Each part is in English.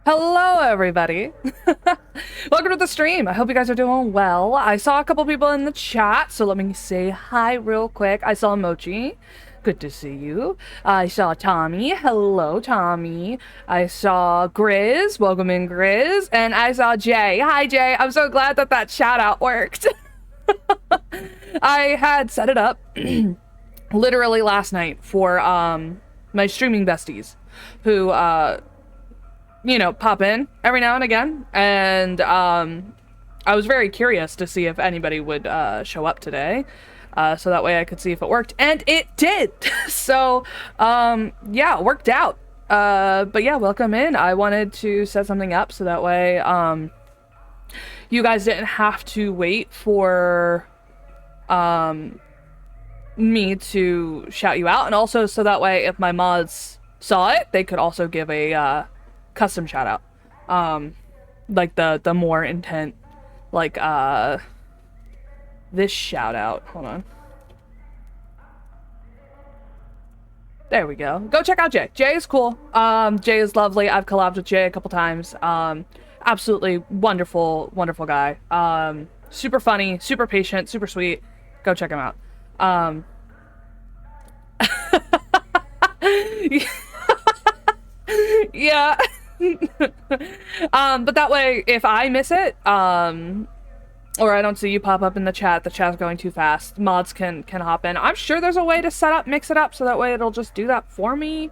Hello, everybody. Welcome to the stream. I hope you guys are doing well. I saw a couple people in the chat, so let me say hi real quick. I saw Mochi. Good to see you. I saw Tommy. Hello, Tommy. I saw Grizz. Welcome in, Grizz. And I saw Jay. Hi, Jay. I'm so glad that that shout out worked. I had set it up literally last night for my streaming besties who pop in every now and again. And I was very curious to see if anybody would show up today. So that way I could see if it worked. And it did! So, yeah, it worked out. But yeah, welcome in. I wanted to set something up so that way you guys didn't have to wait for me to shout you out. And also so that way if my mods saw it, they could also give a custom shout out, like the more intent, like this shout out. Hold on, there we go. Go check out Jay is cool. Jay is lovely. I've collabed with Jay a couple times. Absolutely wonderful guy. Super funny, super patient, super sweet. Go check him out. Yeah. But that way, if I miss it, or I don't see you pop up in the chat's going too fast, mods can hop in. I'm sure there's a way to mix it up so that way it'll just do that for me.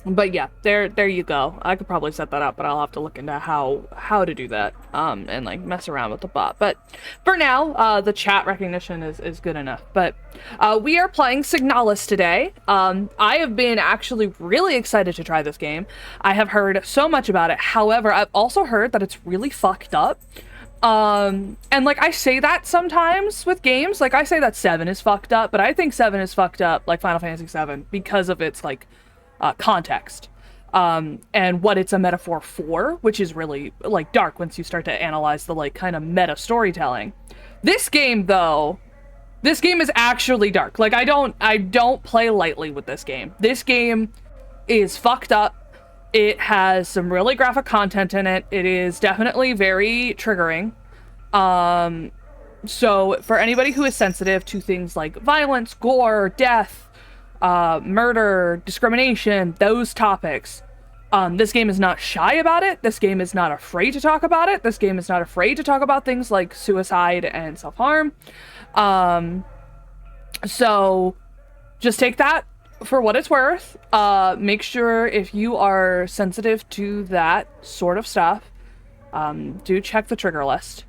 But yeah, there you go. I could probably set that up, but I'll have to look into how to do that, and like mess around with the bot. But for now, the chat recognition is good enough. But we are playing Signalis today. I have been actually really excited to try this game. I have heard so much about it. However, I've also heard that it's really fucked up. And like I say that sometimes with games, like I say that 7 is fucked up, but I think 7 is fucked up like Final Fantasy 7 because of its like context, and what it's a metaphor for, which is really like dark once you start to analyze the like kind of meta storytelling. This game though, this game is actually dark. Like I don't play lightly with this game. This game is fucked up. It has some really graphic content in it. It is definitely very triggering. So for anybody who is sensitive to things like violence, gore, death, murder, discrimination, those topics, this game is not shy about it. This game is not afraid to talk about it. This game is not afraid to talk about things like suicide and self-harm. So just take that for what it's worth. Make sure if you are sensitive to that sort of stuff, do check the trigger list.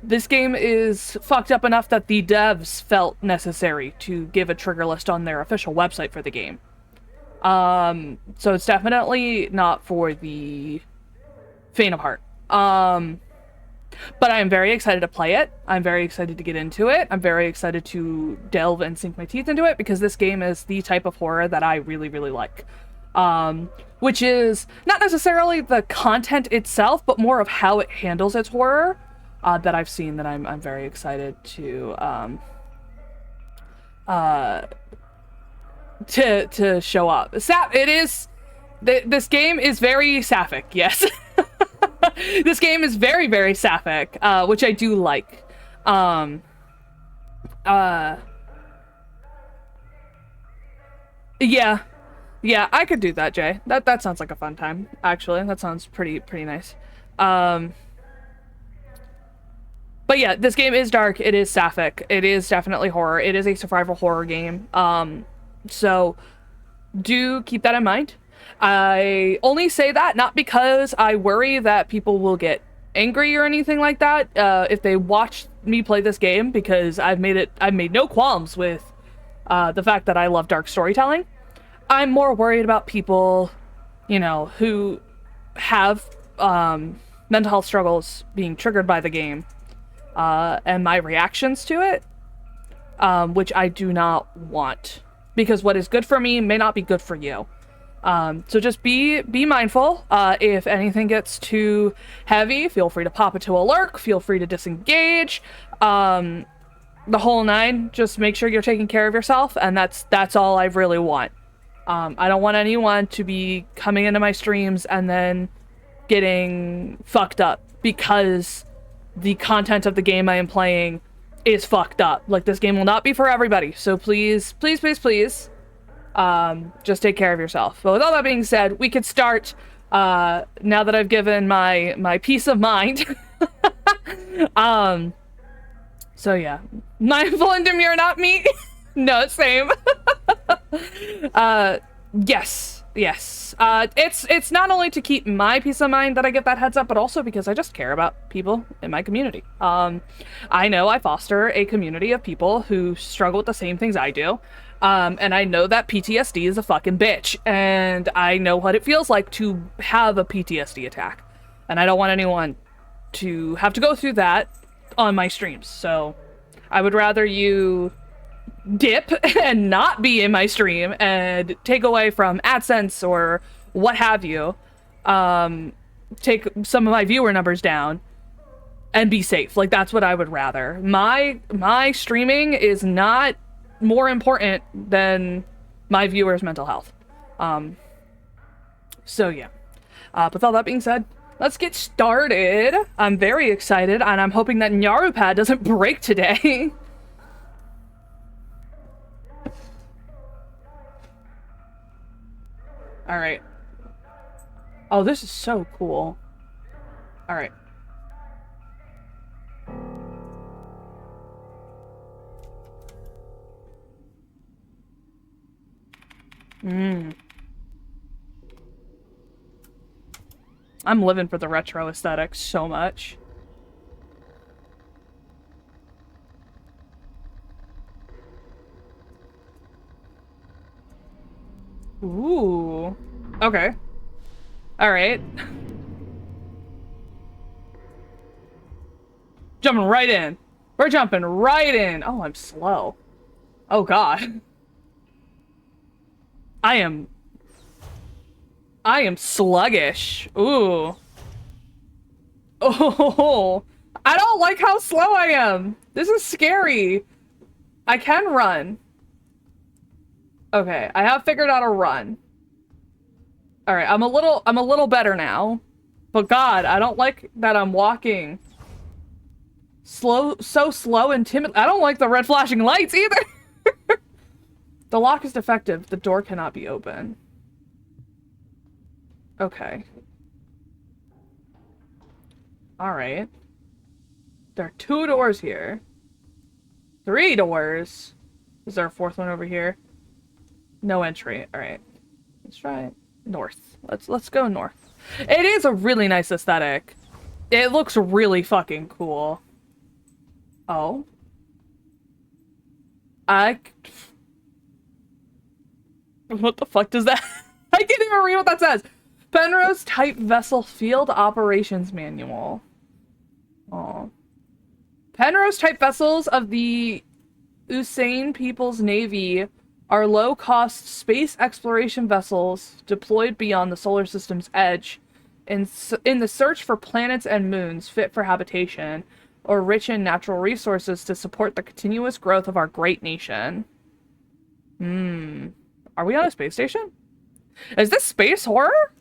This game is fucked up enough that the devs felt necessary to give a trigger list on their official website for the game. So it's definitely not for the faint of heart. But I am very excited to play it. I'm very excited to get into it. I'm very excited to delve and sink my teeth into it because this game is the type of horror that I really, really like. Which is not necessarily the content itself, but more of how it handles its horror. That I've seen that I'm very excited to show up. It is this game is very sapphic, yes. This game is very, very sapphic, which I do like. Yeah, I could do that, Jay. That sounds like a fun time. Actually, that sounds pretty nice. But yeah, this game is dark. It is sapphic. It is definitely horror. It is a survival horror game. So do keep that in mind. I only say that not because I worry that people will get angry or anything like that if they watch me play this game, because I've made no qualms with the fact that I love dark storytelling. I'm more worried about people, who have mental health struggles being triggered by the game. And my reactions to it, which I do not want, because what is good for me may not be good for you. So just be mindful. If anything gets too heavy, feel free to pop it to a lurk. Feel free to disengage. The whole nine. Just make sure you're taking care of yourself, and that's all I really want. I don't want anyone to be coming into my streams and then getting fucked up because the content of the game I am playing is fucked up. Like, this game will not be for everybody. So please, please, please, please, just take care of yourself. But with all that being said, we could start, now that I've given my peace of mind. So yeah. Mindful and demure, not me. No, same. Yes. It's not only to keep my peace of mind that I get that heads up, but also because I just care about people in my community. I know I foster a community of people who struggle with the same things I do. And I know that PTSD is a fucking bitch, and I know what it feels like to have a PTSD attack. And I don't want anyone to have to go through that on my streams. So I would rather you dip and not be in my stream and take away from AdSense or what have you, take some of my viewer numbers down and be safe. Like, that's what I would rather. My streaming is not more important than my viewers' mental health. So yeah. With all that being said, let's get started. I'm very excited, and I'm hoping that Nyarupad doesn't break today. Alright. Oh, this is so cool. Alright. I'm living for the retro aesthetic so much. Ooh. Okay. Alright. Jumping right in. We're jumping right in. Oh, I'm slow. Oh, God. I am sluggish. Ooh. Oh. I don't like how slow I am. This is scary. I can run. Okay, I have figured out a run. Alright, I'm a little better now. But God, I don't like that I'm walking so slow and timid. I don't like the red flashing lights either. The lock is defective. The door cannot be open. Okay. Alright. There are 2 doors here. 3 doors. Is there a 4th one over here? No entry. Alright. Let's try north. Let's go north. It is a really nice aesthetic. It looks really fucking cool. Oh. What the fuck does that... I can't even read what that says. Penrose Type Vessel Field Operations Manual. Oh. Penrose Type vessels of the Usain People's Navy are low-cost space exploration vessels deployed beyond the solar system's edge in the search for planets and moons fit for habitation or rich in natural resources to support the continuous growth of our great nation. Are we on a space station? Is this space horror?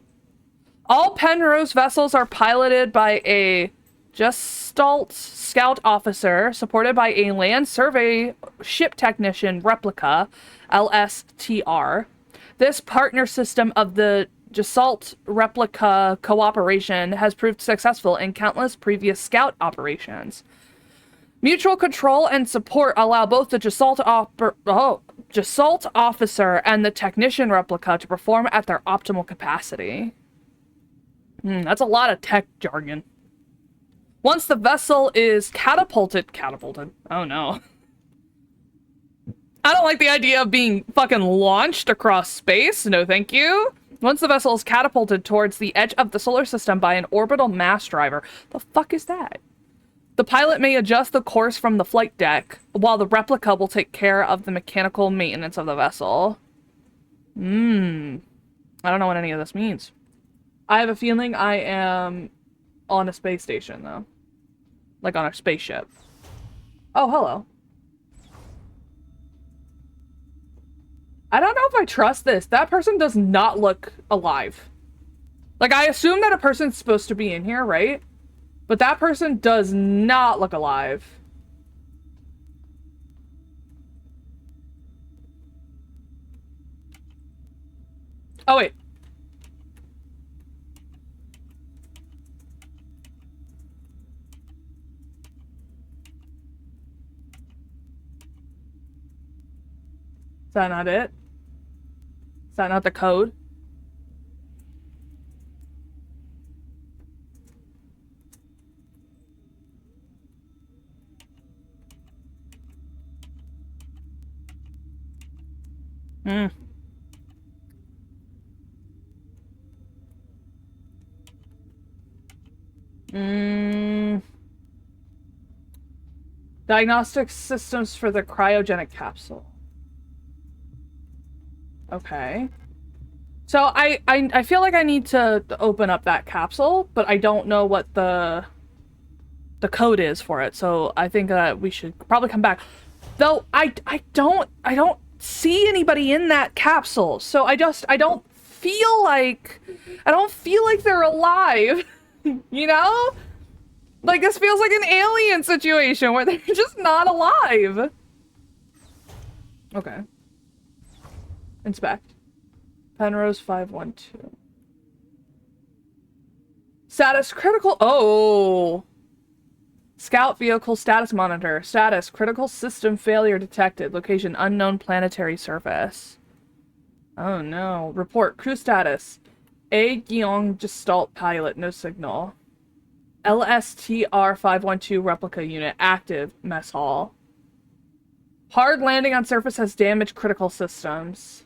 All Penrose vessels are piloted by a Gestalt scout officer supported by a land survey ship technician replica, LSTR. This partner system of the Gestalt replica cooperation has proved successful in countless previous scout operations. Mutual control and support allow both the Gestalt officer and the technician replica to perform at their optimal capacity. That's a lot of tech jargon. Once the vessel is catapulted, oh no. I don't like the idea of being fucking launched across space, no thank you. Once the vessel is catapulted towards the edge of the solar system by an orbital mass driver, the fuck is that? The pilot may adjust the course from the flight deck, while the replica will take care of the mechanical maintenance of the vessel. I don't know what any of this means. I have a feeling I am on a space station, though. Like on a spaceship. Oh, hello. I don't know if I trust this. That person does not look alive. Like, I assume that a person's supposed to be in here, right? But that person does not look alive. Oh, wait. Is that not it? Is that not the code? Hmm. Hmm. Diagnostic systems for the cryogenic capsule. Okay. So I feel like I need to open up that capsule, but I don't know what the code is for it. So I think that we should probably come back. Though I don't see anybody in that capsule. So I don't feel like they're alive. You know? Like, this feels like an alien situation where they're just not alive. Okay. Inspect. Penrose 512. Status critical. Oh. Scout vehicle status monitor. Status critical system failure detected. Location unknown planetary surface. Oh no. Report crew status. A Gyeong Gestalt pilot, no signal. LSTR 512 replica unit active, mess hall. Hard landing on surface has damaged critical systems.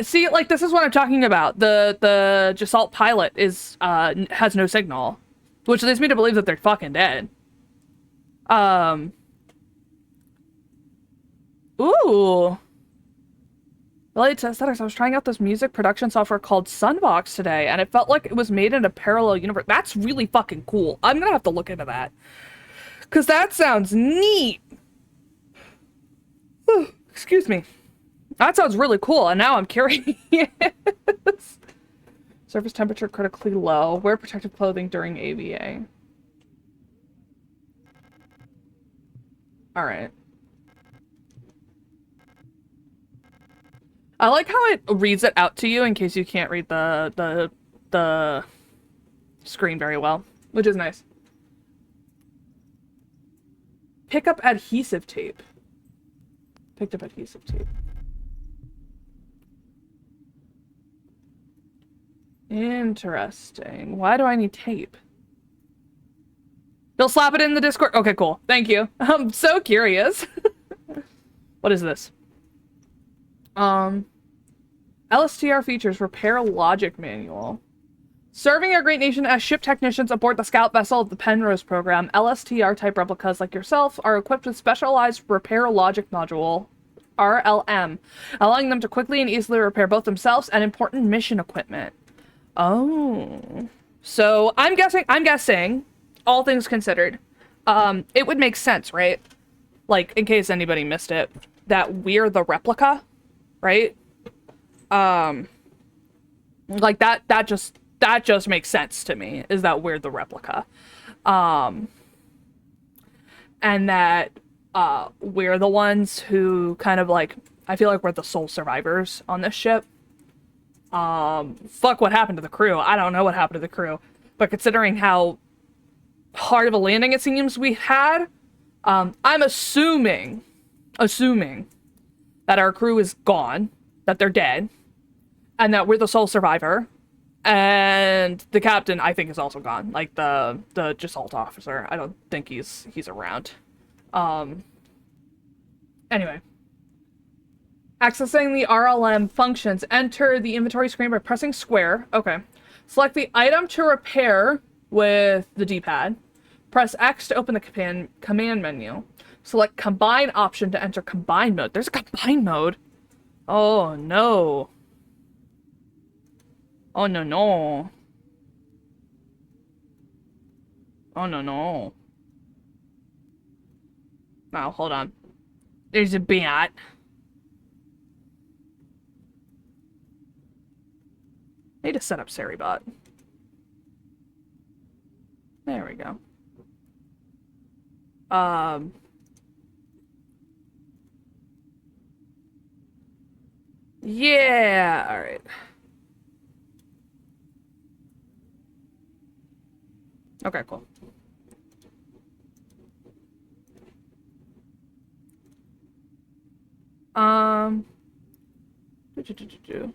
See, like, this is what I'm talking about. The Gestalt pilot is has no signal, which leads me to believe that they're fucking dead. Ooh. Related to aesthetics, I was trying out this music production software called Sunbox today, and it felt like it was made in a parallel universe. That's really fucking cool. I'm gonna have to look into that. Because that sounds neat. Excuse me. That sounds really cool, and now I'm curious. Surface temperature critically low. Wear protective clothing during AVA. Alright. I like how it reads it out to you in case you can't read the screen very well, which is nice. Pick up adhesive tape. Picked up adhesive tape. Interesting. Why do I need tape? You'll slap it in the Discord? Okay, cool. Thank you. I'm so curious. What is this? LSTR features repair logic manual. Serving our great nation as ship technicians aboard the scout vessel of the Penrose program, LSTR type replicas like yourself are equipped with specialized repair logic module, RLM, allowing them to quickly and easily repair both themselves and important mission equipment. Oh. So I'm guessing, all things considered, it would make sense, right? Like, in case anybody missed it, that we're the replica, right? Like that just makes sense to me, is that we're the replica. And that we're the ones who kind of, like, I feel like we're the sole survivors on this ship. Fuck what happened to the crew. I don't know what happened to the crew. But considering how hard of a landing it seems we had, I'm assuming that our crew is gone, that they're dead, and that we're the sole survivor. And the captain, I think, is also gone. Like, the Gestalt officer. I don't think he's around. Anyway. Accessing the RLM functions. Enter the inventory screen by pressing square. Okay. Select the item to repair with the D-pad. Press X to open the command menu. Select combine option to enter combine mode. There's a combine mode. Oh, no. Oh, no, no. Oh, no, no. Now, hold on. There's a bat. Need to set up Seribot. There we go. Yeah, alright. Okay, cool. Do.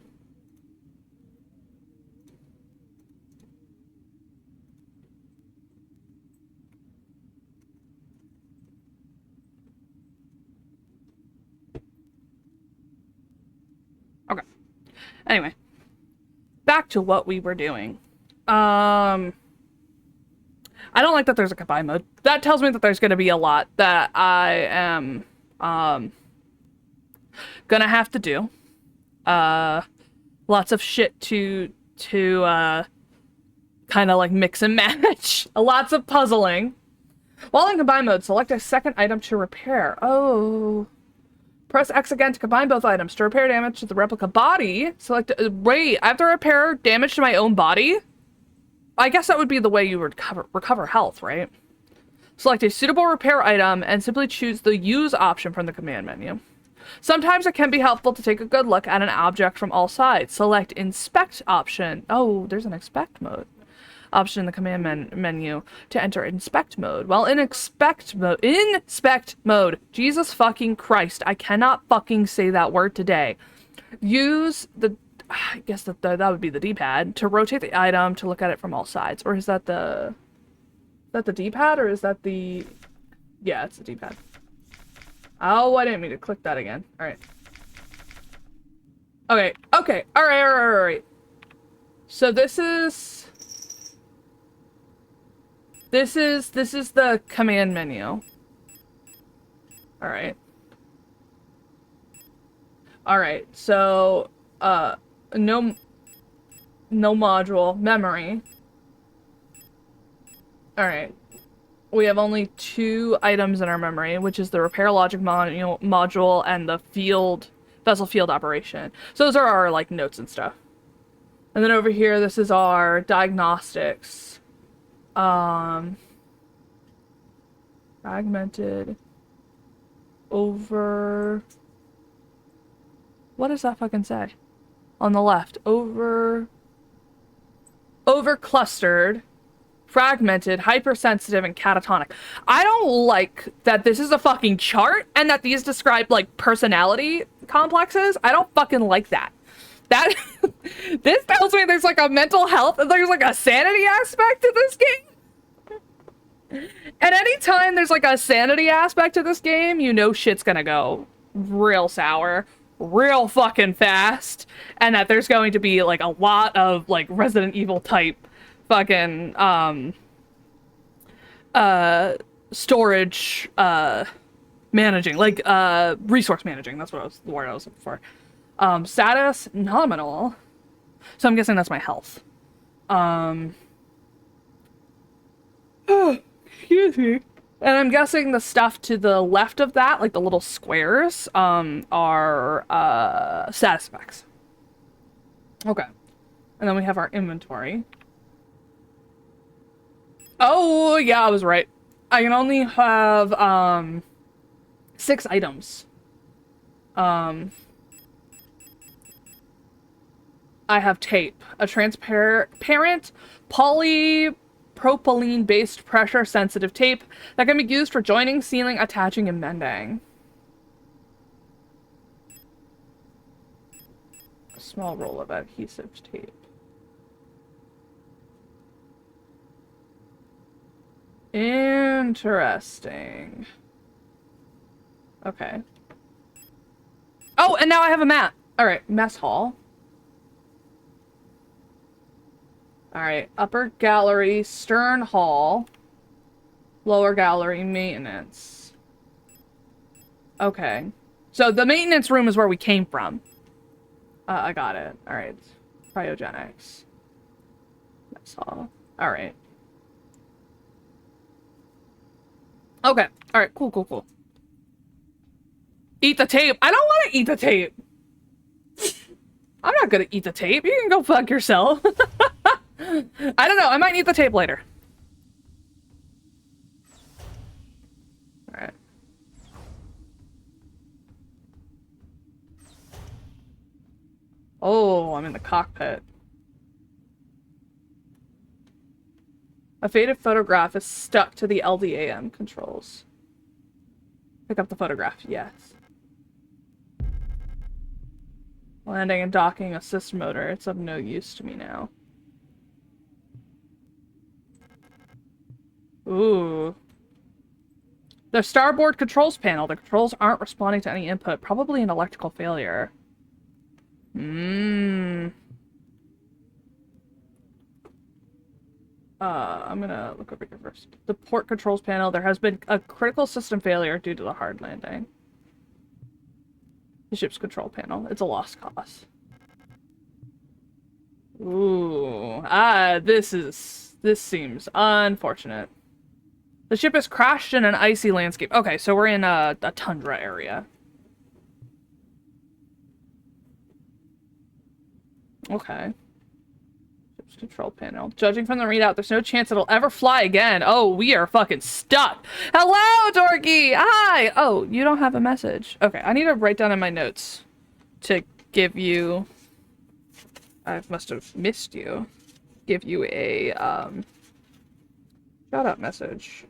Okay. Anyway, back to what we were doing. I don't like that there's a combine mode. That tells me that there's going to be a lot that I am gonna have to do. Lots of shit to kind of like mix and match. Lots of puzzling. While in combine mode, select a second item to repair. Oh. Press X again to combine both items. To repair damage to the replica body, select... wait, I have to repair damage to my own body? I guess that would be the way you would recover health, right? Select a suitable repair item and simply choose the use option from the command menu. Sometimes it can be helpful to take a good look at an object from all sides. Select inspect option. Oh, there's an inspect mode option in the command menu to enter inspect mode. Well, in inspect mode, Jesus fucking Christ, I cannot fucking say that word today. Use the, I guess that would be the D-pad to rotate the item to look at it from all sides. Or is that the D-pad or is that the, yeah, it's the D-pad. Oh, I didn't mean to click that again. All right. Okay. All right. So this is the command menu. All right. So, no module, memory. All right. We have only 2 items in our memory, which is the repair logic module and the vessel field operation. So those are our like notes and stuff. And then over here, this is our diagnostics. Fragmented over. What does that fucking say? On the left, over clustered. Fragmented, hypersensitive, and catatonic. I don't like that this is a fucking chart and that these describe like personality complexes. I don't fucking like that. This tells me there's like a mental health, there's like a sanity aspect to this game. And anytime there's like a sanity aspect to this game, you know shit's gonna go real sour, real fucking fast, and that there's going to be like a lot of like Resident Evil type fucking storage managing, like resource managing. That's what the word I was looking for. Status nominal. So I'm guessing that's my health. Excuse me. And I'm guessing the stuff to the left of that, like the little squares, are status effects. Okay. And then we have our inventory. Oh, yeah, I was right. I can only have, 6 items. I have tape. A transparent polypropylene-based pressure-sensitive tape that can be used for joining, sealing, attaching, and mending. A small roll of adhesive tape. Interesting. Okay. Oh, and now I have a map. All right, mess hall. All right, upper gallery, stern hall, lower gallery, maintenance. Okay. So the maintenance room is where we came from. I got it. All right. Cryogenics. Mess hall. All right. Okay. All right. Cool. Eat the tape. I don't want to eat the tape. I'm not gonna eat the tape. You can go fuck yourself. I don't know. I might eat the tape later. Alright. Oh, I'm in the cockpit. A faded photograph is stuck to the LDAM controls. Pick up the photograph, yes. Landing and docking assist motor. It's of no use to me now. Ooh. The starboard controls panel. The controls aren't responding to any input. Probably an electrical failure. I'm gonna look over here first. The port controls panel. There has been a critical system failure due to the hard landing. The ship's control panel. It's a lost cause. Ooh. This seems unfortunate. The ship has crashed in an icy landscape. Okay, so we're in a tundra area. Okay. Ship's control panel. Judging from the readout, there's no chance it'll ever fly again. Oh, we are fucking stuck. Hello, Dorky! Hi! Oh, you don't have a message. Okay, I need to write down in my notes to give you... I must have missed you. Give you a, shout-out message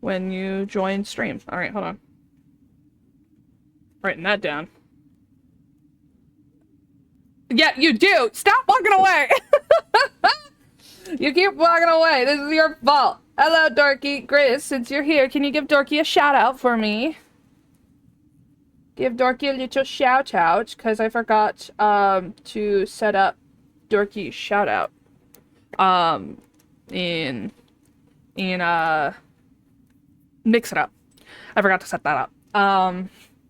when you join stream. Alright, hold on. Writing that down. Yeah, you do! Stop walking away! You keep walking away. This is your fault. Hello, Dorky. Great, since you're here, can you give Dorky a shout-out for me? Give Dorky a little shout-out, because I forgot, to set up Dorky's shout-out. Mix it up. I forgot to set that up.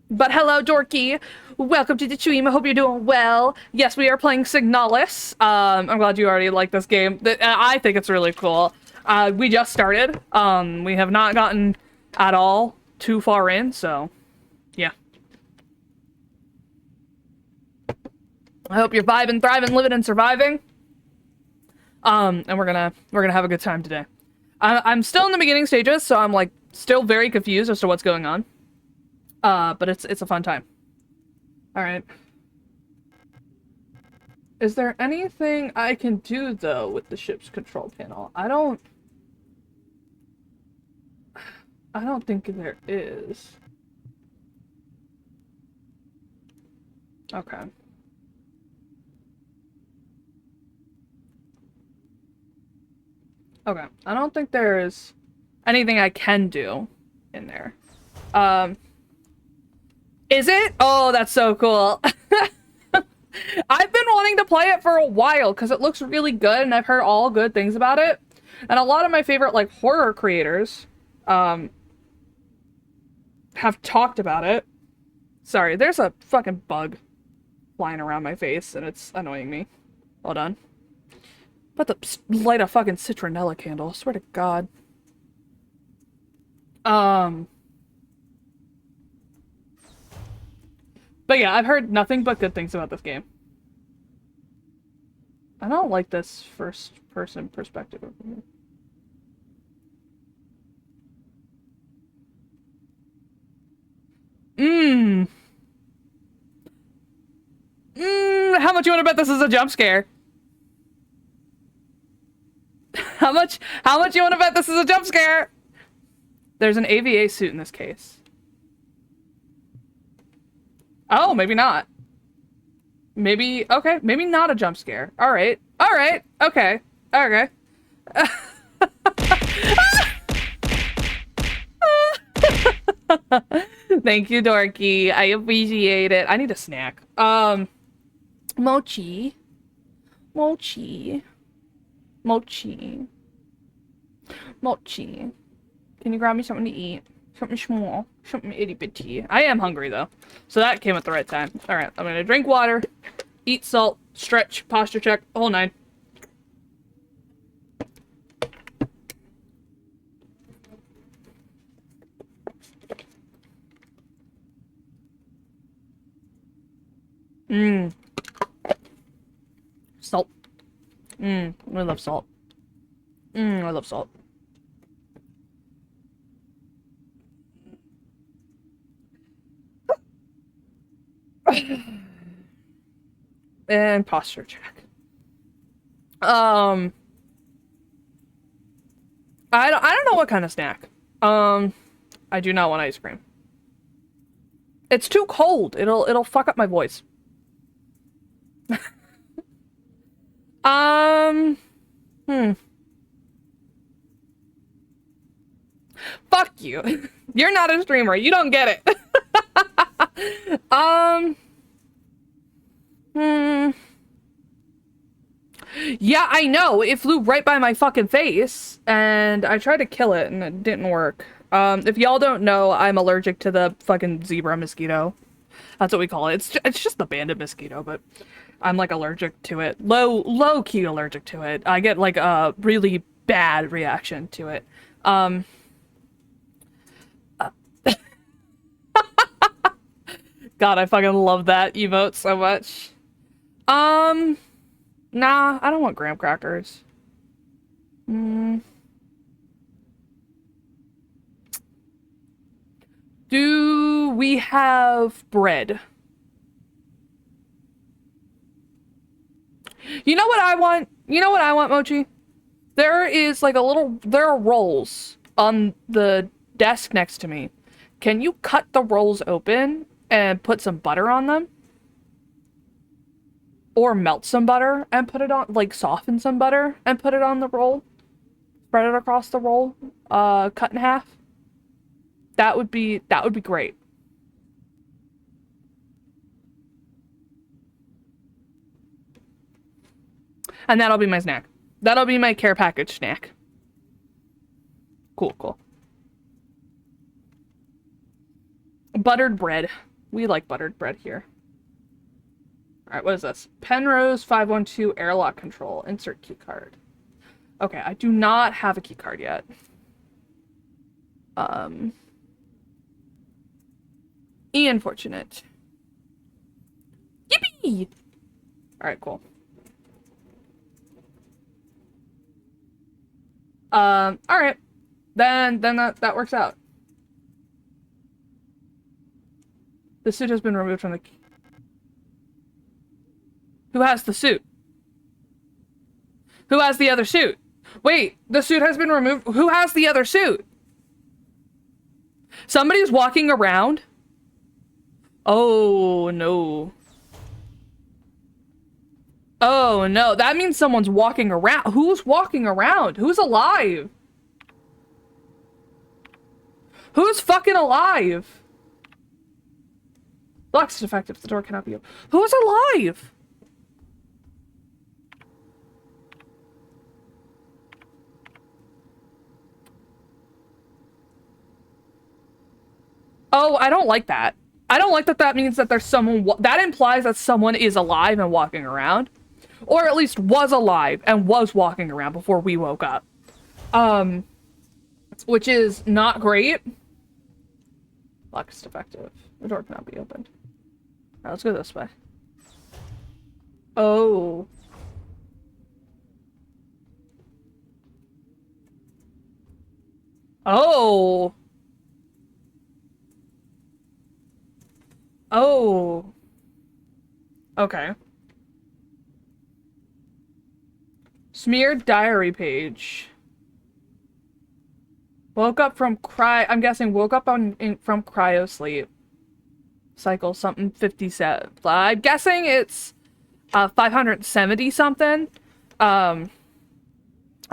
But hello, Dorky. Welcome to the stream. I hope you're doing well. Yes, we are playing Signalis. I'm glad you already like this game. I think it's really cool. We just started. We have not gotten at all too far in, so yeah. I hope you're vibing, thriving, living, and surviving. And we're gonna have a good time today. I'm still in the beginning stages, so I'm like still very confused as to what's going on. But it's a fun time. All right. Is there anything I can do though with the ship's control panel? I don't think there is. Okay. Okay. I don't think there's anything I can do in there. Is it? Oh, that's so cool. I've been wanting to play it for a while because it looks really good and I've heard all good things about it. And a lot of my favorite like horror creators have talked about it. Sorry, there's a fucking bug flying around my face and it's annoying me. Hold on. About to light a fucking citronella candle, I swear to God. But yeah, I've heard nothing but good things about this game. I don't like this first-person perspective over here. How much you want to bet this is a jump scare? How much you want to bet this is a jump scare? There's an AVA suit in this case. Oh, maybe not. Maybe, okay, maybe not a jump scare. Alright, okay, okay. Thank you, Dorky. I appreciate it. I need a snack. Mochi. Mochi. Mochi. Mochi. Can you grab me something to eat? Something small. Something itty bitty. I am hungry though. So that came at the right time. Alright, I'm gonna drink water, eat salt, stretch, posture check, the whole nine. I love salt. I love salt. And posture check. I don't know what kind of snack. I do not want ice cream. It's too cold. It'll fuck up my voice. Um, Fuck you. You're not a streamer. You don't get it. um, hmm. Yeah, I know. It flew right by my fucking face, and I tried to kill it, and it didn't work. If y'all don't know, I'm allergic to the fucking zebra mosquito. That's what we call it. It's just the banded mosquito, but I'm like allergic to it. Low key allergic to it. I get like a really bad reaction to it. God, I fucking love that emote so much. Nah, I don't want graham crackers. Do we have bread? You know what I want? You know what I want, Mochi? There is like there are rolls on the desk next to me. Can you cut the rolls open and put some butter on them? Or melt some butter and put it on, like soften some butter and put it on the roll? Spread it across the roll, cut in half? That would be great. And that'll be my snack. That'll be my care package snack. Cool, cool. Buttered bread. We like buttered bread here. Alright, what is this? Penrose 512 airlock control. Insert key card. Okay, I do not have a key card yet. Unfortunate. Yippee! Alright, cool. Alright. Then that works out. The suit has been removed from the... Who has the suit? Who has the other suit? Wait, the suit has been removed. Who has the other suit? Somebody's walking around? Oh, no. Oh, no. That means someone's walking around. Who's walking around? Who's alive? Who's fucking alive? Lock is defective. The door cannot be opened. Who's alive? Oh, I don't like that. I don't like that that means that there's someone... That implies that someone is alive and walking around. Or at least was alive and was walking around before we woke up. Which is not great. Lock is defective. The door cannot be opened. Alright, let's go this way. Oh. Oh. Oh. Okay. Smeared diary page. Woke up from I'm guessing woke up from cryo sleep. Cycle something 57. I'm guessing it's 570 something.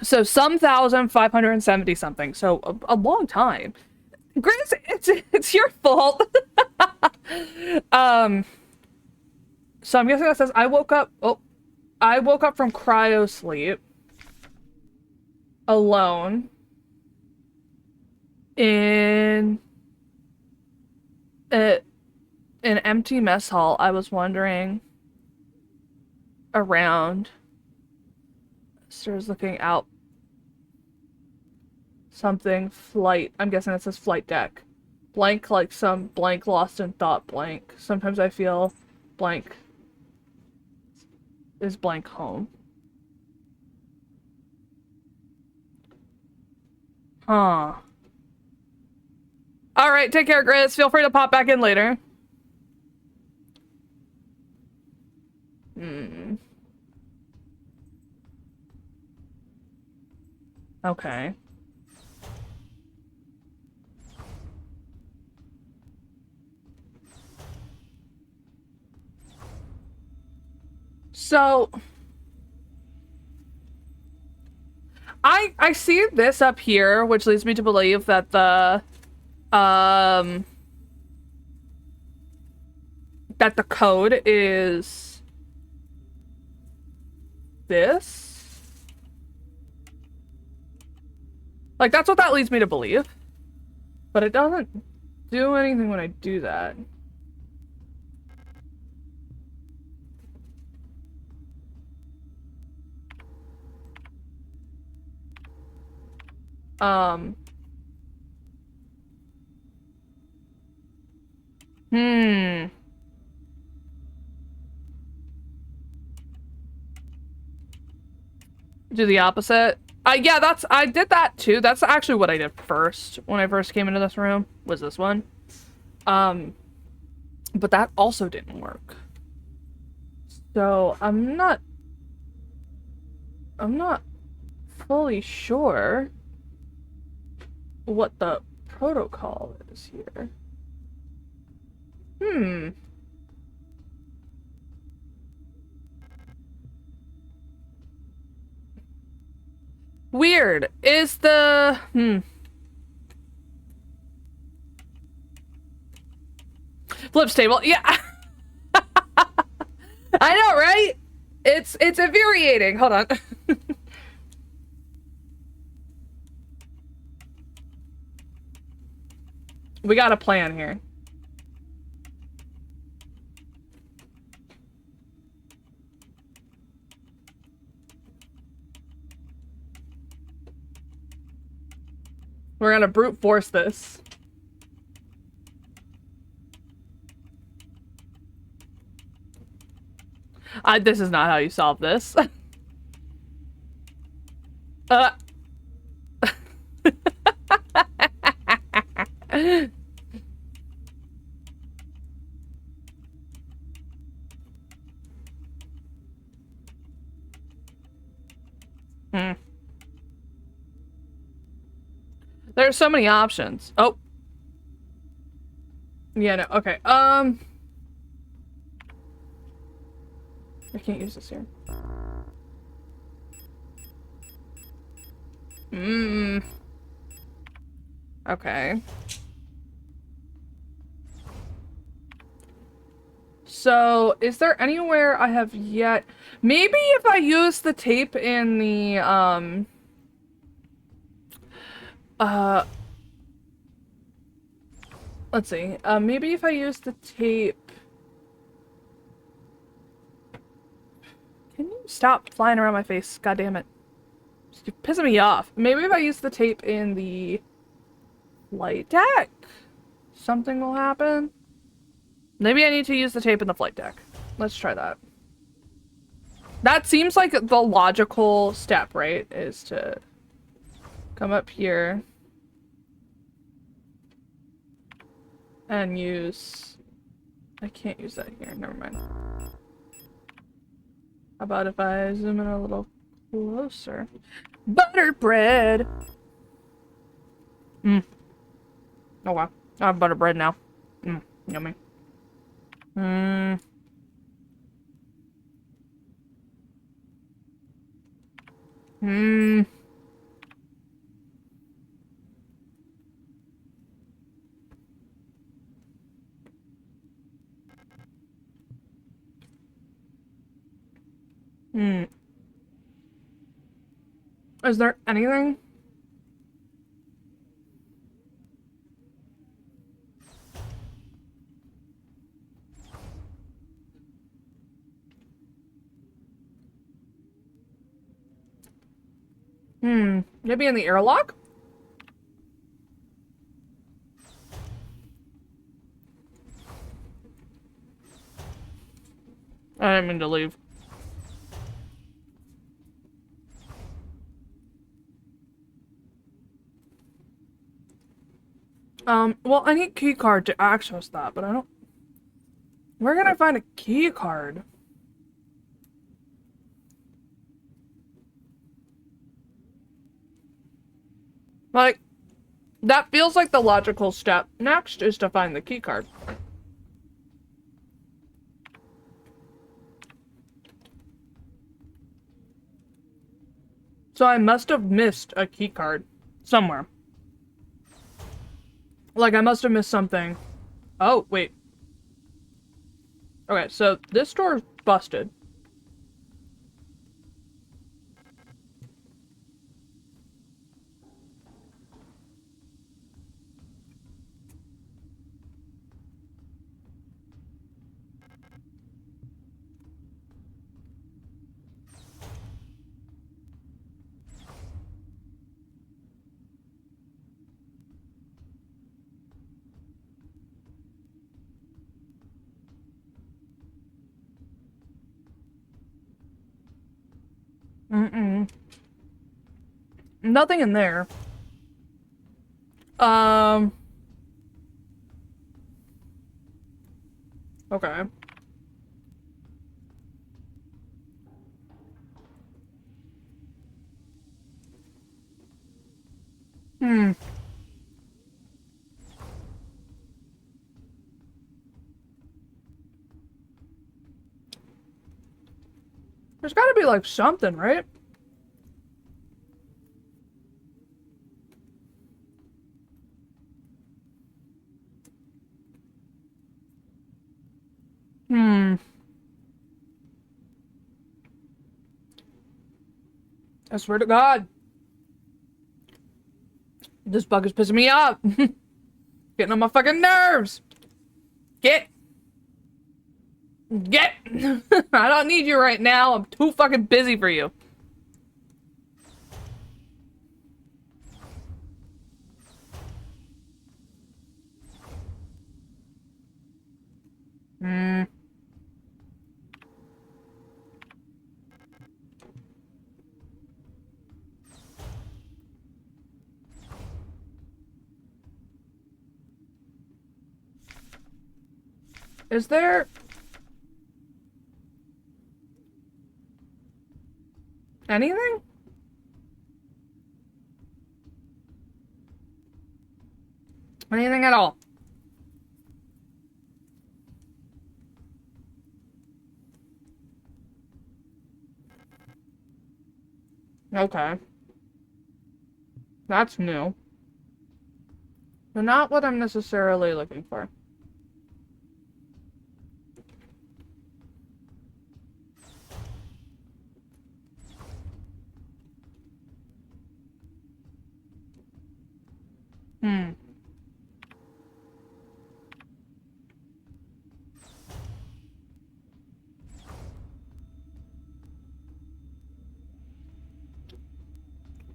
So some 1,570 something. So a long time. Grace, it's your fault. So I'm guessing that says I woke up from cryo sleep alone in an empty mess hall. I was wandering around. Stairs looking out. Something flight. I'm guessing it says flight deck. Blank like some blank lost in thought blank. Sometimes I feel blank is blank home. Huh. All right, take care, Grizz. Feel free to pop back in later. Hmm. Okay. So I see this up here, which leads me to believe that um the code is this. Like, that's what that leads me to believe. But it doesn't do anything when I do that. Hmm. Do the opposite. Yeah, I did that too. That's actually what I did first when I first came into this room, was this one. But that also didn't work. So I'm not fully sure what the protocol is here. Hmm. Weird. Is the flips table? Yeah. I know, right? It's infuriating. Hold on. We got a plan here. We're gonna brute force this. This is not how you solve this. There's so many options. Oh. Yeah, no, okay. I can't use this here. Okay. So, is there anywhere I have yet? Maybe if I use the tape in the, let's see. Maybe if I use the tape... Can you stop flying around my face? God damn it. You're pissing me off. Maybe if I use the tape in the flight deck, something will happen. Maybe I need to use the tape in the flight deck. Let's try that. That seems like the logical step, right? Is to come up here and use... I can't use that here. Never mind. How about if I zoom in a little closer? Buttered bread! Oh wow. I have butter bread now. Yummy. Is there anything? Maybe in the airlock? I didn't mean to leave. Well, I need key card to access that, but I don't... Where can I find a key card? Like, that feels like the logical step next is to find the key card. So I must have missed a key card somewhere. Like, I must have missed something. Oh, wait. Okay, so this door's busted. Mm-mm. Nothing in there. Okay. Hmm. There's gotta be, like, something, right? Hmm. I swear to God. This bug is pissing me off. Getting on my fucking nerves. Get. I don't need you right now. I'm too fucking busy for you. Hmm. Is there... anything? Anything at all? Okay. That's new. But not what I'm necessarily looking for. Hmm.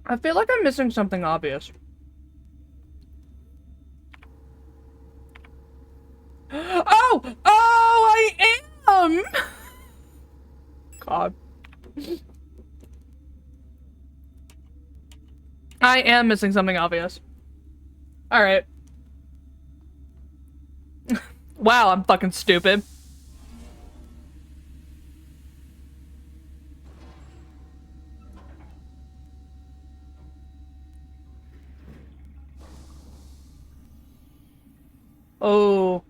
I feel like I'm missing something obvious. Oh! Oh, I am! God. I am missing something obvious. Alright. Wow, I'm fucking stupid. Oh.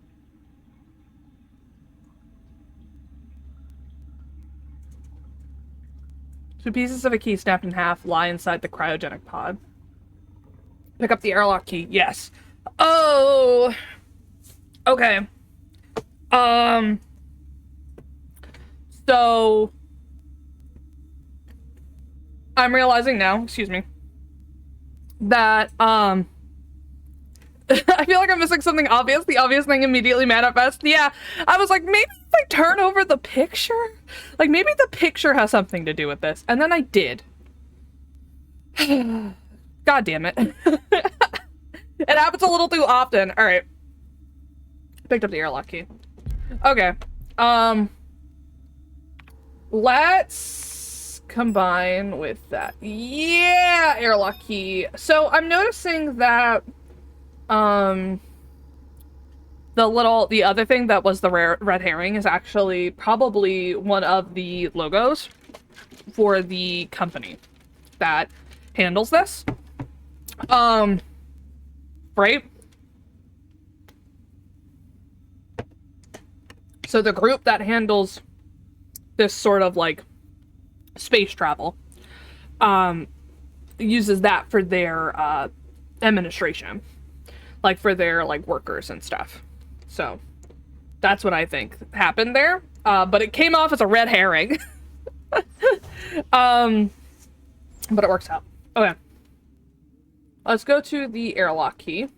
Two pieces of a key snapped in half lie inside the cryogenic pod. Pick up the airlock key. Yes. Oh. Okay. Um. So. I'm realizing now, excuse me, that, I feel like I'm missing something obvious. The obvious thing immediately manifests. Yeah, I was like, maybe if I turn over the picture? Like, maybe the picture has something to do with this. And then I did. God damn it. It happens a little too often. Alright. Picked up the airlock key. Okay. Let's combine with that. Yeah, airlock key. So I'm noticing that Um, the other thing that was the rare red herring is actually probably one of the logos for the company that handles this. Right? So the group that handles this sort of like space travel uses that for their administration, like for their like workers and stuff. So that's what I think happened there. But it came off as a red herring. But it works out. Okay. Let's go to the airlock key.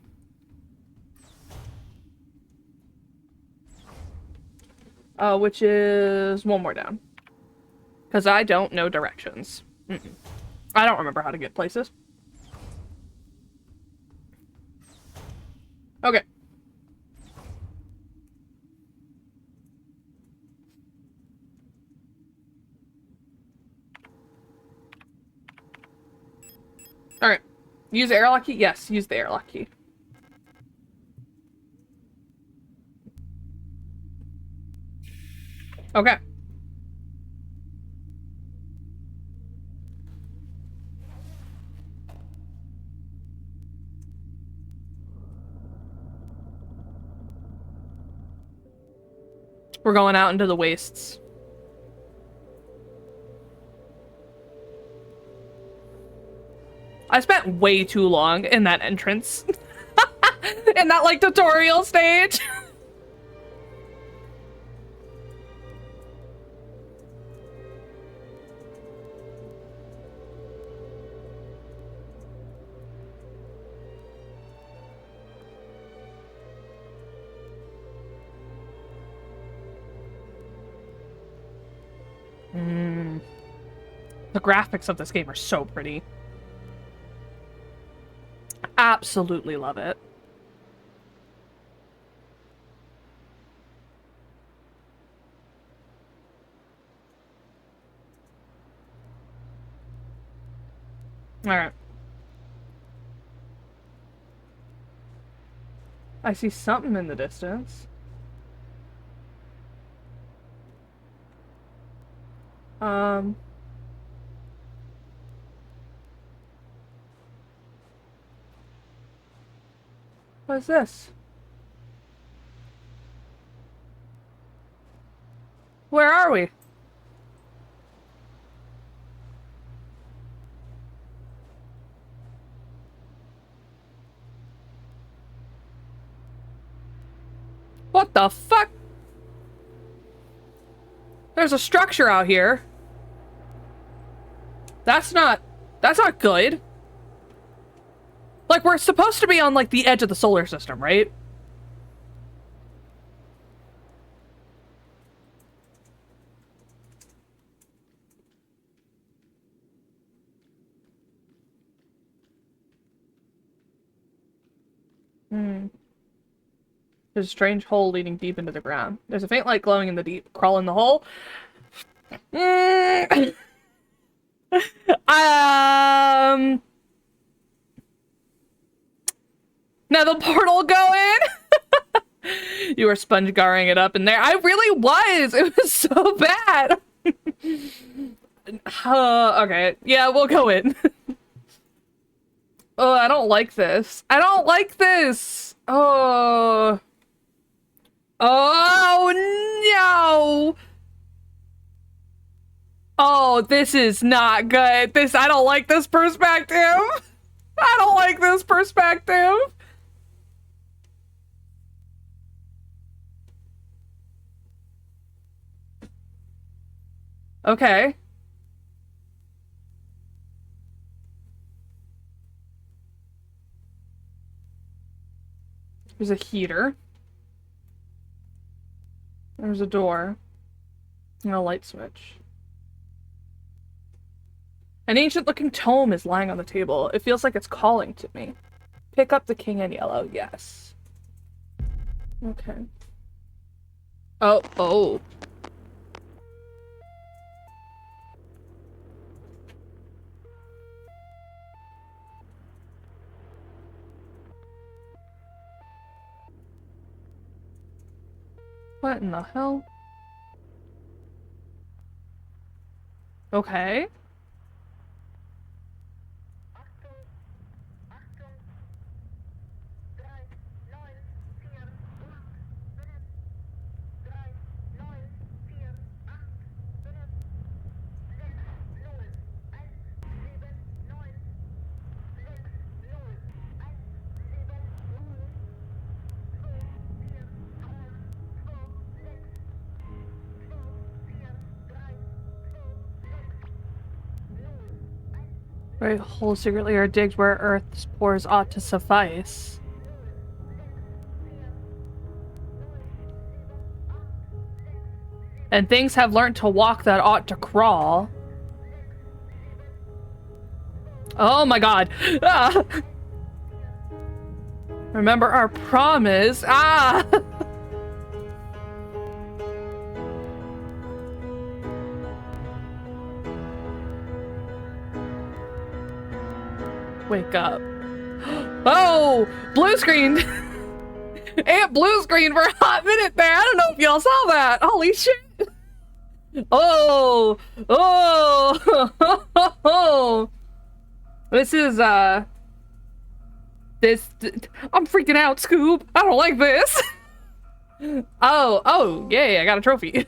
Which is one more down. Because I don't know directions. I don't remember how to get places. Okay. Alright. Use the airlock key? Yes, use the airlock key. Okay. We're going out into the wastes. I spent way too long in that entrance. In that, like, tutorial stage. The graphics of this game are so pretty. Absolutely love it. Alright. I see something in the distance. What is this? Where are we? What the fuck? There's a structure out here. That's not good. Like, we're supposed to be on, like, the edge of the solar system, right? There's a strange hole leading deep into the ground. There's a faint light glowing in the deep. Crawl in the hole. Now the portal go in. You were sponge garring it up in there. I really was. It was so bad. Okay. Yeah, we'll go in. Oh, I don't like this. I don't like this. Oh. Oh, no. Oh, this is not good. I don't like this perspective. I don't like this perspective. Okay. There's a heater. There's a door. And a light switch. An ancient-looking tome is lying on the table. It feels like it's calling to me. Pick up the king in yellow. Yes. Okay. Oh. What in the hell? Okay. Right, holes secretly are digged where earth's pores ought to suffice. And things have learnt to walk that ought to crawl. Oh my god. Ah! Remember our promise. Ah! Wake up. Oh! Blue screen! Aunt blue screen for a hot minute there. I don't know if y'all saw that. Holy shit. Oh! Oh! This is, I'm freaking out, Scoob. I don't like this. Oh, yay, I got a trophy.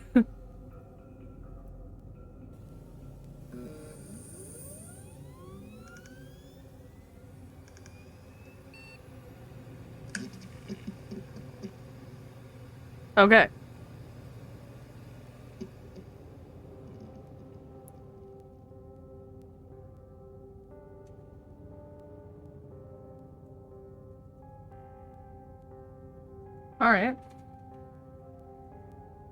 Okay. Alright.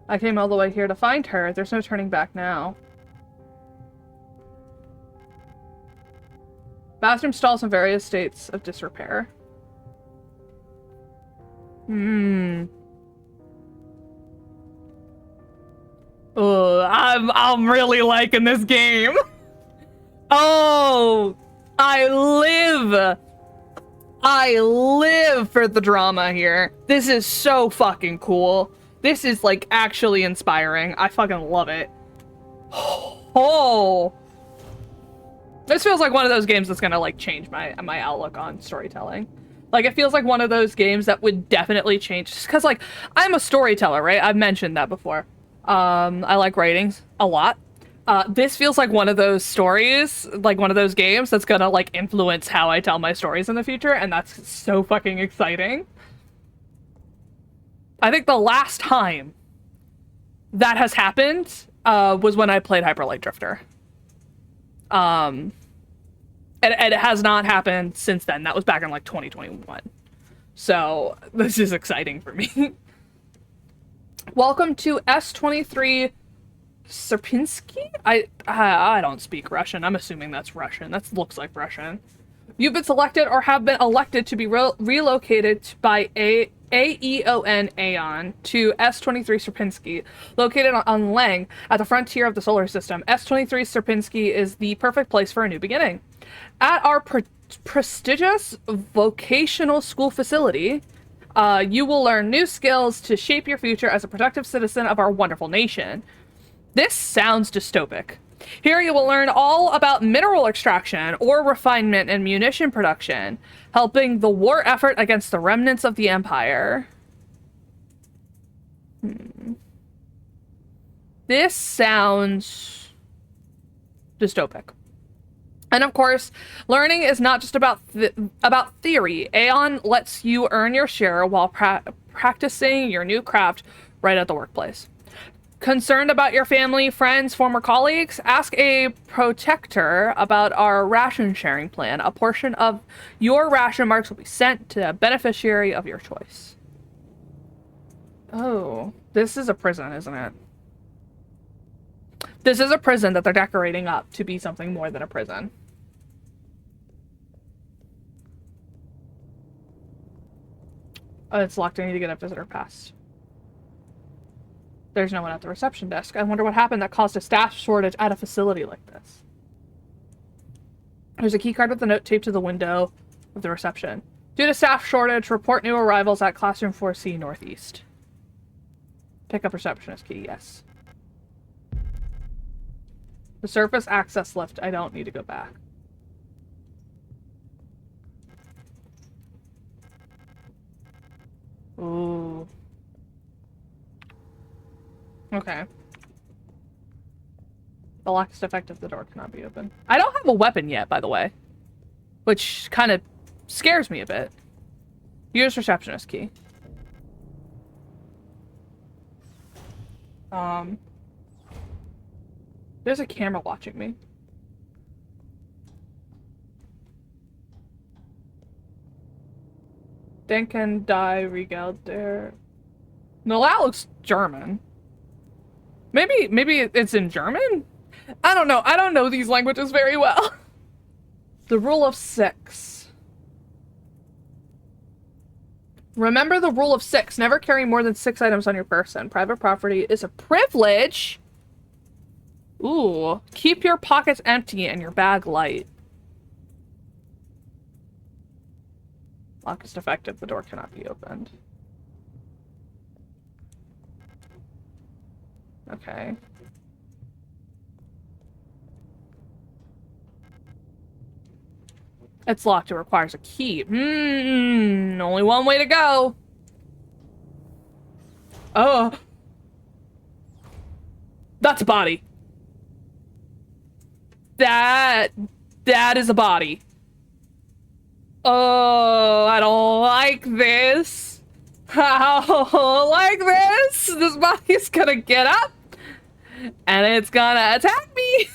I came all the way here to find her. There's no turning back now. Bathroom stalls in various states of disrepair. Oh, I'm really liking this game. Oh, I live for the drama here. This is so fucking cool. This is like actually inspiring. I fucking love it. Oh, this feels like one of those games that's gonna like change my outlook on storytelling. Like, it feels like one of those games that would definitely change, just because, like, I'm a storyteller, right? I've mentioned that before. I like writings a lot. This feels like one of those stories, like one of those games that's gonna, like, influence how I tell my stories in the future, and that's so fucking exciting. I think the last time that has happened was when I played Hyper Light Drifter. And it has not happened since then. That was back in, like, 2021. So, this is exciting for me. Welcome to S23 Serpinsky? I don't speak Russian. I'm assuming that's Russian. That looks like Russian. You've been selected or have been elected to be relocated by AEON Aeon to S23 Serpinsky, located on Leng at the frontier of the solar system. S23 Serpinsky is the perfect place for a new beginning. At our prestigious vocational school facility, you will learn new skills to shape your future as a productive citizen of our wonderful nation. This sounds dystopic. Here you will learn all about mineral extraction, ore refinement, and munition production, helping the war effort against the remnants of the Empire. This sounds dystopic. And of course, learning is not just about theory. Aeon lets you earn your share while practicing your new craft right at the workplace. Concerned about your family, friends, former colleagues? Ask a protector about our ration sharing plan. A portion of your ration marks will be sent to a beneficiary of your choice. Oh, this is a prison, isn't it? This is a prison that they're decorating up to be something more than a prison. Oh, it's locked. I need to get a visitor pass. There's no one at the reception desk. I wonder what happened that caused a staff shortage at a facility like this. There's a key card with a note taped to the window of the reception. Due to staff shortage, report new arrivals at classroom 4C Northeast. Pick up receptionist key, yes. The surface access lift, I don't need to go back. Ooh. Okay. The lock is defective, the door cannot be opened. I don't have a weapon yet, by the way. Which kind of scares me a bit. Use receptionist key. There's a camera watching me. Denken die Regeld der. No, that looks German. Maybe it's in German? I don't know. I don't know these languages very well. The rule of 6. Remember the rule of 6. Never carry more than 6 items on your person. Private property is a privilege. Ooh. Keep your pockets empty and your bag light. Lock is defective. The door cannot be opened. Okay. It's locked. It requires a key. Only one way to go. Oh. That's a body. That is a body. Oh, I don't like this. I don't like this. This body's gonna get up and it's gonna attack me.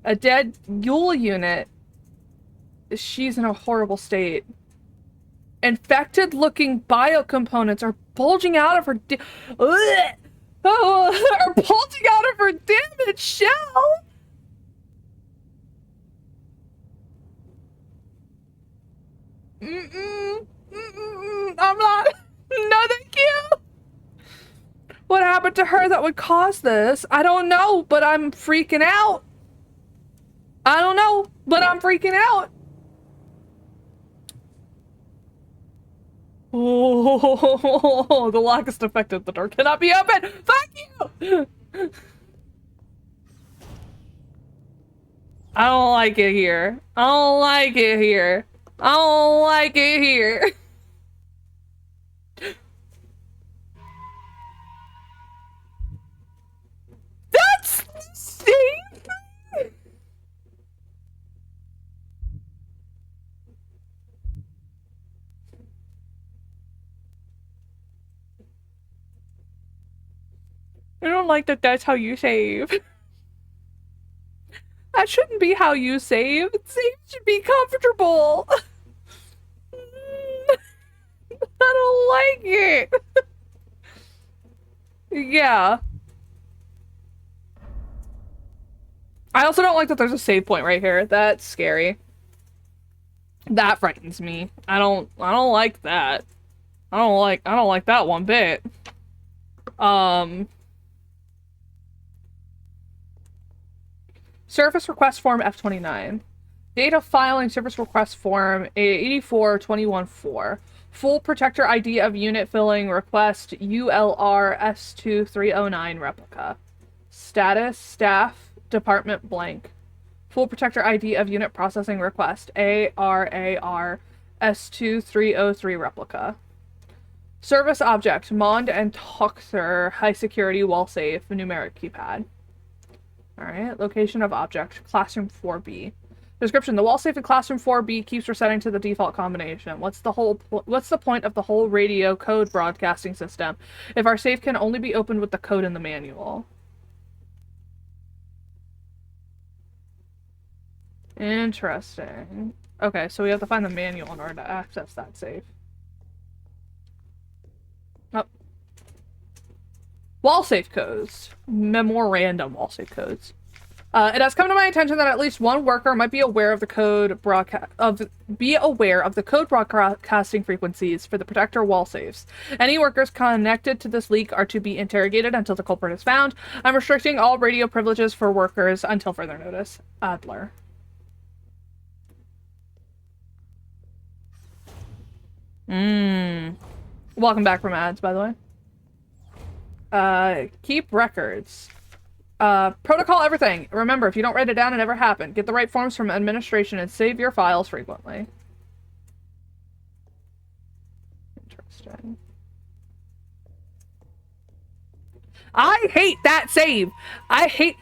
A dead Yule unit. She's in a horrible state. Infected-looking biocomponents are bulging out of her are bulging out of her damaged shell. I'm not. No, thank you. What happened to her that would cause this? I don't know, but I'm freaking out. I don't know, but I'm freaking out. Oh, the lock is defective. The door cannot be opened. Fuck you! I don't like it here. I don't like it here. I don't like it here. That's the same thing. I don't like that that's how you save. That shouldn't be how you save. Save should be comfortable. I don't like it. Yeah. I also don't like that there's a save point right here. That's scary. That frightens me. I don't like that. I don't like that one bit. Service request form F29. Data filing service request form 8421-4. Full protector ID of unit filling request ULR S2309 replica. Status staff department blank. Full protector ID of unit processing request ARAR S2303 replica. Service object Mond and Toxer high security wall safe numeric keypad. Alright, location of object, classroom 4B. Description, the wall safe in classroom 4B keeps resetting to the default combination. What's the point of the whole radio code broadcasting system if our safe can only be opened with the code in the manual? Interesting. Okay, so we have to find the manual in order to access that safe. Oh. Wall safe codes. Memorandum wall safe codes. It has come to my attention that at least one worker might be aware of the code broadcasting frequencies for the protector wall safes. Any workers connected to this leak are to be interrogated until the culprit is found. I'm restricting all radio privileges for workers until further notice. Adler. Welcome back from ads, by the way. Keep records. Protocol everything. Remember, if you don't write it down, it never happened. Get the right forms from administration and save your files frequently. Interesting. I hate that save. I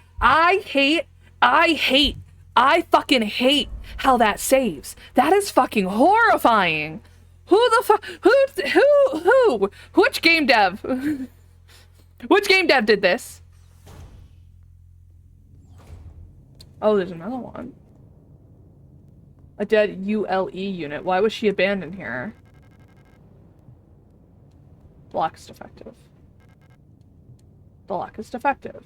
fucking hate how that saves. That is fucking horrifying. Who the fuck? Who? Which game dev? Which game dev did this? Oh, there's another one. A dead ULE unit. Why was she abandoned here? The lock is defective. The lock is defective.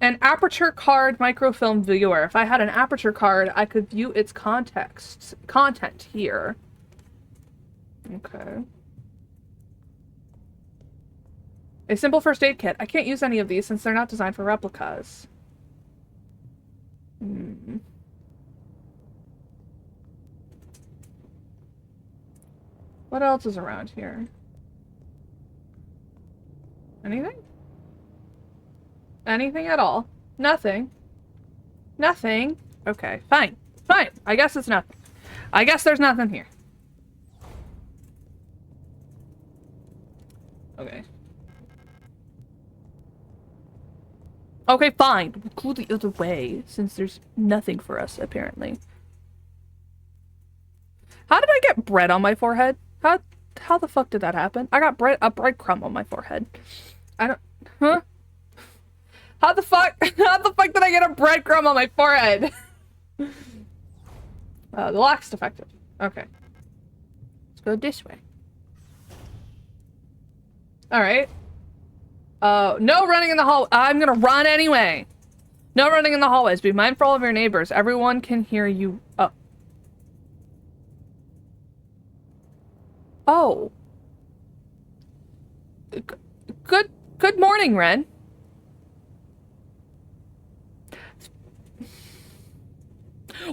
An aperture card microfilm viewer. If I had an aperture card, I could view its content here. Okay. A simple first aid kit. I can't use any of these since they're not designed for replicas. What else is around here? Anything? Anything at all? Nothing. Nothing. Okay, fine. Fine. I guess it's nothing. I guess there's nothing here. Okay. Okay, fine. We'll go the other way, since there's nothing for us, apparently. How did I get bread on my forehead? How the fuck did that happen? I got a breadcrumb on my forehead. I don't... Huh? How the fuck did I get a breadcrumb on my forehead? The lock's defective. Okay. Let's go this way. Alright. No running in the hall. I'm gonna run anyway. No running in the hallways. Be mindful of your neighbors. Everyone can hear you. Oh. Oh. Good morning, Ren.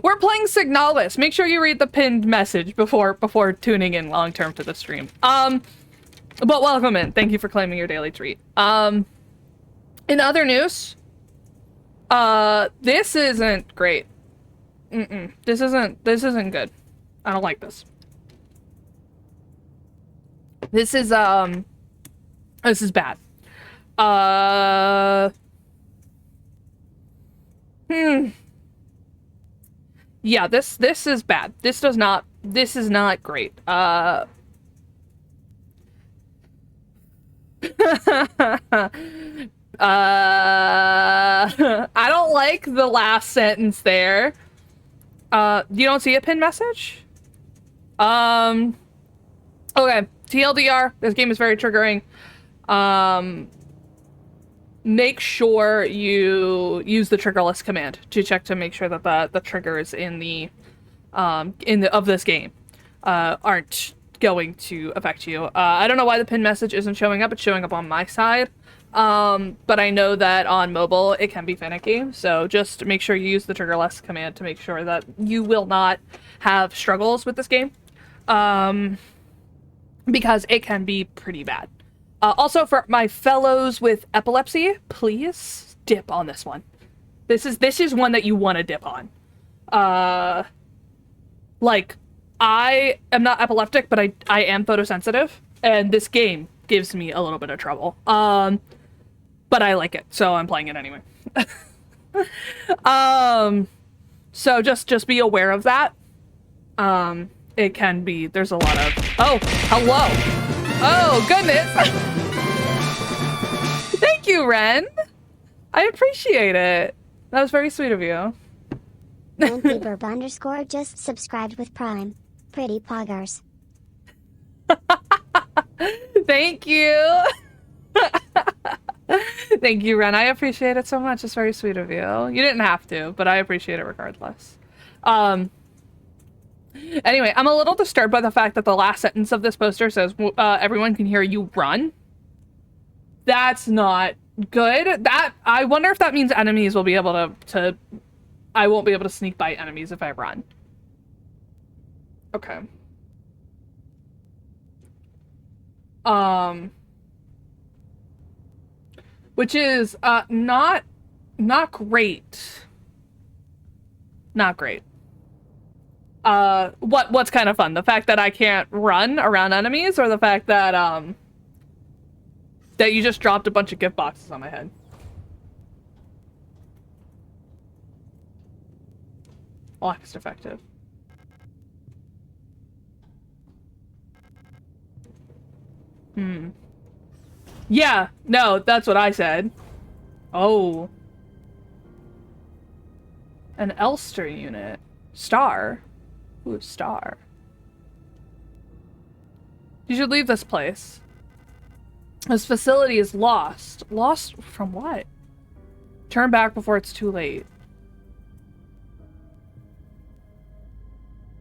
We're playing Signalis. Make sure you read the pinned message before tuning in long term to the stream. But welcome in. Thank you for claiming your daily treat. In other news, this isn't great. This isn't good. I don't like this. This is bad. Yeah, this is bad. This is not great. I don't like the last sentence there. You don't see a pin message? Okay. TLDR, this game is very triggering. Make sure you use the triggerless command to check to make sure that the triggers in the of this game aren't going to affect you. I don't know why the pin message isn't showing up. It's showing up on my side. But I know that on mobile it can be finicky. So just make sure you use the triggerless command to make sure that you will not have struggles with this game. Because it can be pretty bad. Also, for my fellows with epilepsy, please dip on this one. This is one that you want to dip on. Like, I am not epileptic, but I am photosensitive, and this game gives me a little bit of trouble. But I like it, so I'm playing it anyway. So just be aware of that. It can be, there's a lot of, oh, hello. Oh, goodness. Thank you, Ren. I appreciate it. That was very sweet of you. __ just subscribed with Prime. Pretty poggers. Thank you. Thank you, Ren. I appreciate it so much. It's very sweet of you. You didn't have to, but I appreciate it regardless. Anyway, I'm a little disturbed by the fact that the last sentence of this poster says, everyone can hear you run. That's not Good. That, I wonder if that means enemies will be able to I won't be able to sneak by enemies if I run. Okay. Which is not great. Not great. What's kind of fun? The fact that I can't run around enemies, or the fact that that you just dropped a bunch of gift boxes on my head? Lock is defective. Yeah, no, that's what I said. Oh. An Elster unit. Star. Ooh, star. You should leave this place. This facility is lost. Lost from what? Turn back before it's too late.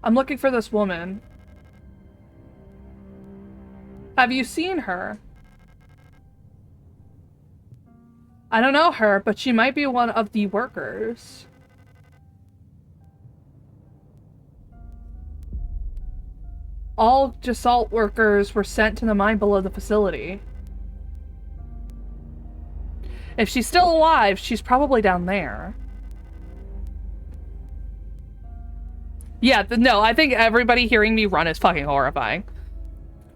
I'm looking for this woman. Have you seen her? I don't know her, but she might be one of the workers. All Gestalt workers were sent to the mine below the facility. If she's still alive, she's probably down there. Yeah, no, I think everybody hearing me run is fucking horrifying.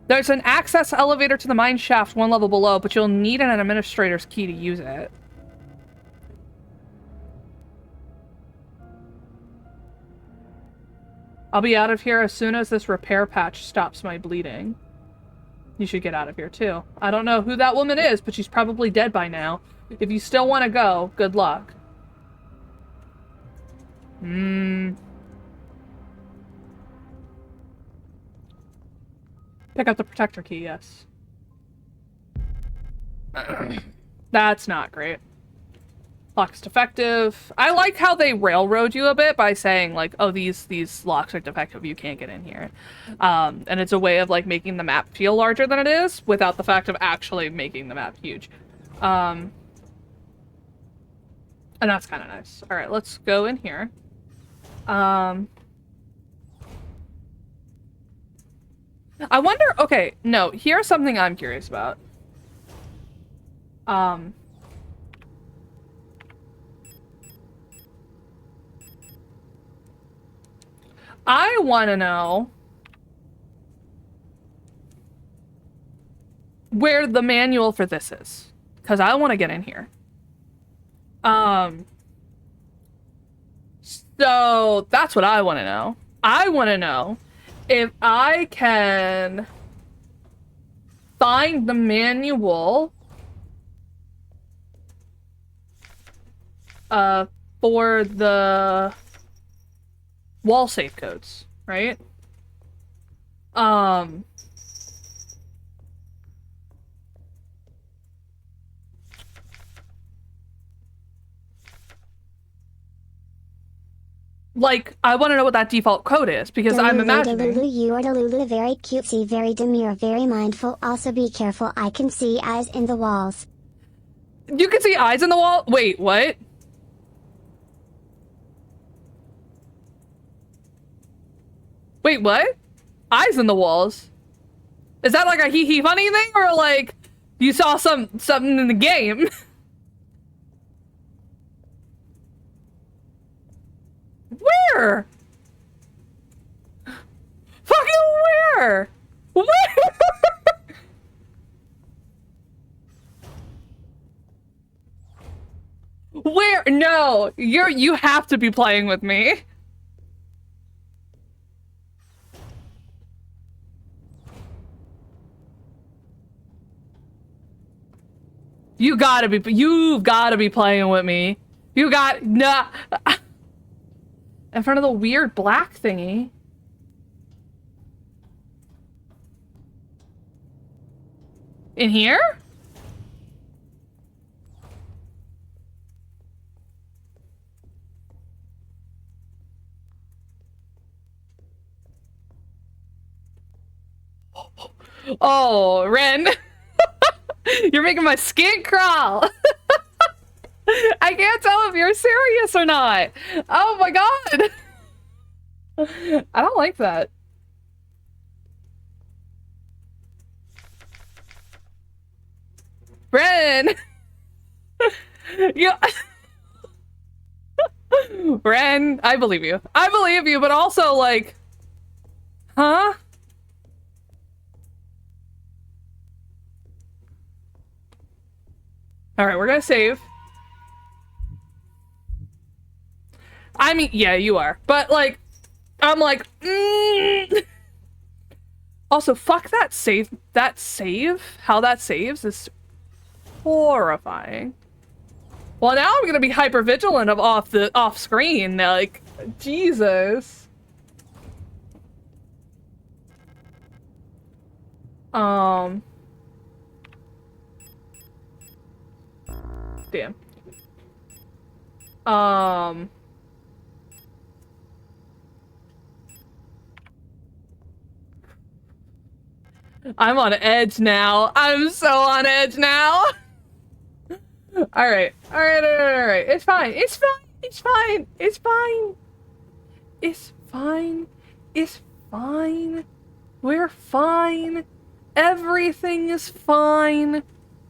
There's an access elevator to the mine shaft one level below, but you'll need an administrator's key to use it. I'll be out of here as soon as this repair patch stops my bleeding. You should get out of here too. I don't know who that woman is, but she's probably dead by now. If you still want to go, good luck. Pick up the protector key, yes. That's not great. Lock is defective. I like how they railroad you a bit by saying, like, oh, these locks are defective, you can't get in here. And it's a way of, like, making the map feel larger than it is, without the fact of actually making the map huge. And that's kind of nice. Alright, let's go in here. I wonder, okay, no, here's something I'm curious about. I want to know where the manual for this is, because I want to get in here. So that's what I want to know. I want to know if I can find the manual for the wall safe codes, right? Like, I want to know what that default code is, because I'm imagining... Delulu, you are Delulu, very cutesy, very demure, very mindful. Also be careful, I can see eyes in the walls. You can see eyes in the wall? Wait, what? Wait, what? Eyes in the walls? Is that like a hee-hee funny thing, or like you saw something in the game? Where? Fucking where? Where? Where? No, you have to be playing with me. You've got to be playing with me. You got, nah. In front of the weird black thingy. In here? Oh, Ren. You're making my skin crawl. I can't tell if you're serious or not. Oh my god. I don't like that. Bren! You... Bren, I believe you. I believe you, but also, like... Huh? Alright, we're gonna save. I mean, yeah, you are. But, like, I'm like... Also, fuck that save. That save? How that saves is horrifying. Well, now I'm gonna be hyper vigilant of off screen. Like, Jesus. Damn. I'm on edge now. I'm so on edge now. All right. It's fine. It's fine. It's fine. It's fine. It's fine. It's fine. We're fine. Everything is fine.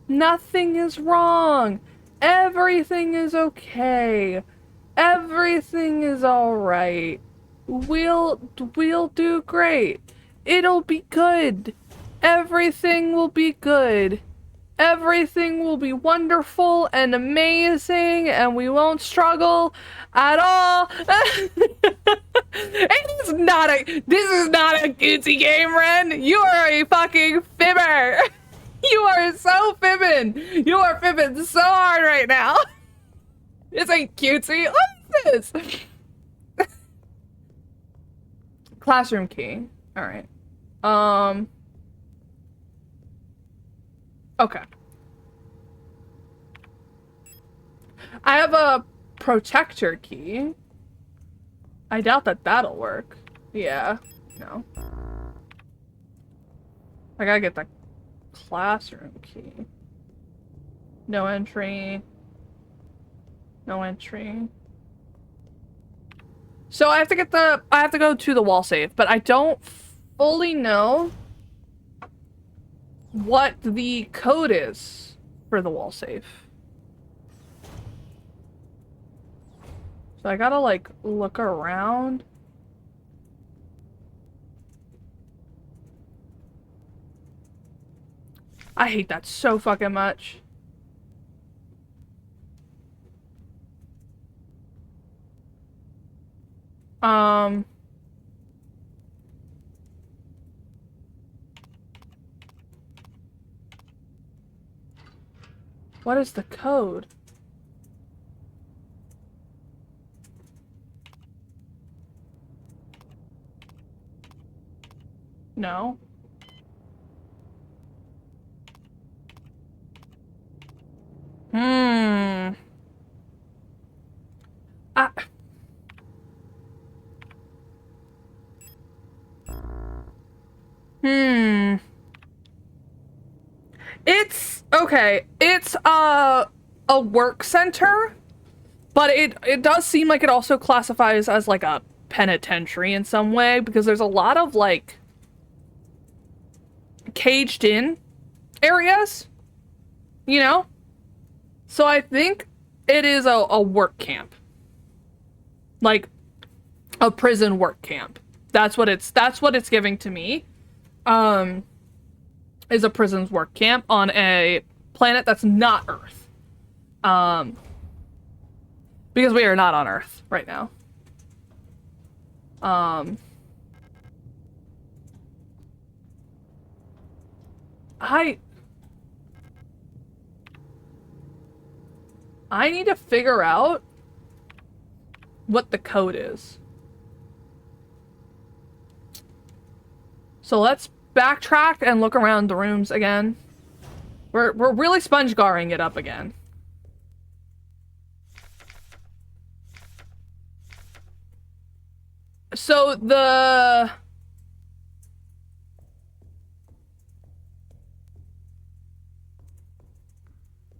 Nothing is wrong. Everything is okay. Everything is all right. We'll do great. It'll be good. Everything will be good. Everything will be wonderful and amazing, and we won't struggle at all. This is not a cutesy game, Ren. You are a fucking fibber. You are so fibbing. You are fibbing so hard right now. This ain't cutesy. What is this? Classroom key. All right. Okay. I have a protector key. I doubt that that'll work. Yeah. No. I gotta get the classroom key. No entry. No entry. So I have to go to the wall safe, but I don't fully know what the code is for the wall safe. So I gotta, like, look around. I hate that so fucking much. What is the code? No. It's okay. It's a work center, but it does seem like it also classifies as like a penitentiary in some way, because there's a lot of like caged in areas, you know? So I think it is a work camp. Like a prison work camp. That's what it's giving to me. Is a prison's work camp on a planet that's not Earth. Because we are not on Earth right now. I need to figure out what the code is. So let's backtrack and look around the rooms again. We're really sponge-garring it up again. So the...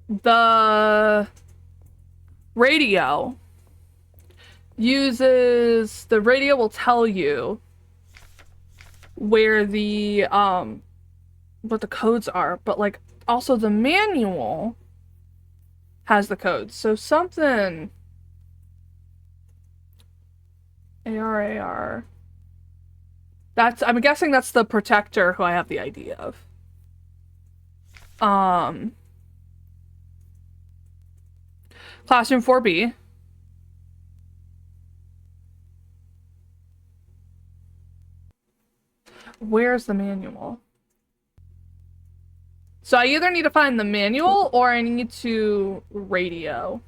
the radio the radio will tell you where the what the codes are, but like also the manual has the codes. So something AR. I'm guessing that's the protector who I have the ID of. Classroom 4B. Where's the manual? So I either need to find the manual or I need to radio.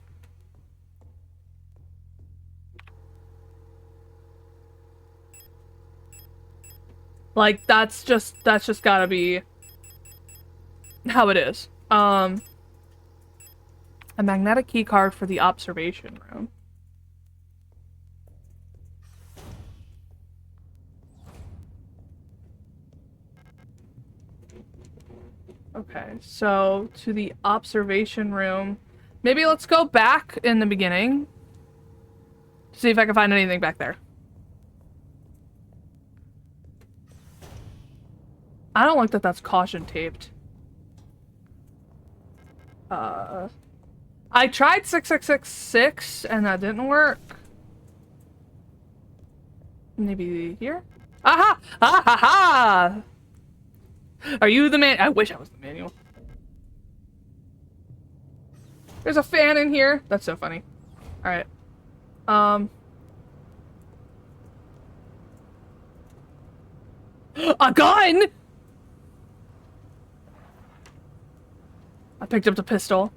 Like, that's just gotta be how it is. A magnetic key card for the observation room. Okay, so to the observation room. Maybe let's go back in the beginning. See if I can find anything back there. I don't like that that's caution taped. I tried 6666 and that didn't work. Maybe here? Aha! Ah ha ha! Are you the man? I wish I was the manual. There's a fan in here. That's so funny. Alright. A gun! I picked up the pistol.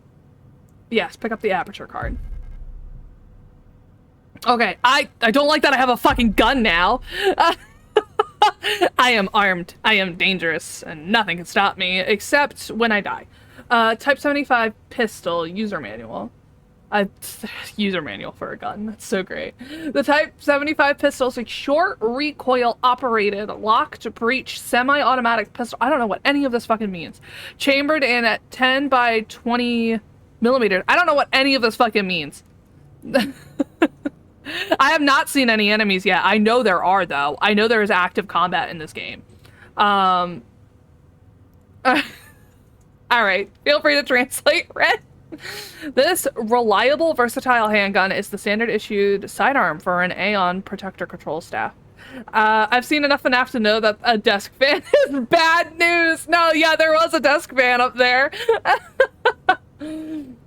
Yes, pick up the aperture card. Okay, I don't like that I have a fucking gun now. I am armed. I am dangerous, and nothing can stop me, except when I die. Type 75 pistol, user manual. User manual for a gun. That's so great. The Type 75 pistol is a short recoil operated, locked breech, semi-automatic pistol. I don't know what any of this fucking means. Chambered in at 10 by 20 millimeters. I don't know what any of this fucking means. I have not seen any enemies yet. I know there are, though. I know there is active combat in this game. Alright. Feel free to translate, Red. This reliable, versatile handgun is the standard issued sidearm for an Aeon Protector control staff. I've seen enough FNAF to know that a desk fan is bad news. No, yeah, there was a desk fan up there.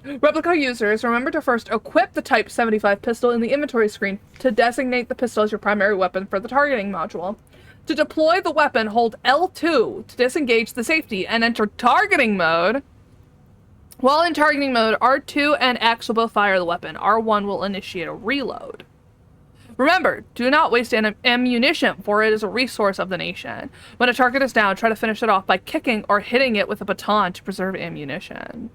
Replica users, remember to first equip the Type 75 pistol in the inventory screen to designate the pistol as your primary weapon for the targeting module. To deploy the weapon, hold L2 to disengage the safety and enter targeting mode. While in targeting mode, R2 and X will both fire the weapon. R1 will initiate a reload. Remember, do not waste ammunition, for it is a resource of the nation. When a target is down, try to finish it off by kicking or hitting it with a baton to preserve ammunition.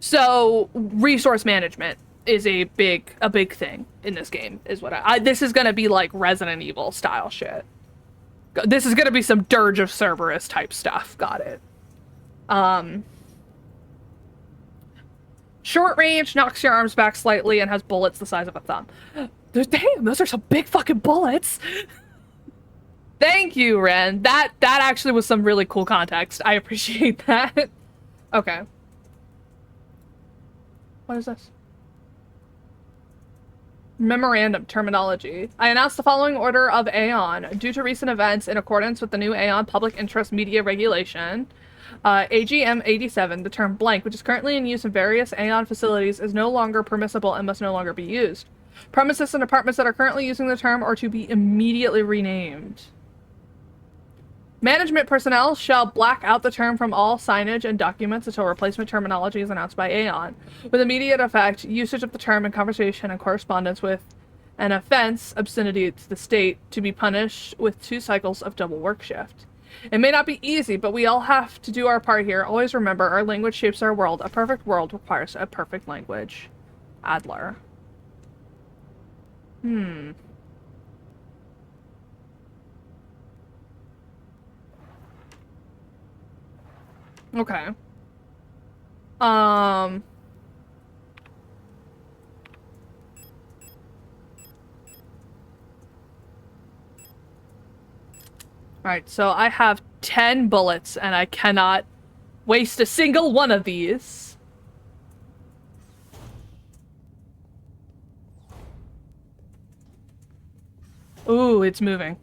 So, resource management is a big thing in this game, is what this is gonna be like Resident Evil style shit. This is gonna be some Dirge of Cerberus type stuff. Got it. Short range, knocks your arms back slightly, and has bullets the size of a thumb. Damn, those are some big fucking bullets. Thank you, Ren. That actually was some really cool context. I appreciate that. Okay. What is this? Memorandum terminology. I announce the following order of Aeon. Due to recent events in accordance with the new Aeon Public Interest Media Regulation, AGM 87, the term blank, which is currently in use in various Aeon facilities, is no longer permissible and must no longer be used. Premises and apartments that are currently using the term are to be immediately renamed. Management personnel shall black out the term from all signage and documents until replacement terminology is announced by Aeon. With immediate effect, usage of the term in conversation and correspondence with an offense, obscenity to the state, to be punished with 2 cycles of double work shift. It may not be easy, but we all have to do our part here. Always remember, our language shapes our world. A perfect world requires a perfect language. Adler. Okay. Um. Alright, so I have 10 bullets and I cannot waste a single one of these. Ooh, it's moving.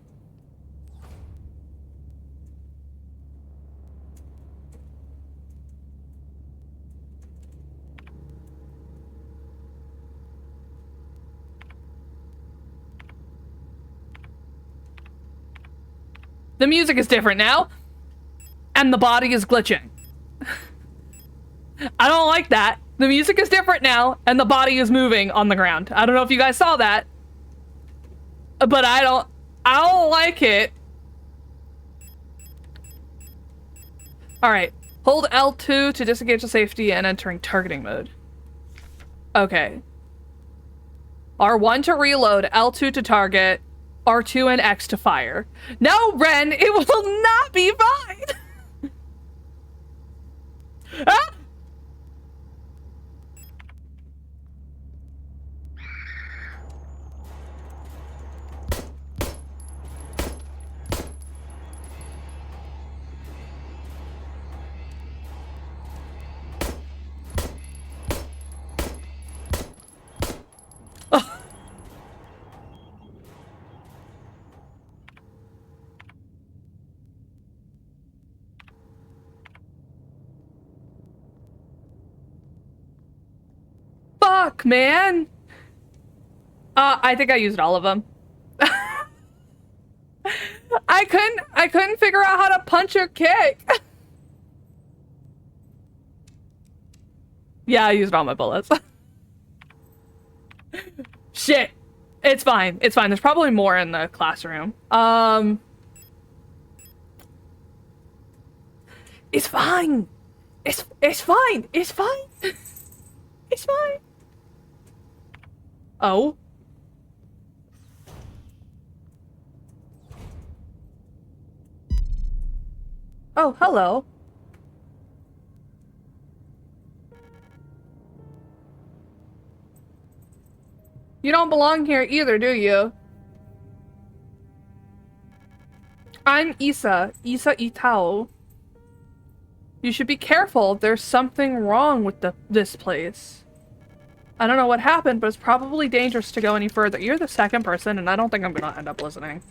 The music is different now. And the body is glitching. I don't like that. The music is different now, and the body is moving on the ground. I don't know if you guys saw that. But I don't like it. Alright. Hold L2 to disengage the safety and entering targeting mode. Okay. R1 to reload, L2 to target, R2 and X to fire. No, Ren, it will not be fine! Ah! Fuck, man! I think I used all of them. I couldn't figure out how to punch or kick. Yeah, I used all my bullets. Shit. It's fine. It's fine. There's probably more in the classroom. It's fine. It's fine. It's fine. It's fine. Oh. Oh, hello. You don't belong here either, do you? I'm Issa Itao. You should be careful. There's something wrong with this place. I don't know what happened, but it's probably dangerous to go any further. You're the second person, and I don't think I'm gonna end up listening.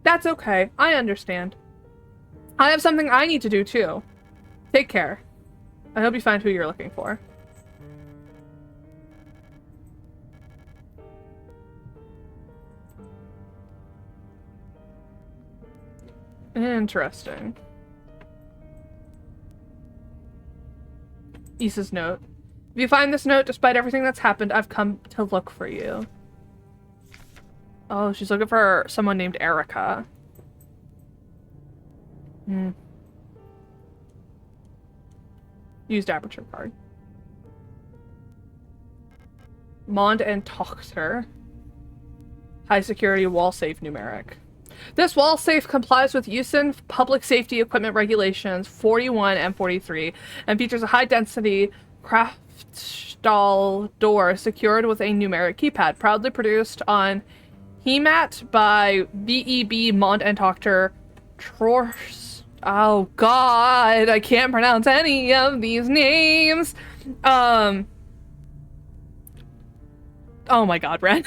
That's okay. I understand. I have something I need to do, too. Take care. I hope you find who you're looking for. Interesting. Issa's note. If you find this note, despite everything that's happened, I've come to look for you. Oh, she's looking for someone named Erica. Used aperture card. Mond and Tochter. High security wall safe numeric. This wall safe complies with USIN public safety equipment regulations 41 and 43 and features a high density Kraftstahl door secured with a numeric keypad, proudly produced on HEMAT by VEB Mond and Tochter Trors. Oh god, I can't pronounce any of these names. Oh my god, Ren.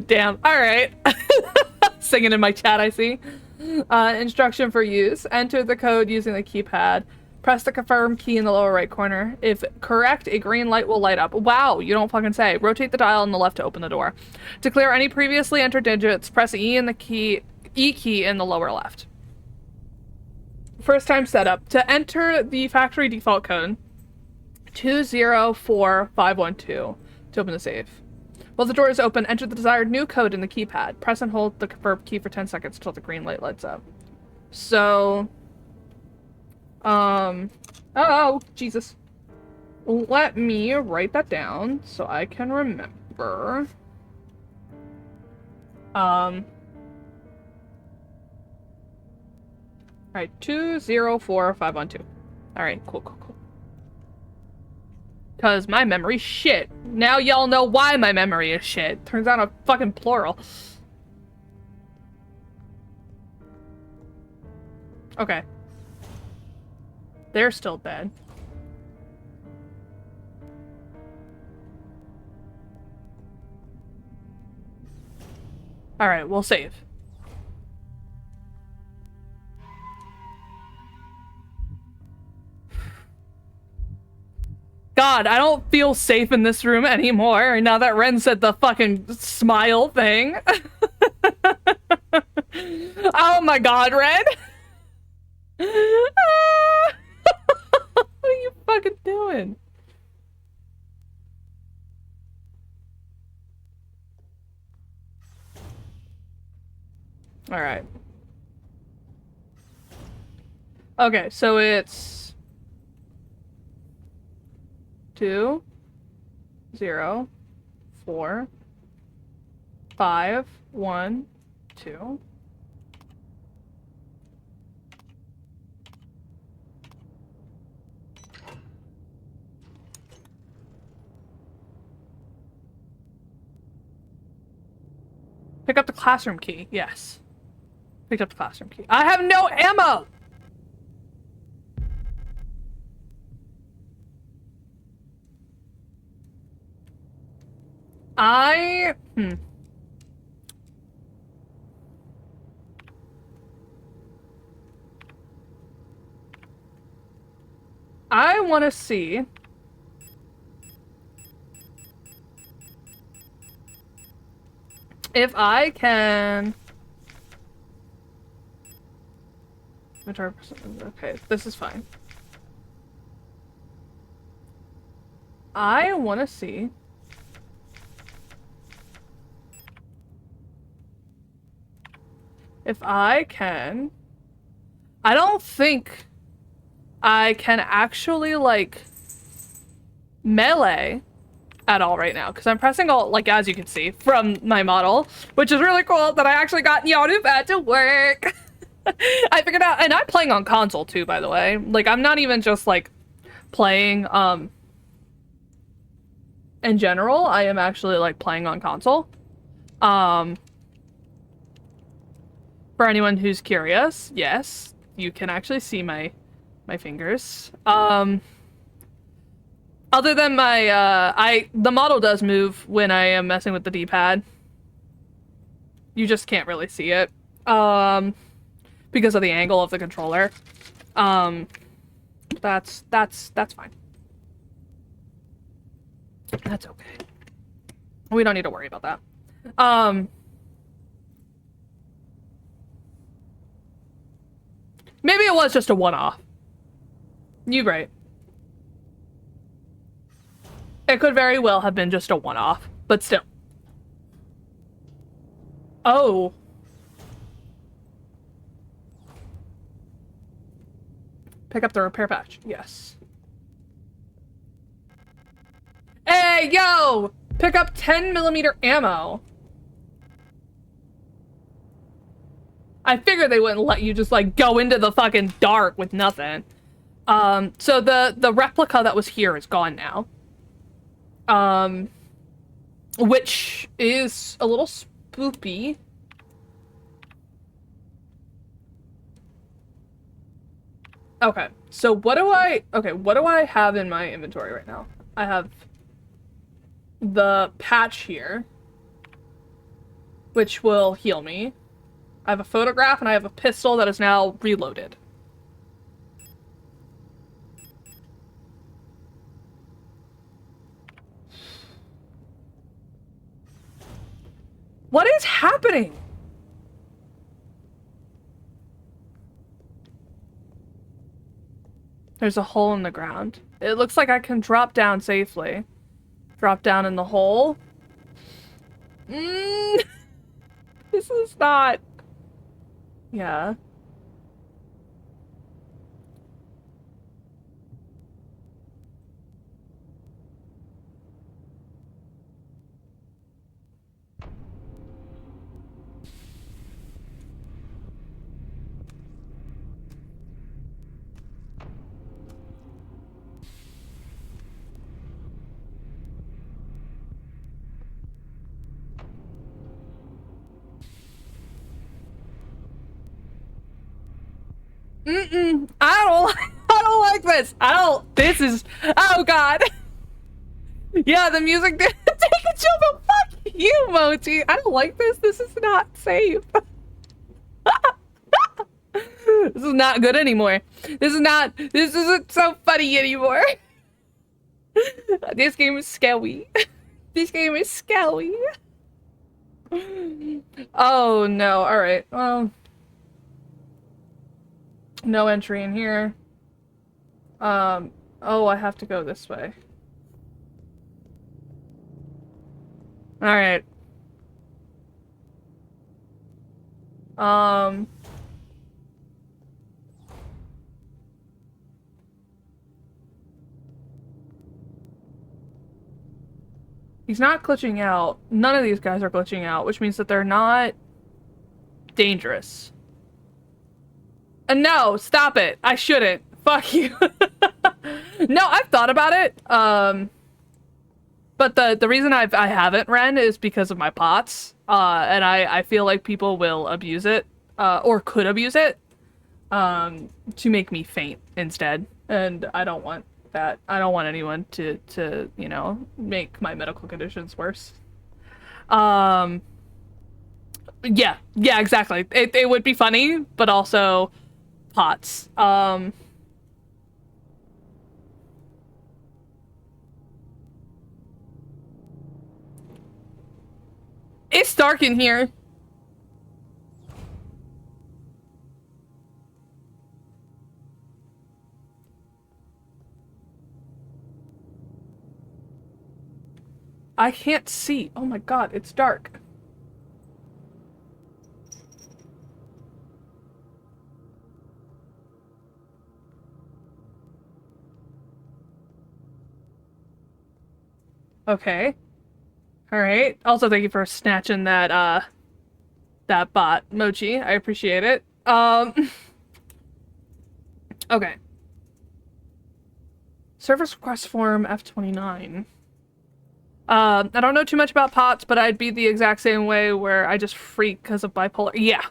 Damn. All right. Singing in my chat, I see. Instruction for use. Enter the code using the keypad. Press the confirm key in the lower right corner. If correct, a green light will light up. Wow, you don't fucking say. Rotate the dial on the left to open the door. To clear any previously entered digits, press E key in the lower left. First time setup. To enter the factory default code, 204512 to open the safe. While the door is open, enter the desired new code in the keypad. Press and hold the confirm key for 10 seconds until the green light lights up. So, oh, Jesus. Let me write that down so I can remember. Alright, 204512. Alright, cool, cool, cool. Because my memory's shit. Now y'all know why my memory is shit. Turns out I'm fucking plural. Okay. They're still dead. Alright, we'll save. God, I don't feel safe in this room anymore now that Ren said the fucking smile thing. Oh my god, Ren! What are you fucking doing? Alright. Okay, so it's 2, 0, 4, 5, 1, 2. Pick up the classroom key. Yes. Picked up the classroom key. I have no ammo! I want to see if I can. Okay, this is fine. I want to see if I can. I don't think I can actually, like, melee at all right now, because I'm pressing alt, like, as you can see from my model, which is really cool that I actually got Yoru to work. I figured out, and I'm playing on console too, by the way. Like, I'm not even just, like, playing, in general, I am actually, like, playing on console. For anyone who's curious, yes, you can actually see my fingers. Other than my, the model does move when I am messing with the D-pad. You just can't really see it. Because of the angle of the controller. That's fine. That's okay. We don't need to worry about that. Maybe it was just a one-off. You're right. It could very well have been just a one-off, but still. Oh. Pick up the repair patch. Yes. Hey, yo! Pick up 10mm ammo. I figured they wouldn't let you just, like, go into the fucking dark with nothing. So the replica that was here is gone now. Which is a little spoopy. Okay, so what do I have in my inventory right now? I have the patch here, which will heal me. I have a photograph and I have a pistol that is now reloaded. What is happening? There's a hole in the ground. It looks like I can drop down safely. Drop down in the hole. This is not... Yeah. I don't like this. This is, oh God. Yeah, the music did take a chill, but fuck you, Mochi. I don't like this. This is not safe. This is not good anymore. This isn't so funny anymore. This game is scary. This game is scary. Oh no, alright, well. No entry in here. Oh, I have to go this way. Alright. He's not glitching out. None of these guys are glitching out, which means that they're not dangerous. And no, stop it. I shouldn't. Fuck you. No, I've thought about it. But the reason I haven't Ren is because of my pots. And I feel like people will abuse it, or could abuse it, to make me faint instead. And I don't want that. I don't want anyone to you know, make my medical conditions worse. Yeah, exactly. It would be funny, but also pots. It's dark in here. I can't see. Oh my God, it's dark. Okay. Alright. Also, thank you for snatching that, that bot, Mochi. I appreciate it. Okay. Service request form F29. I don't know too much about POTS, but I'd be the exact same way where I just freak because of bipolar. Yeah.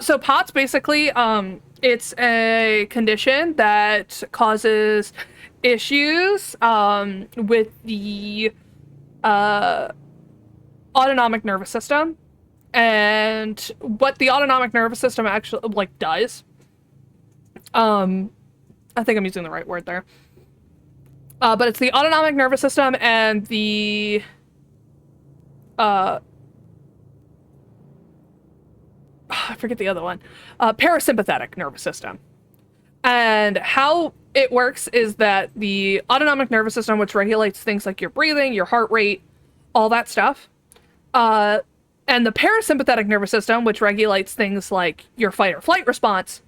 So POTS basically, it's a condition that causes issues, with the, autonomic nervous system. And what the autonomic nervous system actually, like, does, I think I'm using the right word there. But it's the autonomic nervous system and the, I forget the other one, parasympathetic nervous system. And how it works is that the autonomic nervous system, which regulates things like your breathing, your heart rate, all that stuff, and the parasympathetic nervous system, which regulates things like your fight or flight response.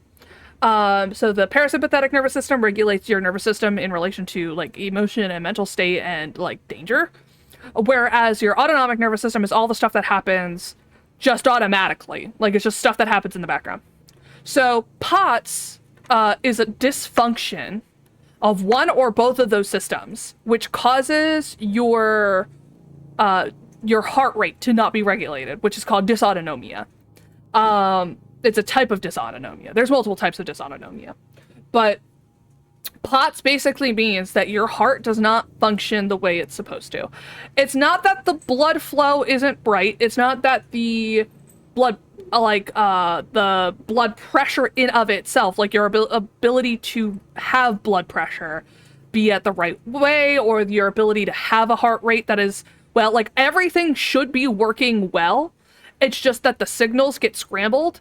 So the parasympathetic nervous system regulates your nervous system in relation to, like, emotion and mental state and, like, danger. Whereas your autonomic nervous system is all the stuff that happens just automatically. Like, it's just stuff that happens in the background. So POTS, is a dysfunction of one or both of those systems, which causes your heart rate to not be regulated, which is called dysautonomia. It's a type of dysautonomia. There's multiple types of dysautonomia. But POTS basically means that your heart does not function the way it's supposed to. It's not that the blood flow isn't right. It's not that the blood, the blood pressure in of itself, like your ability to have blood pressure be at the right way, or your ability to have a heart rate that is, well, like, everything should be working well. It's just that the signals get scrambled.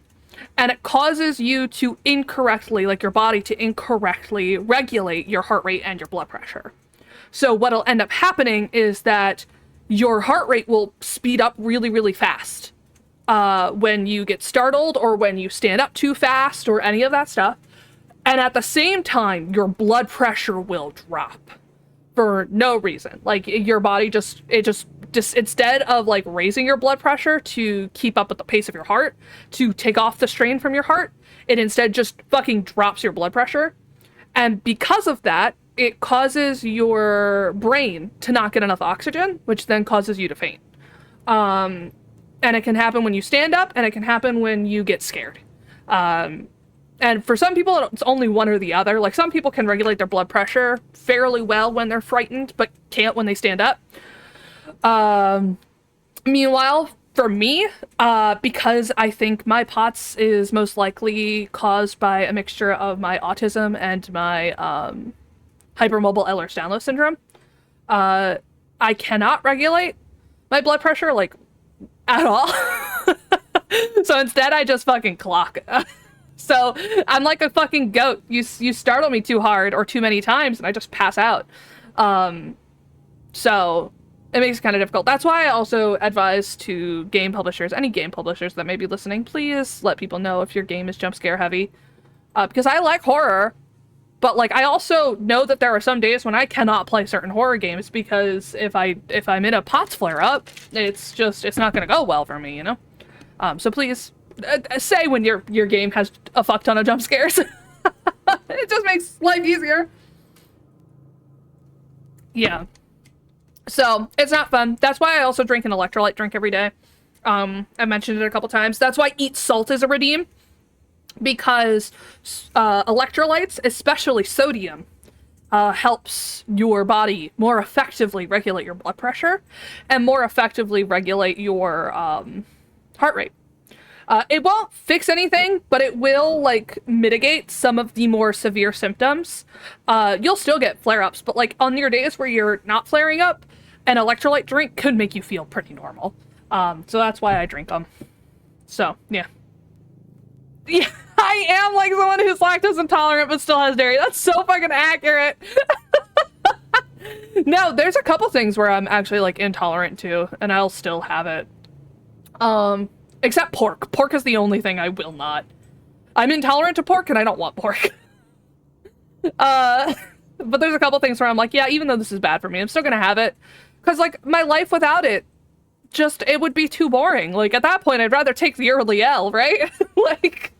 And it causes you to incorrectly, like your body to incorrectly regulate your heart rate and your blood pressure. So what'll end up happening is that your heart rate will speed up really, really fast when you get startled, or when you stand up too fast, or any of that stuff. And at the same time, your blood pressure will drop for no reason. Like, your body just instead of, like, raising your blood pressure to keep up with the pace of your heart, to take off the strain from your heart, it instead just fucking drops your blood pressure. And because of that, it causes your brain to not get enough oxygen, which then causes you to faint. And it can happen when you stand up, and it can happen when you get scared. And for some people, it's only one or the other. Like, some people can regulate their blood pressure fairly well when they're frightened, but can't when they stand up. Meanwhile, for me, because I think my POTS is most likely caused by a mixture of my autism and my hypermobile Ehlers-Danlos syndrome, I cannot regulate my blood pressure, like, at all. So instead, I just fucking clock. So I'm like a fucking goat. You startle me too hard or too many times, and I just pass out. So it makes it kind of difficult. That's why I also advise to game publishers, any game publishers that may be listening, please let people know if your game is jump scare heavy. Because I like horror, but like I also know that there are some days when I cannot play certain horror games because if I'm in a POTS flare up, it's not gonna go well for me, you know. So please say when your game has a fuck ton of jump scares. It just makes life easier. Yeah. So it's not fun. That's why I also drink an electrolyte drink every day. I mentioned it a couple times. That's why Eat Salt is a redeem. Because electrolytes, especially sodium, helps your body more effectively regulate your blood pressure and more effectively regulate your heart rate. It won't fix anything, but it will, like, mitigate some of the more severe symptoms. You'll still get flare-ups, but, like, on your days where you're not flaring up, an electrolyte drink could make you feel pretty normal. So that's why I drink them. So, yeah. Yeah, I am, like, someone who's lactose intolerant but still has dairy. That's so fucking accurate. No, there's a couple things where I'm actually, like, intolerant to, and I'll still have it. Except pork. Pork is the only thing I will not. I'm intolerant to pork and I don't want pork. But there's a couple things where I'm like, yeah, even though this is bad for me, I'm still gonna have it. Because, like, my life without it, it would be too boring. Like, at that point, I'd rather take the early L, right? Like,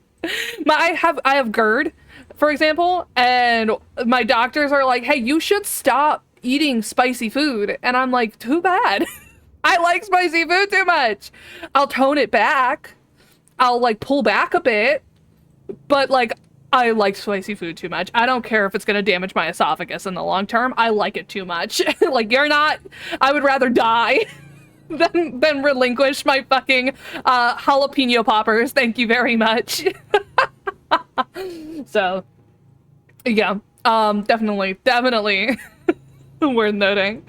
I have GERD, for example, and my doctors are like, hey, you should stop eating spicy food. And I'm like, too bad. I like spicy food too much. I'll tone it back. I'll, like, pull back a bit. But, like, I like spicy food too much. I don't care if it's gonna damage my esophagus in the long term. I like it too much. Like, you're not... I would rather die than relinquish my fucking jalapeno poppers. Thank you very much. So, yeah. Definitely worth noting.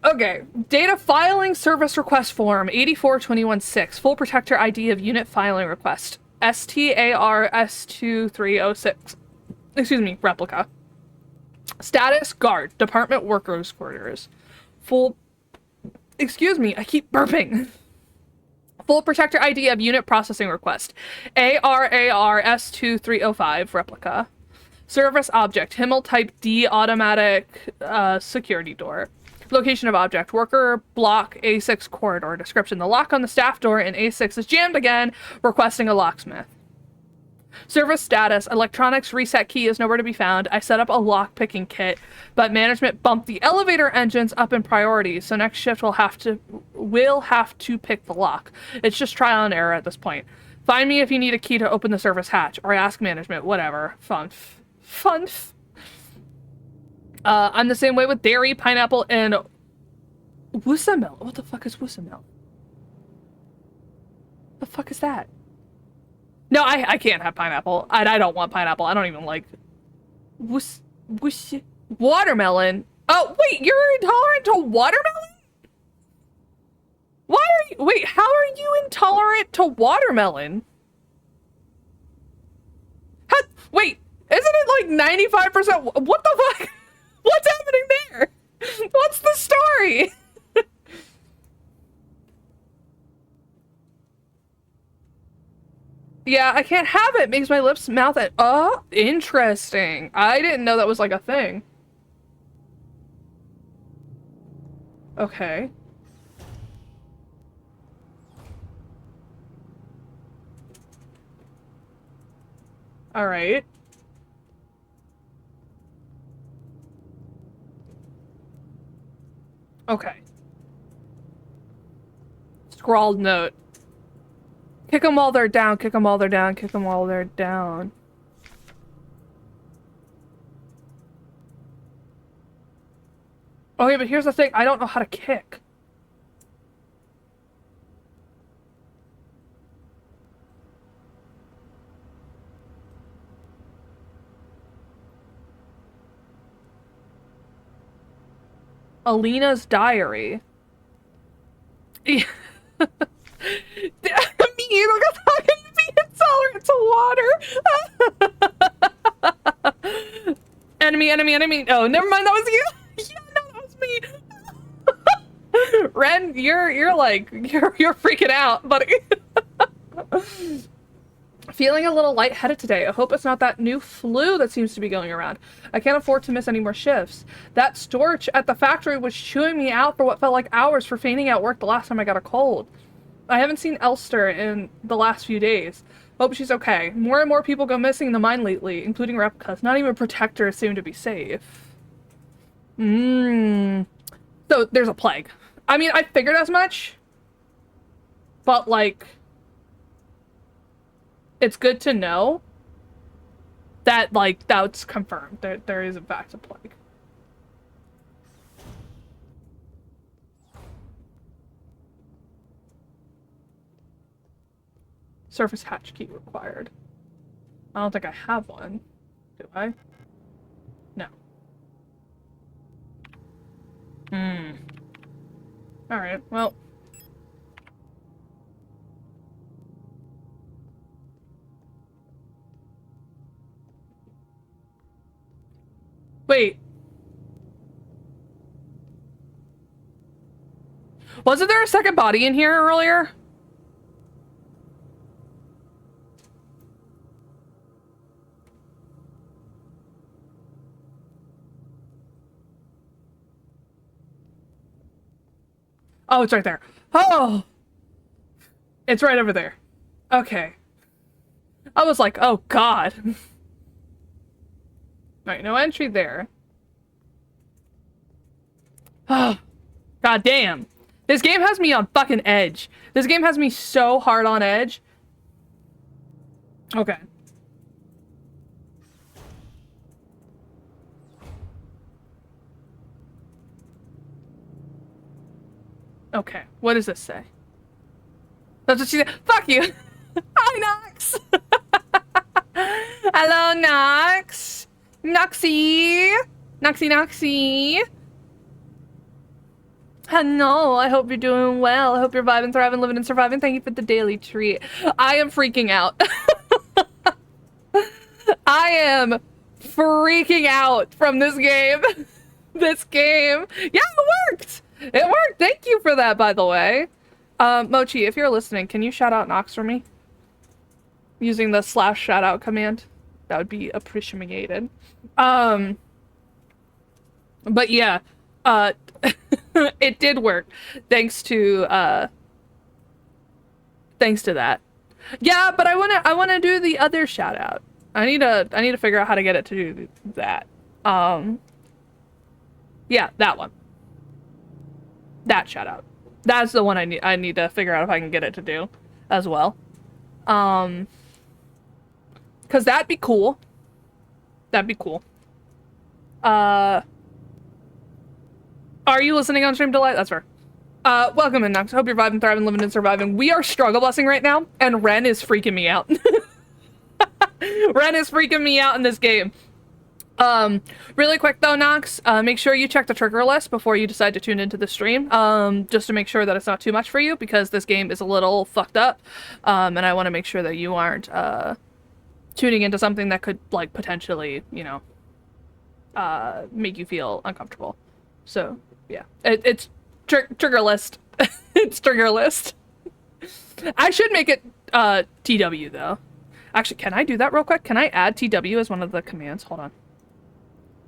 Okay, data filing service request form 84216, full protector ID of unit filing request STARS2306. Excuse me, replica. Status guard, department workers quarters. Full, excuse me, I keep burping. Full protector ID of unit processing request ARARS2305 replica. Service object, Himmel type D automatic security door. Location of object, worker block A6 corridor. Description, the lock on the staff door in A6 is jammed again, requesting a locksmith. Service status, electronics reset key is nowhere to be found. I set up a lock picking kit, but management bumped the elevator engines up in priority, so next shift we'll have to pick the lock. It's just trial and error at this point. Find me if you need a key to open the service hatch, or ask management, whatever. Funf. I'm the same way with dairy, pineapple, and wusamel. What the fuck is wusamel? The fuck is that? No, I can't have pineapple. I don't want pineapple. I don't even like watermelon. Oh, wait, you're intolerant to watermelon? Why are you... Wait, how are you intolerant to watermelon? Wait, isn't it like 95%? What the fuck? What's happening there? What's the story? Yeah, I can't have it. Makes my lips, mouth, and... Oh, interesting. I didn't know that was like a thing. Okay. Alright. Okay. Scrawled note. Kick them while they're down, kick them while they're down, kick them while they're down. Okay, but here's the thing, I don't know how to kick. Alina's diary. Yeah. Me, look at how can you be intolerant to water? Enemy, enemy, enemy. Oh, never mind, that was you. Yeah, no, that was me. Ren, you're like you're freaking out, buddy. Feeling a little lightheaded today. I hope it's not that new flu that seems to be going around. I can't afford to miss any more shifts. That Storch at the factory was chewing me out for what felt like hours for feigning out work the last time I got a cold. I haven't seen Elster in the last few days. Hope she's okay. More and more people go missing in the mine lately, including replicas. Not even protectors seem to be safe. So there's a plague. I mean, I figured as much. But like, it's good to know that, like, that's confirmed. There is, in fact, a plague. Surface hatch key required. I don't think I have one. Do I? No. Alright, well. Wait. Wasn't there a second body in here earlier? Oh, it's right there. Oh! It's right over there. Okay. I was like, oh god. Alright, no entry there. Oh, god damn. This game has me on fucking edge. This game has me so hard on edge. Okay. Okay, what does this say? That's what she said. Fuck you! Hi, Nox! Hello, Nox! Noxie! Noxie, Noxie! Hello, I hope you're doing well. I hope you're vibing, thriving, living, and surviving. Thank you for the daily treat. I am freaking out. I am freaking out from this game. This game. Yeah, it worked! It worked! Thank you for that, by the way. Mochi, if you're listening, can you shout out Nox for me? Using the / shoutout command. That would be appreciated. But yeah, it did work. Thanks to that. Yeah, but I wanna do the other shoutout. I need to figure out how to get it to do that. Yeah, that one. That shoutout. That's the one I need to figure out if I can get it to do as well. Cause that'd be cool. That'd be cool. Are you listening on Stream Delight? That's fair. Welcome in, Nox. Hope you're vibing, thriving, living, and surviving. We are struggle blessing right now, and Ren is freaking me out. Ren is freaking me out in this game. Really quick though, Nox, make sure you check the trigger list before you decide to tune into the stream, just to make sure that it's not too much for you, because this game is a little fucked up, and I want to make sure that you aren't, tuning into something that could, like, potentially, you know, make you feel uncomfortable. So, yeah. It's trigger list. It's trigger list. I should make it, TW, though. Actually, can I do that real quick? Can I add TW as one of the commands? Hold on.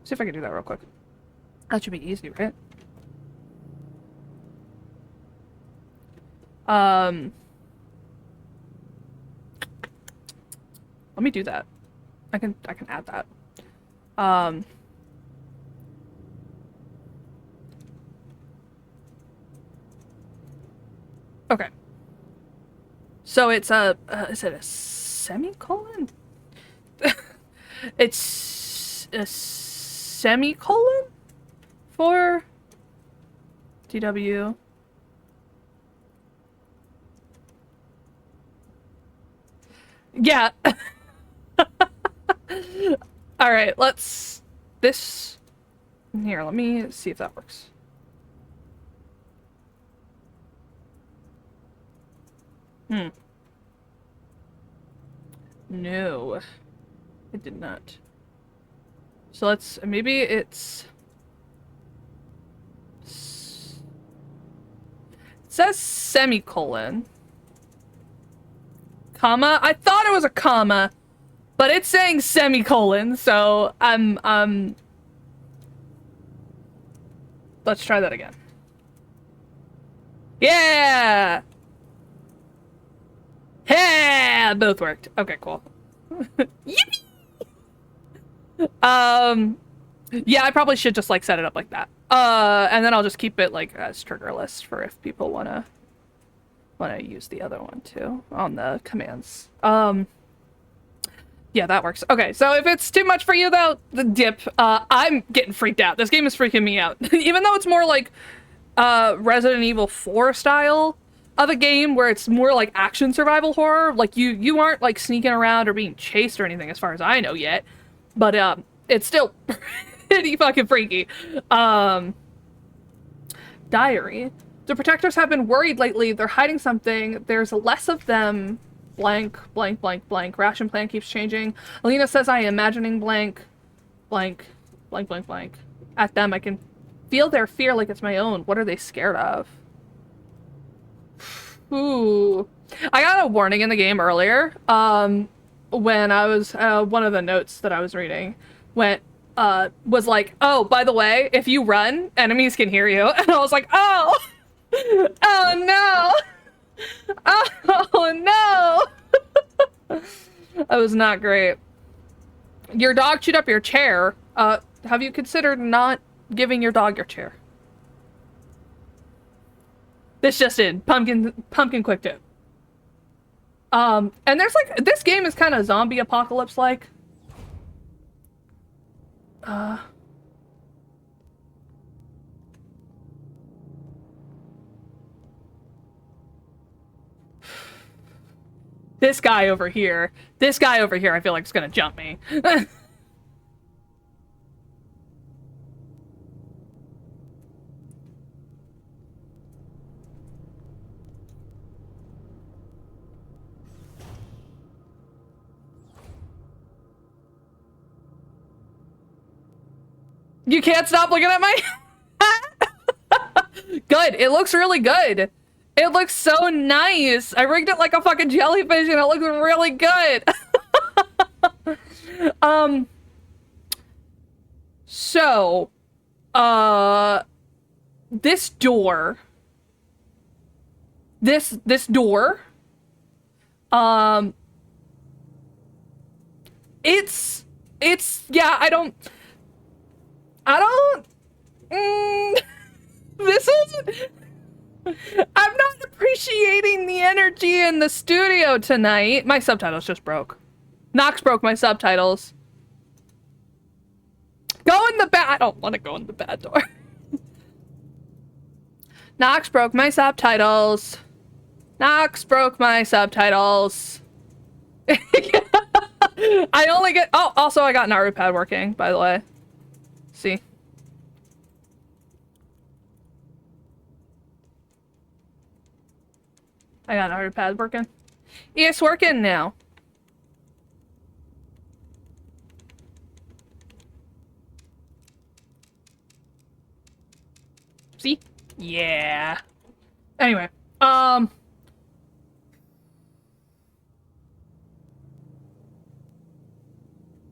See if I can do that real quick. That should be easy, right? Let me do that. I can add that. Okay. So it's a, is it a semicolon? It's a semicolon for DW. Yeah. All right, let's this here, let me see if that works. No, it did not. So let's, maybe it's, it says semicolon, comma. I thought it was a comma, but it's saying semicolon, so let's try that again. Yeah! Yeah! Both worked. Okay, cool. Yippee! Yeah, I probably should just, like, set it up like that. And then I'll just keep it, like, as triggerless for if people wanna use the other one, too, on the commands. Yeah, that works. Okay, so if it's too much for you, though, the dip, I'm getting freaked out. This game is freaking me out. Even though it's more like, Resident Evil 4 style of a game, where it's more like action survival horror, like, you aren't, like, sneaking around or being chased or anything, as far as I know yet. But, it's still pretty fucking freaky. Diary. The protectors have been worried lately. They're hiding something. There's less of them. Blank, blank, blank, blank. Ration plan keeps changing. Alina says I am imagining blank, blank, blank, blank, blank. At them, I can feel their fear like it's my own. What are they scared of? Ooh. I got a warning in the game earlier, when I was, one of the notes that I was reading was like, oh, by the way, if you run, enemies can hear you. And I was like, oh! Oh no! Oh no! That was not great. Your dog chewed up your chair. Have you considered not giving your dog your chair? This just in. Pumpkin quick tip. And there's like, this game is kind of zombie apocalypse-like. This guy over here, I feel like is gonna jump me. You can't stop looking at my... Good. It looks really good. It looks so nice. I rigged it like a fucking jellyfish and it looks really good. So, this door, it's, yeah, I don't, this is, I'm not appreciating the energy in the studio tonight. My subtitles just broke. Nox broke my subtitles. Go in the bad, I don't want to go in the bad door. Nox broke my subtitles. Nox broke my subtitles. I only get, oh, also I got NaruPad working, by the way. See? I got NaruPad working. It's working now. See? Yeah. Anyway,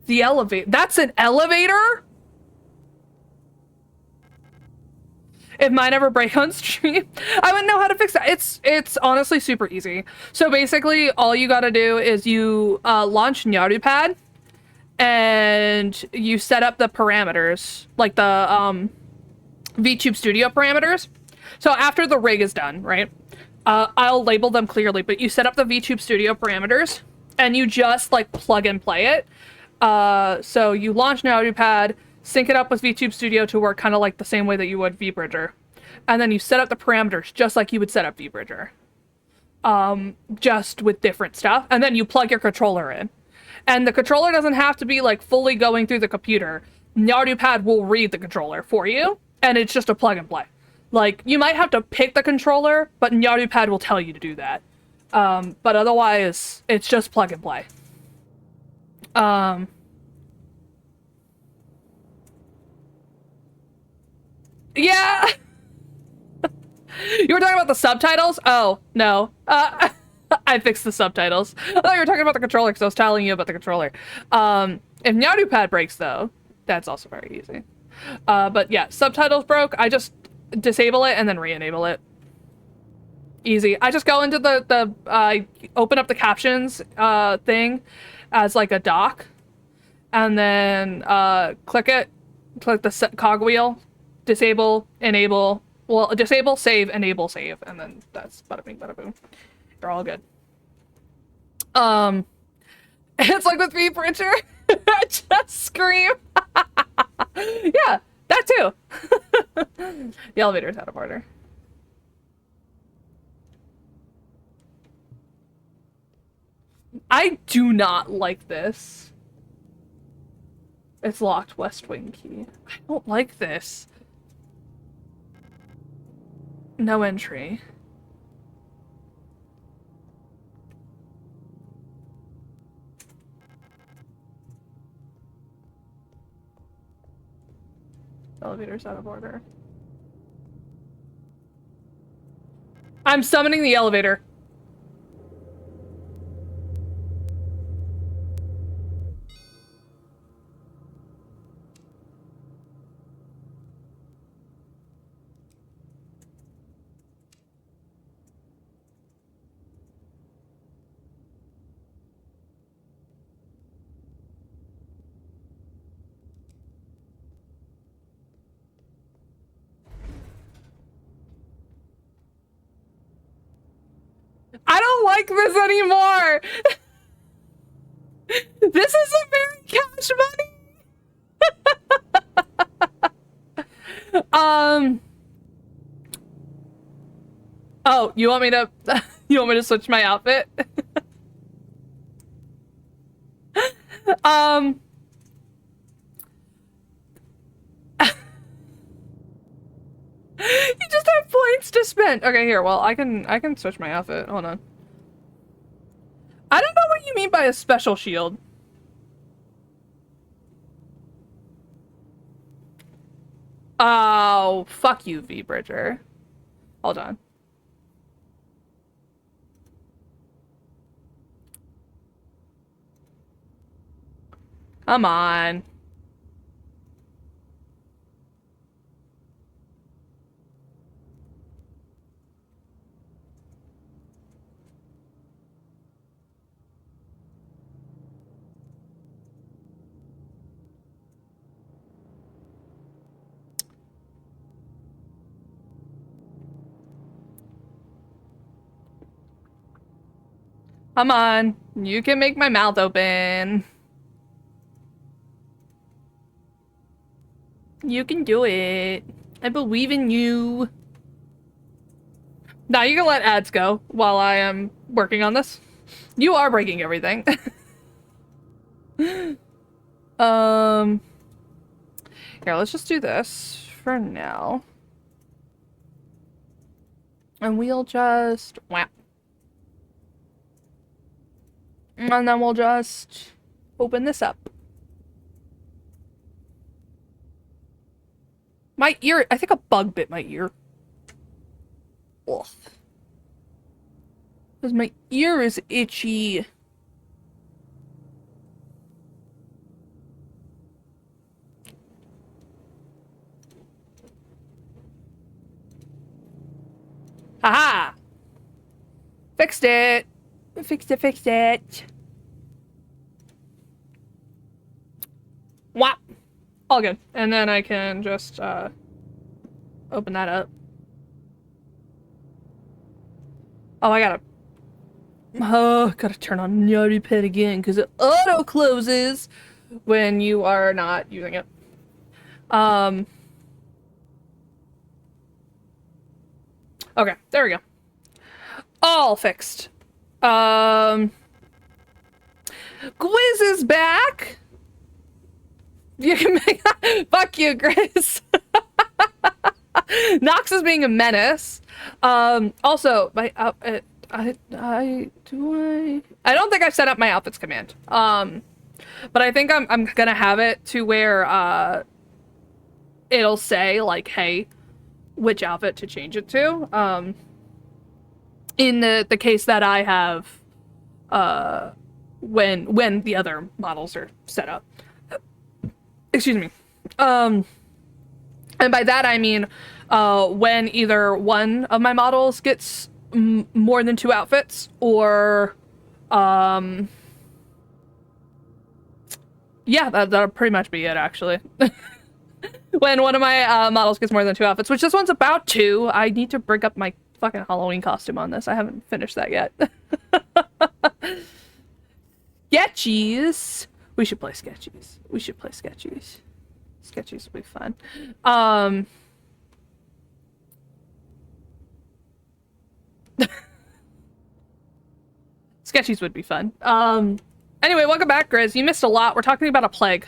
the elevator. That's an elevator? If mine ever break on stream, I wouldn't know how to fix that. It's honestly super easy. So basically, all you gotta do is you launch NaruPad, and you set up the parameters, like the VTube Studio parameters. So after the rig is done, right? I'll label them clearly, but you set up the VTube Studio parameters, and you just, like, plug and play it. So you launch NairobiPad, sync it up with VTube Studio to work kind of like the same way that you would vBridger. And then you set up the parameters just like you would set up vBridger. Just with different stuff. And then you plug your controller in. And the controller doesn't have to be, like, fully going through the computer. NairobiPad will read the controller for you, and it's just a plug and play. Like, you might have to pick the controller, but NairobiPad will tell you to do that. But otherwise, it's just plug and play. Yeah! You were talking about the subtitles? Oh, no. I fixed the subtitles. I thought you were talking about the controller because I was telling you about the controller. If NairobiPad breaks, though, that's also very easy. But yeah, subtitles broke. I just disable it and then re-enable it. Easy. I just go into the open up the captions thing as like a dock, and then click the cogwheel, disable, enable. Well, disable, save, enable, save, and then that's bada bing, bada boom. You're all good. It's like with vBridger. Just scream. Yeah, that too. The elevator's out of order. I do not like this. It's locked, West Wing key. I don't like this. No entry. Elevator's out of order. I'm summoning the elevator. I don't like this anymore. This isn't very cash money. Oh, you want me to you want me to switch my outfit? You just have points to spend. Okay, here. Well, I can switch my outfit. Hold on. I don't know what you mean by a special shield. Oh, fuck you, vBridger. Hold on. Come on. Come on. You can make my mouth open. You can do it. I believe in you. Now you can let ads go while I am working on this. You are breaking everything. Here, let's just do this for now. And we'll just whap. And then we'll just open this up. My ear, I think a bug bit my ear. Ugh. Because my ear is itchy. Haha! Fixed it! Fixed it. Whap! All good. And then I can just, open that up. Oh, gotta turn on Yari Pet again because it auto closes when you are not using it. Okay, there we go. All fixed. Gwiz is back. You can make fuck you, Grizz. Nox is being a menace. Also, my outfit. I don't think I've set up my outfits command. But I think I'm gonna have it to where it'll say like, hey, which outfit to change it to. In the case that I have, when the other models are set up. Excuse me. And by that I mean, when either one of my models gets more than 2 outfits, or, yeah, that'll pretty much be it, actually. When one of my models gets more than 2 outfits, which this one's about 2. I need to bring up my fucking Halloween costume on this. I haven't finished that yet. Sketchies. We should play Sketchies. We should play Sketchies. Sketchies will be fun. Sketchies would be fun. Anyway, welcome back, Grizz. You missed a lot. We're talking about a plague.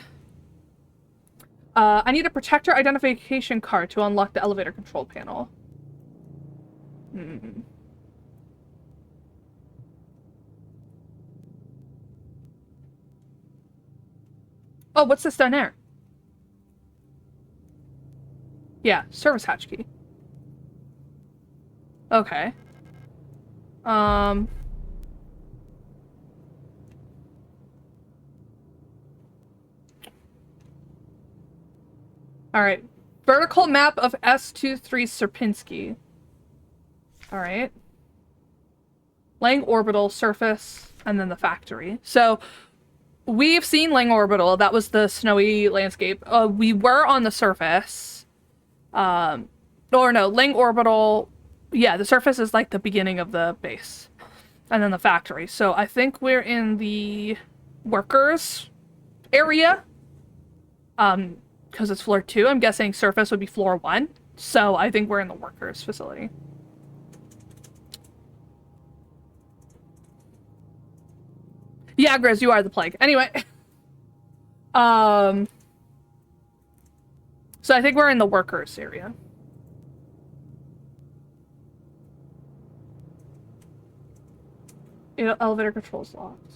I need a protector identification card to unlock the elevator control panel. Oh, what's this down there? Yeah, service hatch key. Okay. Alright. Vertical map of S23 Sierpinski. Alright. Lang Orbital, surface, and then the factory. So, we've seen Lang Orbital. That was the snowy landscape. We were on the surface. Or no, Lang Orbital... Yeah, the surface is like the beginning of the base. And then the factory. So I think we're in the workers area. Because it's floor 2. I'm guessing surface would be floor 1. So I think we're in the workers facility. Yeah, Grizz, you are the plague. Anyway. So I think we're in the workers area. Elevator controls locked.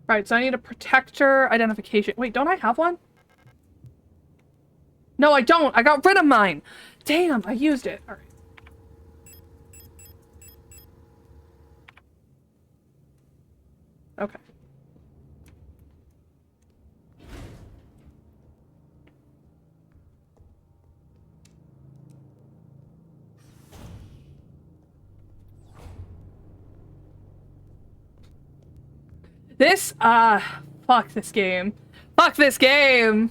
Right, so I need a protector identification. Wait, don't I have one? No, I don't. I got rid of mine. Damn, I used it. All right. Okay. This, fuck this game. Fuck this game!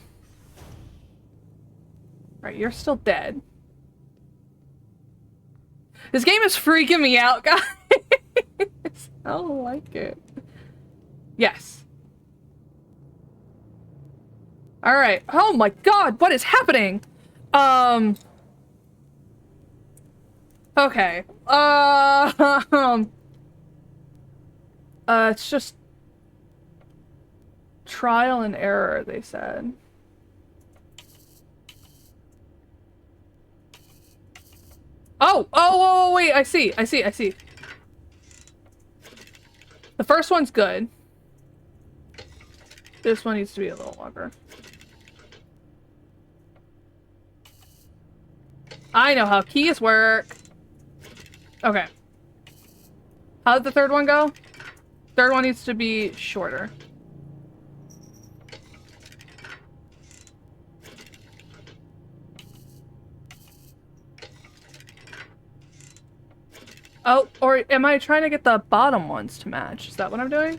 Right, you're still dead. This game is freaking me out, guys! I don't like it. Yes. Alright. Oh my god, what is happening? Okay. It's just trial and error, they said. Oh, wait, I see. The first one's good. This one needs to be a little longer. I know how keys work. Okay. How did the third one go? Third one needs to be shorter. Oh, or am I trying to get the bottom ones to match? Is that what I'm doing?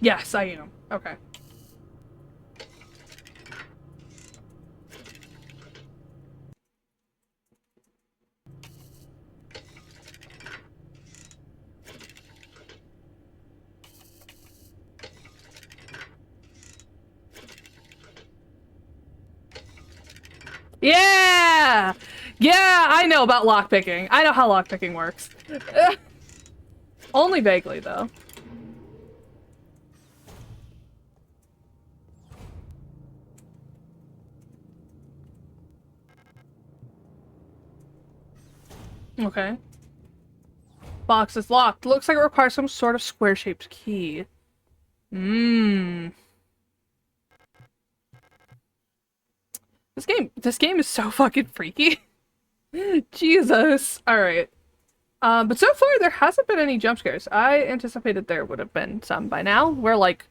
Yes, I am. Okay. Yeah! Yeah, I know about lockpicking. I know how lockpicking works. Only vaguely, though. Okay. Box is locked. Looks like it requires some sort of square-shaped key. Mmm. This game is so fucking freaky. Jesus. Alright. But so far there hasn't been any jump scares. I anticipated there would have been some by now. We're like...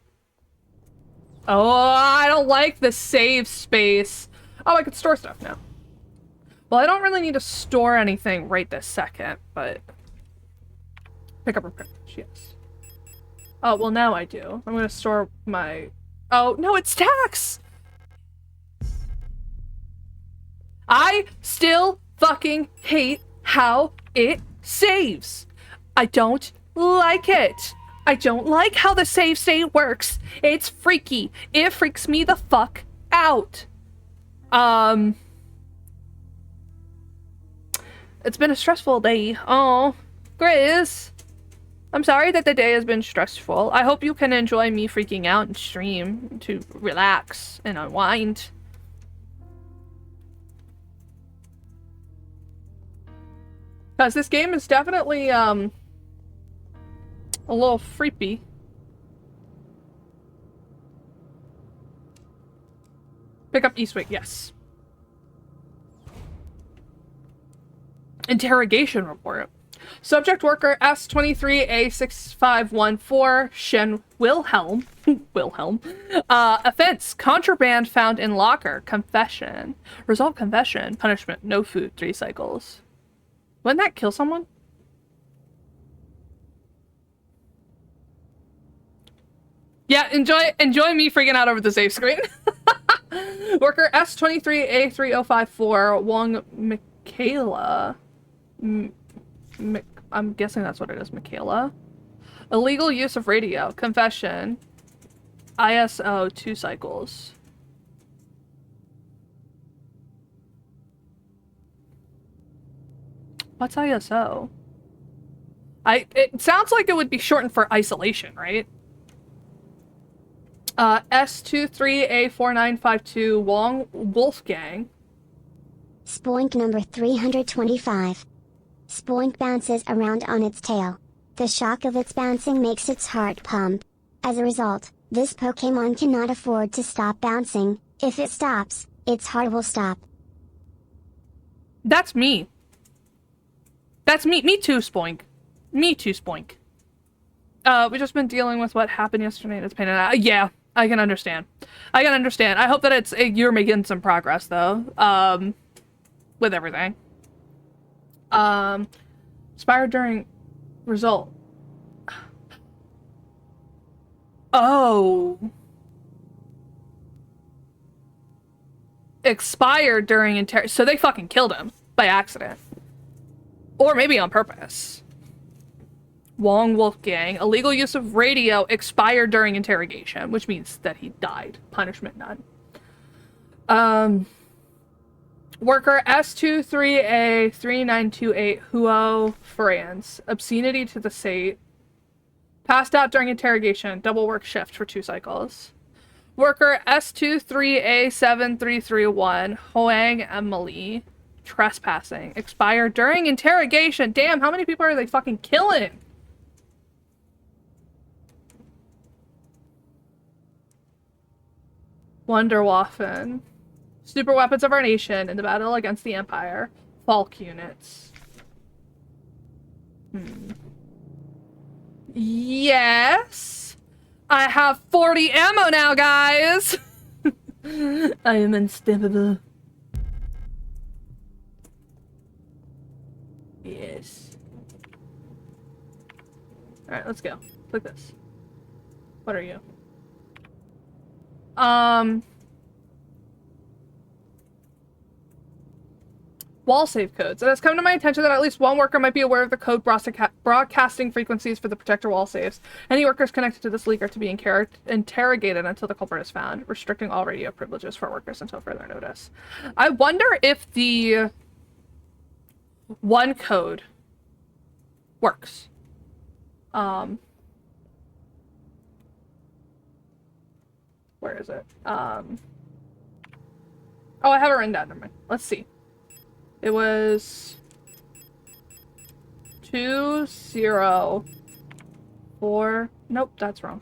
Oh, I don't like the save space. Oh, I could store stuff now. Well, I don't really need to store anything right this second, but... Pick up repair. Yes. Oh, well now I do. I'm gonna store my... Oh, no, it's tax! I still fucking hate how it saves. I don't like it. I don't like how the save state works. It's freaky. It freaks me the fuck out. It's been a stressful day. Oh, Grizz. I'm sorry that the day has been stressful. I hope you can enjoy me freaking out and stream to relax and unwind. Because this game is definitely, a little freepy. Pick up Eastwick, yes. Interrogation report. Subject worker S23A6514, Shen Wilhelm. Wilhelm. Offense, contraband found in locker. Confession. Resolve confession. Punishment, no food, 3 cycles. Wouldn't that kill someone? Yeah, enjoy me freaking out over the save screen. Worker S23A3054, Wong Michaela. I'm guessing that's what it is, Michaela. Illegal use of radio. Confession. ISO 2 cycles. What's ISO? It sounds like it would be shortened for isolation, right? S23A4952 Wong Wolfgang. Spoink number 325. Spoink bounces around on its tail. The shock of its bouncing makes its heart pump. As a result, this Pokemon cannot afford to stop bouncing. If it stops, its heart will stop. That's me. That's me. Me too, Spoink. Me too, Spoink. We've just been dealing with what happened yesterday and it's pain in the ass. Yeah, I can understand. I can understand. I hope that you're making some progress, though. With everything. Expired during result. Oh. Expired during so they fucking killed him by accident. Or maybe on purpose. Wong Wolfgang. Illegal use of radio expired during interrogation, which means that he died. Punishment none. Worker S23A3928 Huo Franz. Obscenity to the state. Passed out during interrogation. Double work shift for 2 cycles. Worker S23A7331 Hoang Emily. Trespassing. Expired during interrogation. Damn, how many people are they fucking killing? Wonderwaffen. Super weapons of our nation in the battle against the Empire. Falk units. Yes! I have 40 ammo now, guys! I am unstoppable. Yes. Alright, let's go. Click this. What are you? Wall save codes. It has come to my attention that at least one worker might be aware of the code broadcasting frequencies for the protector wall saves. Any workers connected to this leak are to be interrogated until the culprit is found, restricting all radio privileges for workers until further notice. I wonder if the one code works. Where is it? Oh, I have it written down. Never mind. Let's see. It was 204. Nope, that's wrong.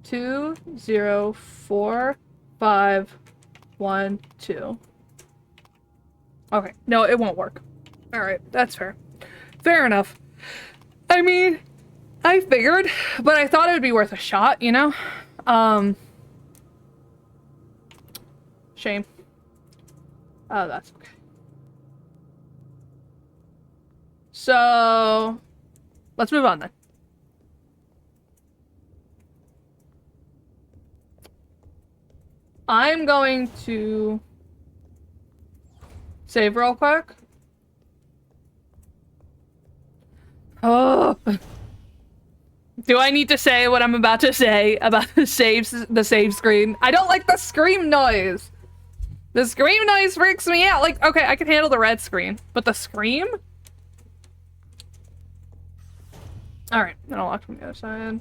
2045112. Okay, no, it won't work. All right, that's fair. Fair enough. I mean, I figured, but I thought it would be worth a shot, you know? Shame. Oh, that's okay. So, let's move on then. I'm going to save real quick. Oh. Do I need to say what I'm about to say about the save screen? I don't like the scream noise. The scream noise freaks me out. Like, okay, I can handle the red screen, but the scream? Alright, then I'll lock from the other side.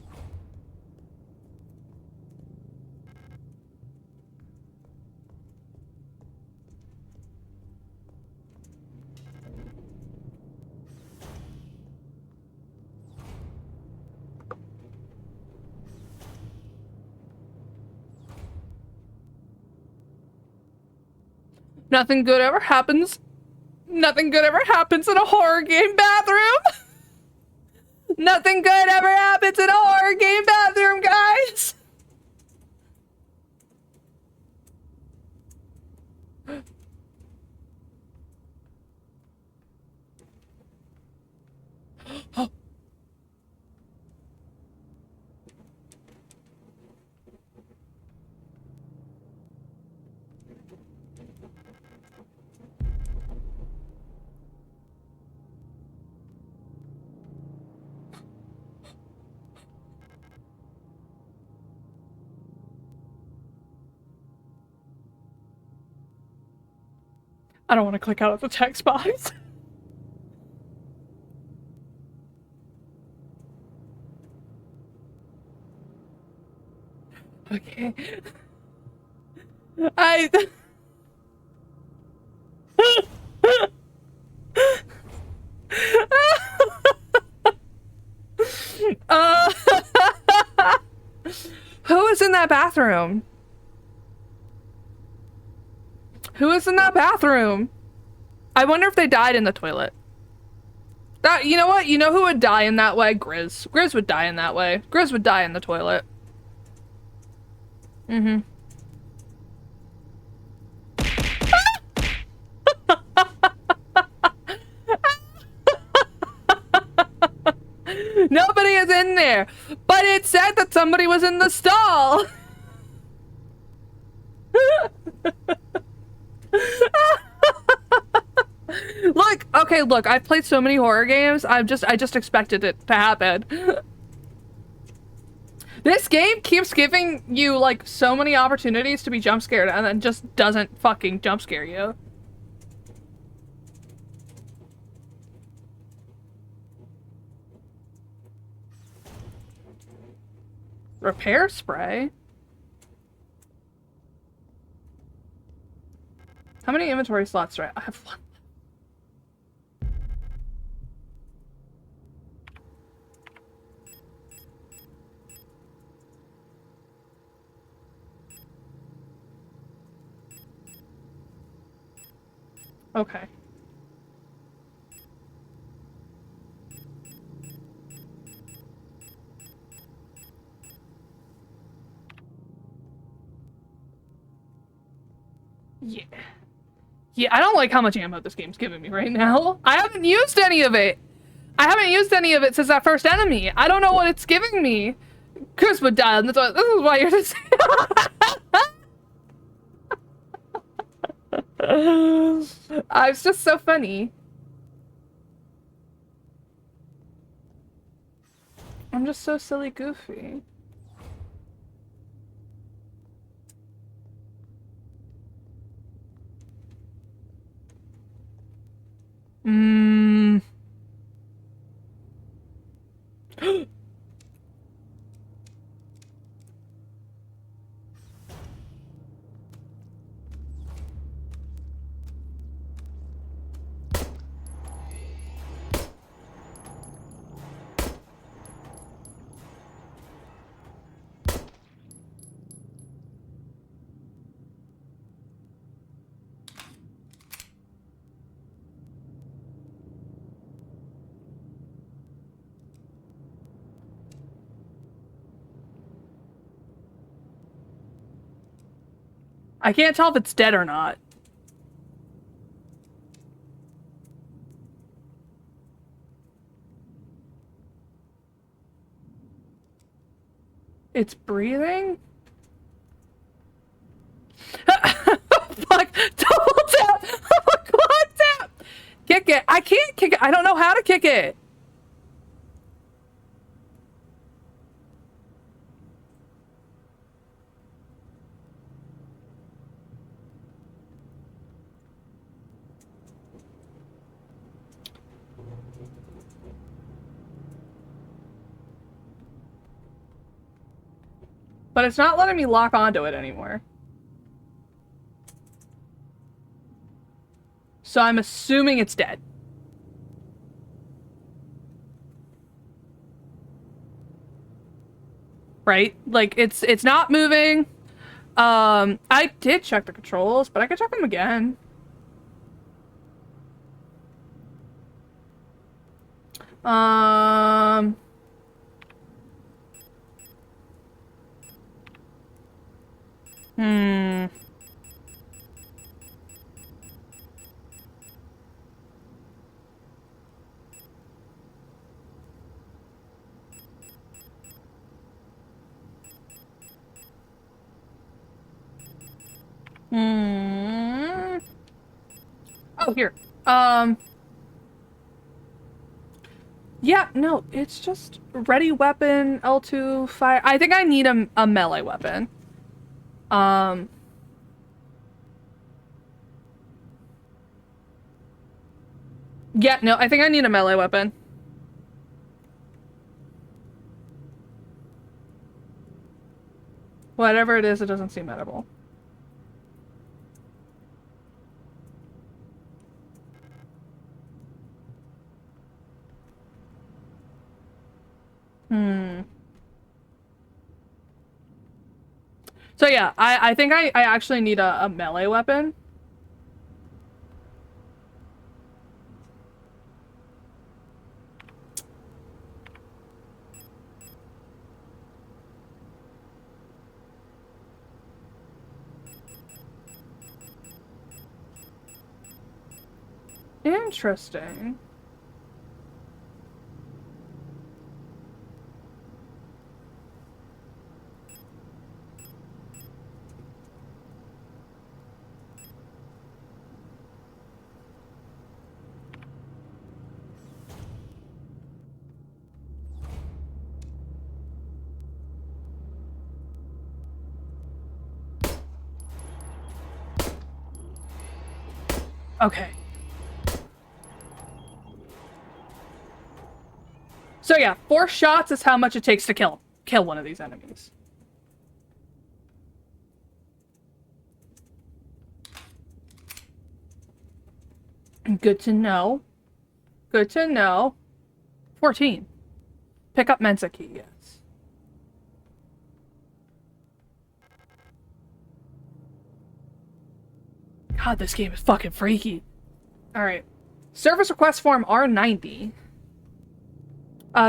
Nothing good ever happens. Nothing good ever happens in a horror game bathroom. Nothing good ever happens in a horror game bathroom, guys. I don't want to click out of the text box. Okay. Who is in that bathroom? Who is in that bathroom? I wonder if they died in the toilet. You know what? You know who would die in that way? Grizz. Grizz would die in that way. Grizz would die in the toilet. Mm-hmm. Nobody is in there, but it said that somebody was in the stall. Look, okay, look, I've played so many horror games. I just expected it to happen. This game keeps giving you like so many opportunities to be jump scared and then just doesn't fucking jump scare you. Repair spray? How many inventory slots do I have? One. Okay. Yeah. Yeah, I don't like how much ammo this game's giving me right now. I haven't used any of it. I haven't used any of it since that first enemy. I don't know what it's giving me. Chris would die, and this is why you're just... It's just so funny. I'm just so silly goofy. I can't tell if it's dead or not. It's breathing? Fuck! Double tap! Quad tap! Kick it! I can't kick it! I don't know how to kick it! But it's not letting me lock onto it anymore. So I'm assuming it's dead. Right? Like, it's not moving. I did check the controls, but I could check them again. Oh, here. Yeah, no, it's just ready weapon, L2, fire. I think I need a melee weapon. Yeah, no, I think I need a melee weapon. Whatever it is, it doesn't seem edible. So yeah, I think I actually need a melee weapon. Interesting. Okay. So yeah, 4 shots is how much it takes to kill one of these enemies. Good to know. Good to know. 14. Pick up Mensa key, yes. God, this game is fucking freaky. Alright. Service request form R90.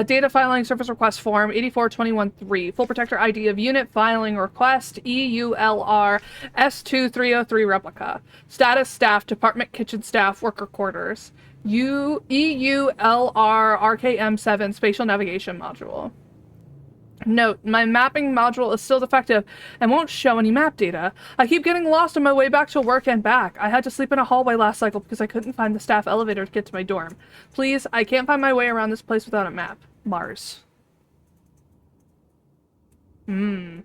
Data filing service request form 84213. Full protector ID of unit filing request EULR S2303 replica. Status staff, department kitchen staff, worker quarters. EULR RKM7 spatial navigation module. Note, my mapping module is still defective and won't show any map data. I keep getting lost on my way back to work and back. I had to sleep in a hallway last cycle because I couldn't find the staff elevator to get to my dorm. Please, I can't find my way around this place without a map. Mars. Yeah,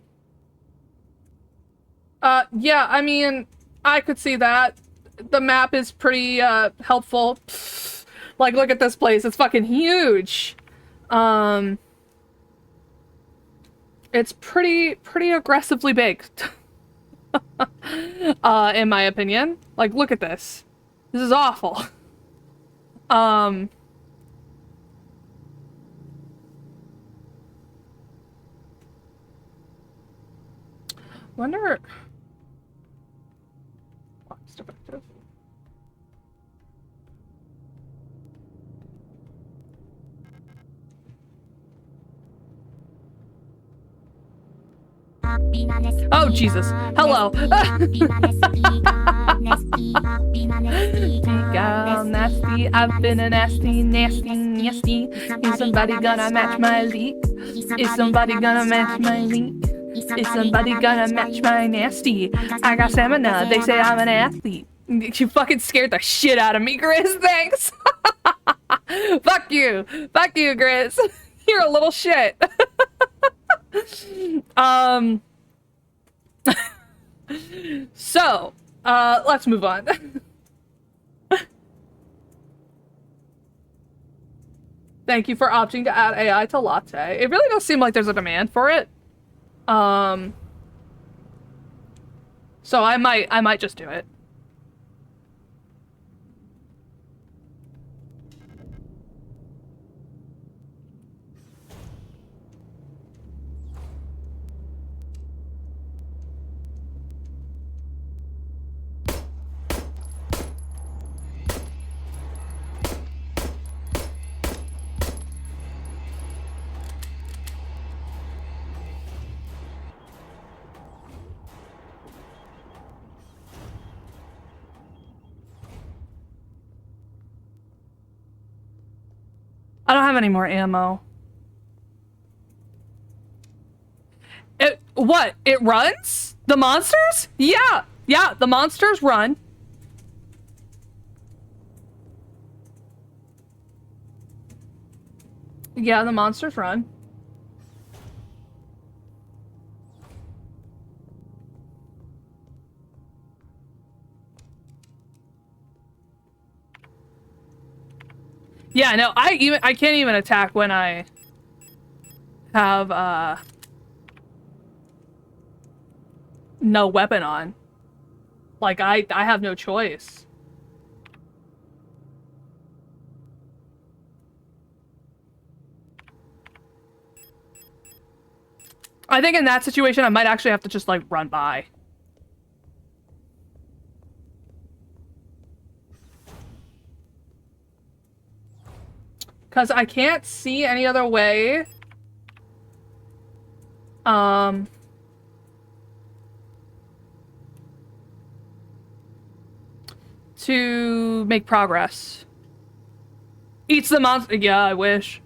I mean, I could see that. The map is pretty, helpful. Pfft. Like, look at this place. It's fucking huge. It's pretty aggressively big. In my opinion. Like, look at this. This is awful. Wonder... What's defective? Oh, Jesus. Hello. Nasty. I've been a nasty. Is somebody gonna match my leak? Is somebody gonna match my leak? Is somebody gonna match my nasty? I got stamina. They say I'm an athlete. You fucking scared the shit out of me, Grizz. Thanks. Fuck you. Fuck you, Grizz. You're a little shit. So, let's move on. Thank you for opting to add AI to Latte. It really does seem like there's a demand for it. So I might just do it. I don't have any more ammo. What? It runs? The monsters? Yeah. Yeah, the monsters run. Yeah, the monsters run. Yeah, no, I can't even attack when I have no weapon on. Like I have no choice. I think in that situation I might actually have to just like run by. Cause I can't see any other way. To make progress. Eats the monster. Yeah, I wish.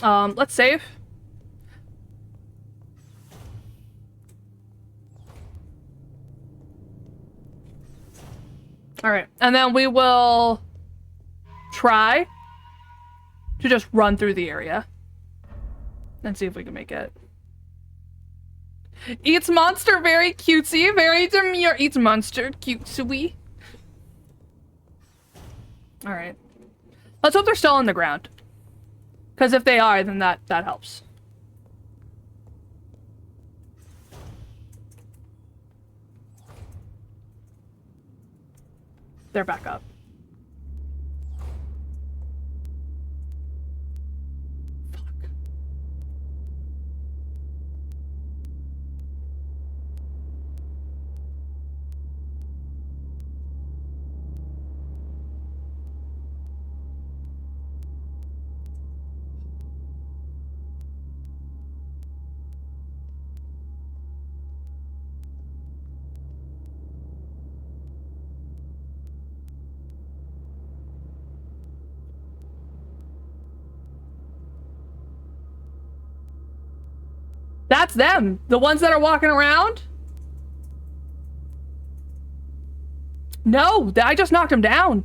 Let's save. All right, and then we will try to just run through the area and see if we can make it. Eats monster, very cutesy, very demure. Eats monster, cutesy. All right, let's hope they're still on the ground, because if they are, then that helps. They're back up. that's them. The ones that are walking around? No, I just knocked them down.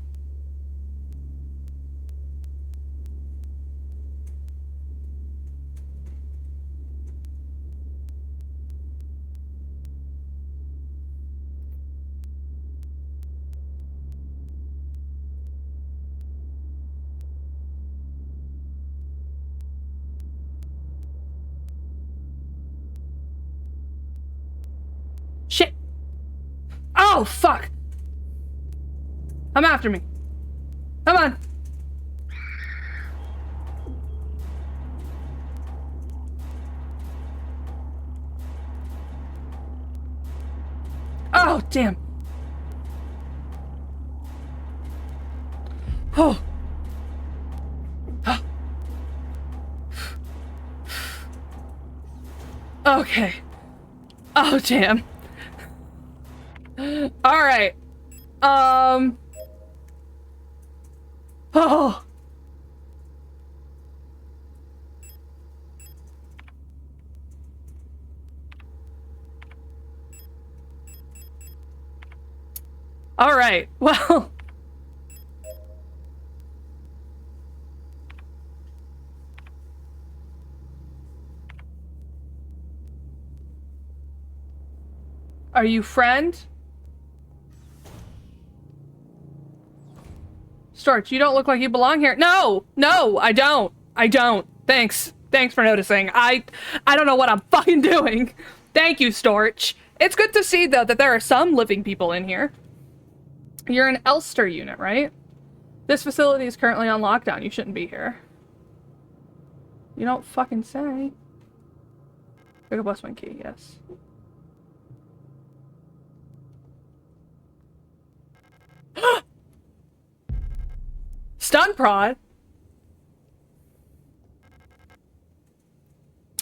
Shit. Oh, fuck. Come after me. Come on. Oh, damn. Oh. Okay. Oh, damn. All right. Oh. All right. Well. Are you friend? Storch, you don't look like you belong here. No, no, I don't. I don't. Thanks. Thanks for noticing. I don't know what I'm fucking doing. Thank you, Storch. It's good to see, though, that there are some living people in here. You're an Elster unit, right? This facility is currently on lockdown. You shouldn't be here. You don't fucking say. Pick up Westwind key, yes. Stun prod?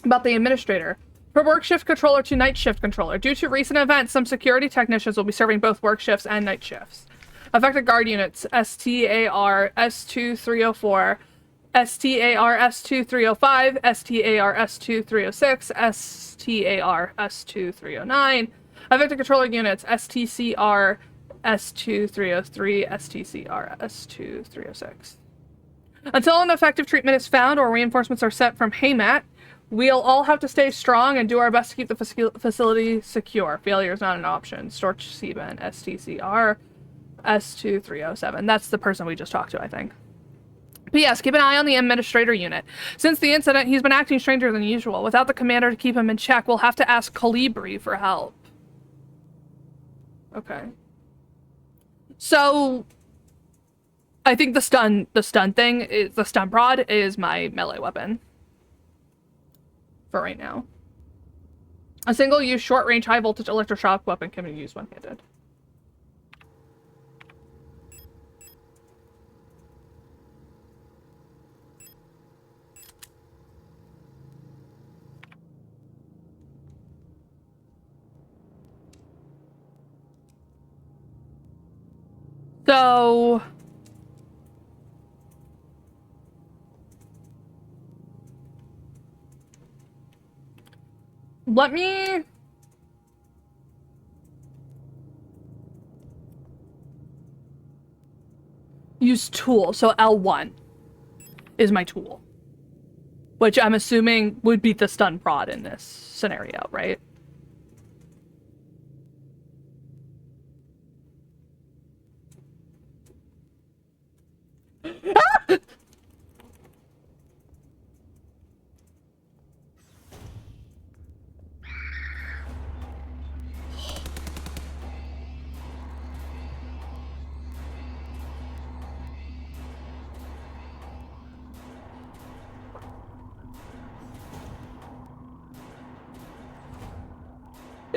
About the administrator. From work shift controller to night shift controller. Due to recent events, some security technicians will be serving both work shifts and night shifts. Affected guard units, STAR S2304, STAR S2305, STAR S2306, STAR S2309. Affected controller units, STCR S2303, STCR S2306. Until an effective treatment is found or reinforcements are sent from Haymat, we'll all have to stay strong and do our best to keep the facility secure. Failure is not an option. Storch Seaben, STCR S2307. That's the person we just talked to, I think. P.S. Keep an eye on the administrator unit. Since the incident, he's been acting stranger than usual. Without the commander to keep him in check, we'll have to ask Calibri for help. Okay. So, I think the stun thing is the stun prod is my melee weapon for right now. A single-use short-range high-voltage electroshock weapon can be used one-handed. So let me use tool. So L1 is my tool, which I'm assuming would be the stun prod in this scenario, right?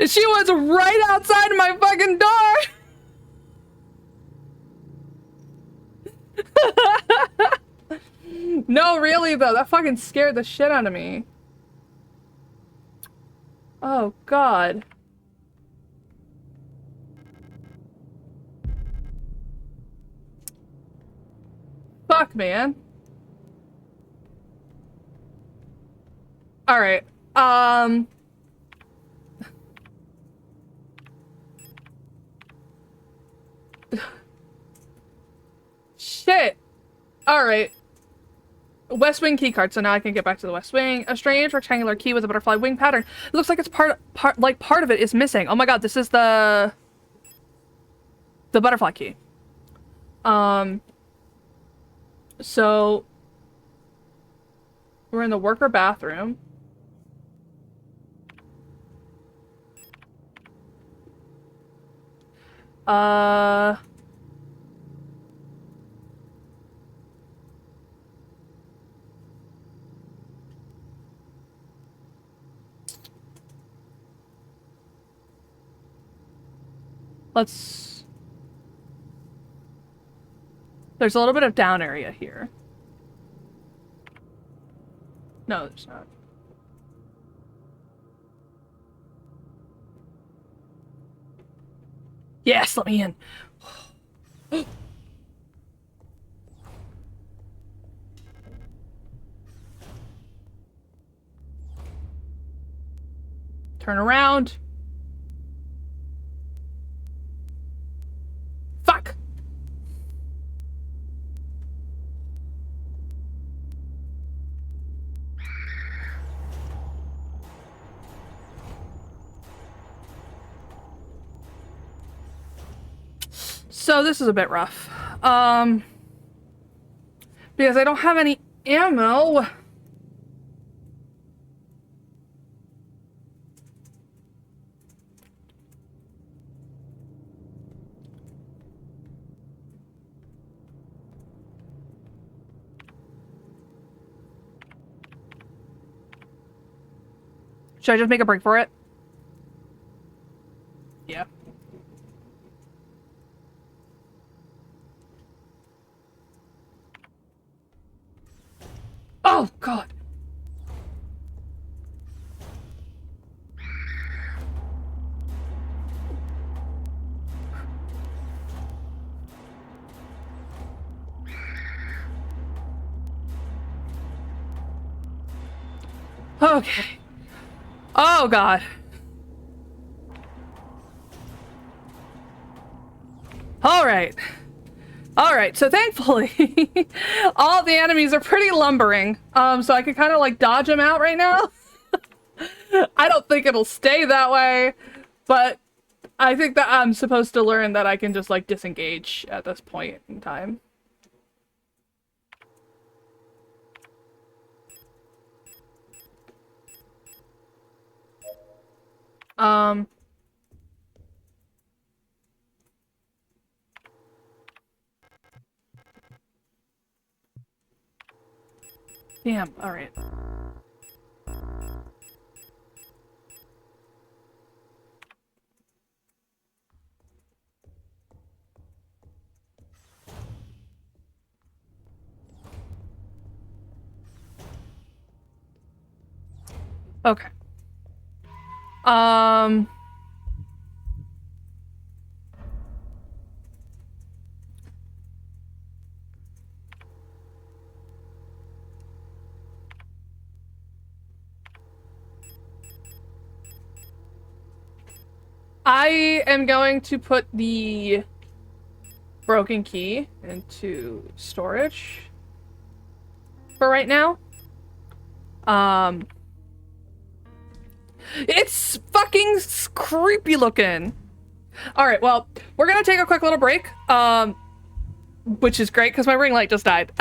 She was right outside my fucking door! No, really though, that fucking scared the shit out of me. Oh, God. Fuck, man. Alright, Alright. West Wing key card, so now I can get back to the West Wing. A strange rectangular key with a butterfly wing pattern. It looks like it's part of it is missing. Oh my god, this is the butterfly key. So we're in the worker bathroom. There's a little bit of down area here. No, there's not. Yes, let me in. Turn around. Fuck. So this is a bit rough. Because I don't have any ammo. Should I just make a break for it? Yeah. Oh, God. Okay. Oh, God. All right. All right, so thankfully, all the enemies are pretty lumbering, so I can kind of like dodge them out right now. I don't think it'll stay that way, but I think that I'm supposed to learn that I can just like disengage at this point in time. Damn, all right. Okay. I am going to put the broken key into storage for right now. It's fucking creepy looking. All right, well, we're gonna take a quick little break, which is great because my ring light just died.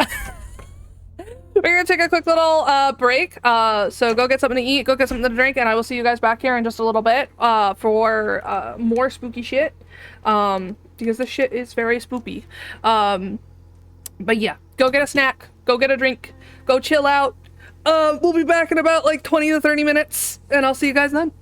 We're gonna take a quick little break. So go get something to eat, go get something to drink, and I will see you guys back here in just a little bit for more spooky shit. Because this shit is very spoopy. But yeah, go get a snack, go get a drink, go chill out. We'll be back in about like 20 to 30 minutes, and I'll see you guys then.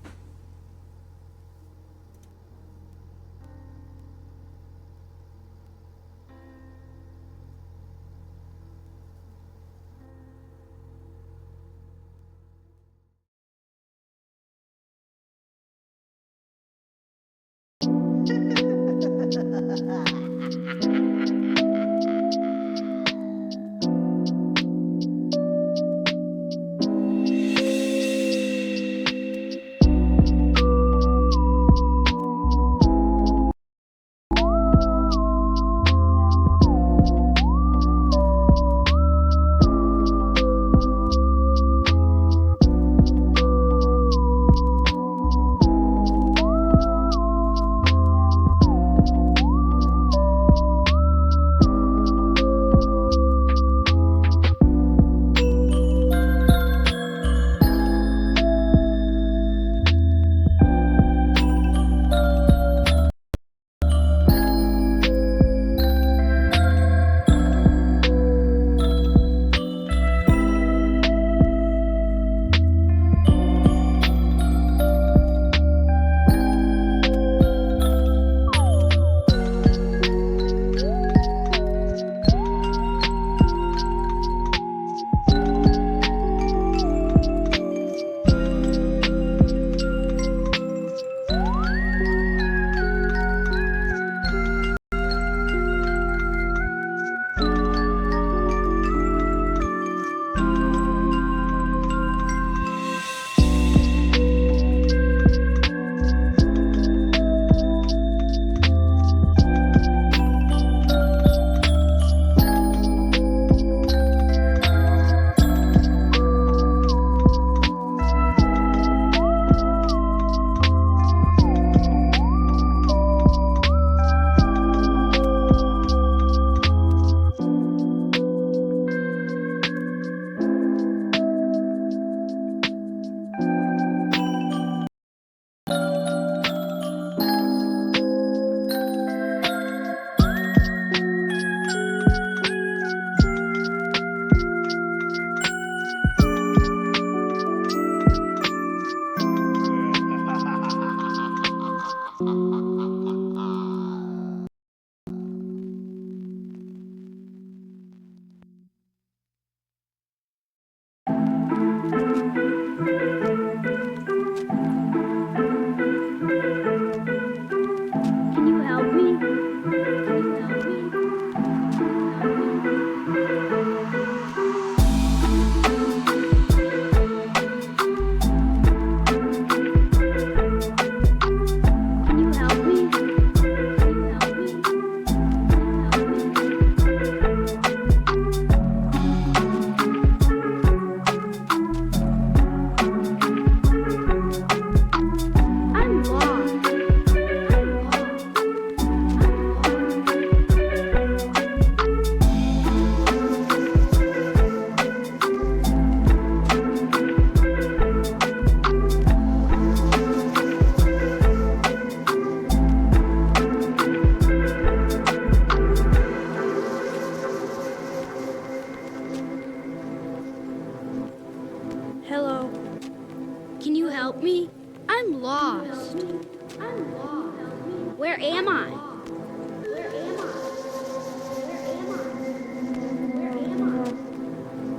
Where am I?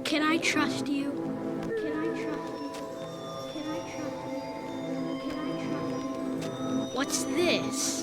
Can I trust you? Can I trust you? Can I trust you? Can I trust you? What's this?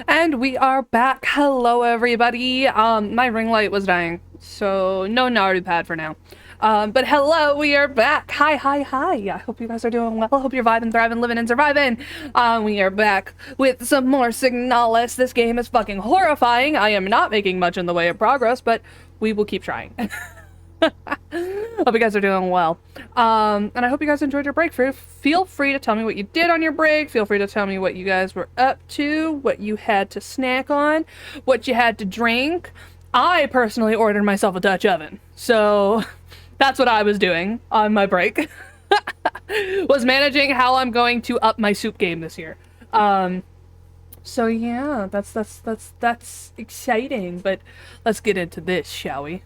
And we are back. Hello, everybody. My ring light was dying, so no Naru pad for now. But hello, we are back. Hi, hi, hi. I hope you guys are doing well. I hope you're vibing, thriving, living, and surviving. We are back with some more Signalis. This game is fucking horrifying. I am not making much in the way of progress, but we will keep trying. Hope you guys are doing well. And I hope you guys enjoyed your break. Feel free to tell me what you did on your break. Feel free to tell me what you guys were up to, what you had to snack on, what you had to drink. I personally ordered myself a Dutch oven, so that's what I was doing on my break. Was managing how I'm going to up my soup game this year. So yeah, that's exciting, but let's get into this, shall we?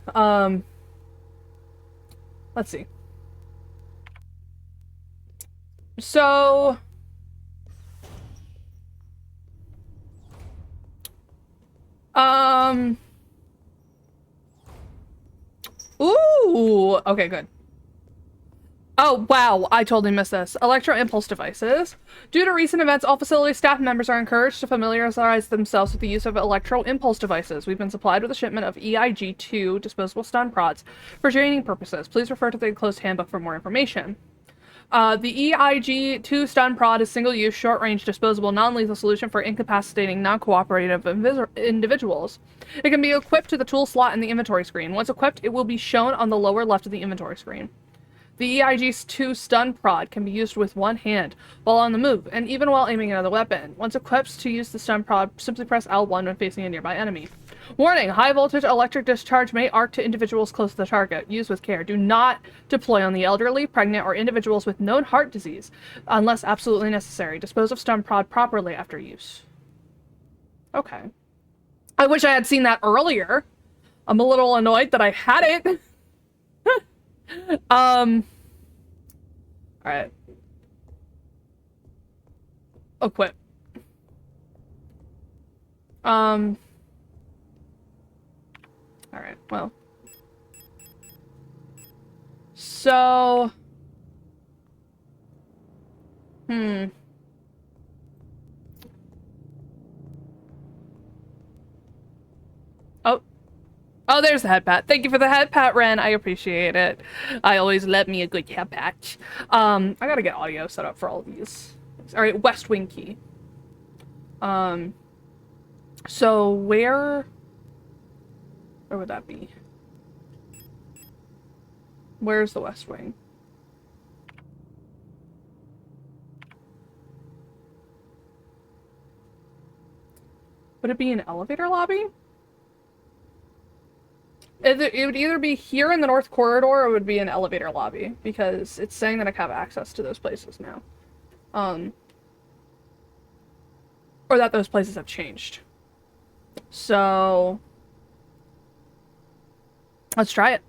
Let's see. So ooh, okay, good. Oh, wow, I totally missed this. Electro impulse devices. Due to recent events, all facility staff members are encouraged to familiarize themselves with the use of electro impulse devices. We've been supplied with a shipment of EIG-2 disposable stun prods for training purposes. Please refer to the enclosed handbook for more information. The EIG-2 stun prod is single-use, short-range, disposable, non-lethal solution for incapacitating, non-cooperative individuals. It can be equipped to the tool slot in the inventory screen. Once equipped, it will be shown on the lower left of the inventory screen. The EIG-2 stun prod can be used with one hand while on the move, and even while aiming another weapon. Once equipped to use the stun prod, simply press L1 when facing a nearby enemy. Warning! High voltage electric discharge may arc to individuals close to the target. Use with care. Do not deploy on the elderly, pregnant, or individuals with known heart disease, unless absolutely necessary. Dispose of stun prod properly after use. Okay. I wish I had seen that earlier. I'm a little annoyed that I hadn't. Alright. Equip. Alright, well. So... Oh. Oh, there's the head pat. Thank you for the head pat, Ren. I appreciate it. I always let me a good head pat. I gotta get audio set up for all of these. Alright, West Wing key. So where would that be? Where's the West Wing? Would it be an elevator lobby? It would either be here in the North Corridor or it would be an elevator lobby, because it's saying that I have access to those places now. Or that those places have changed. So... let's try it.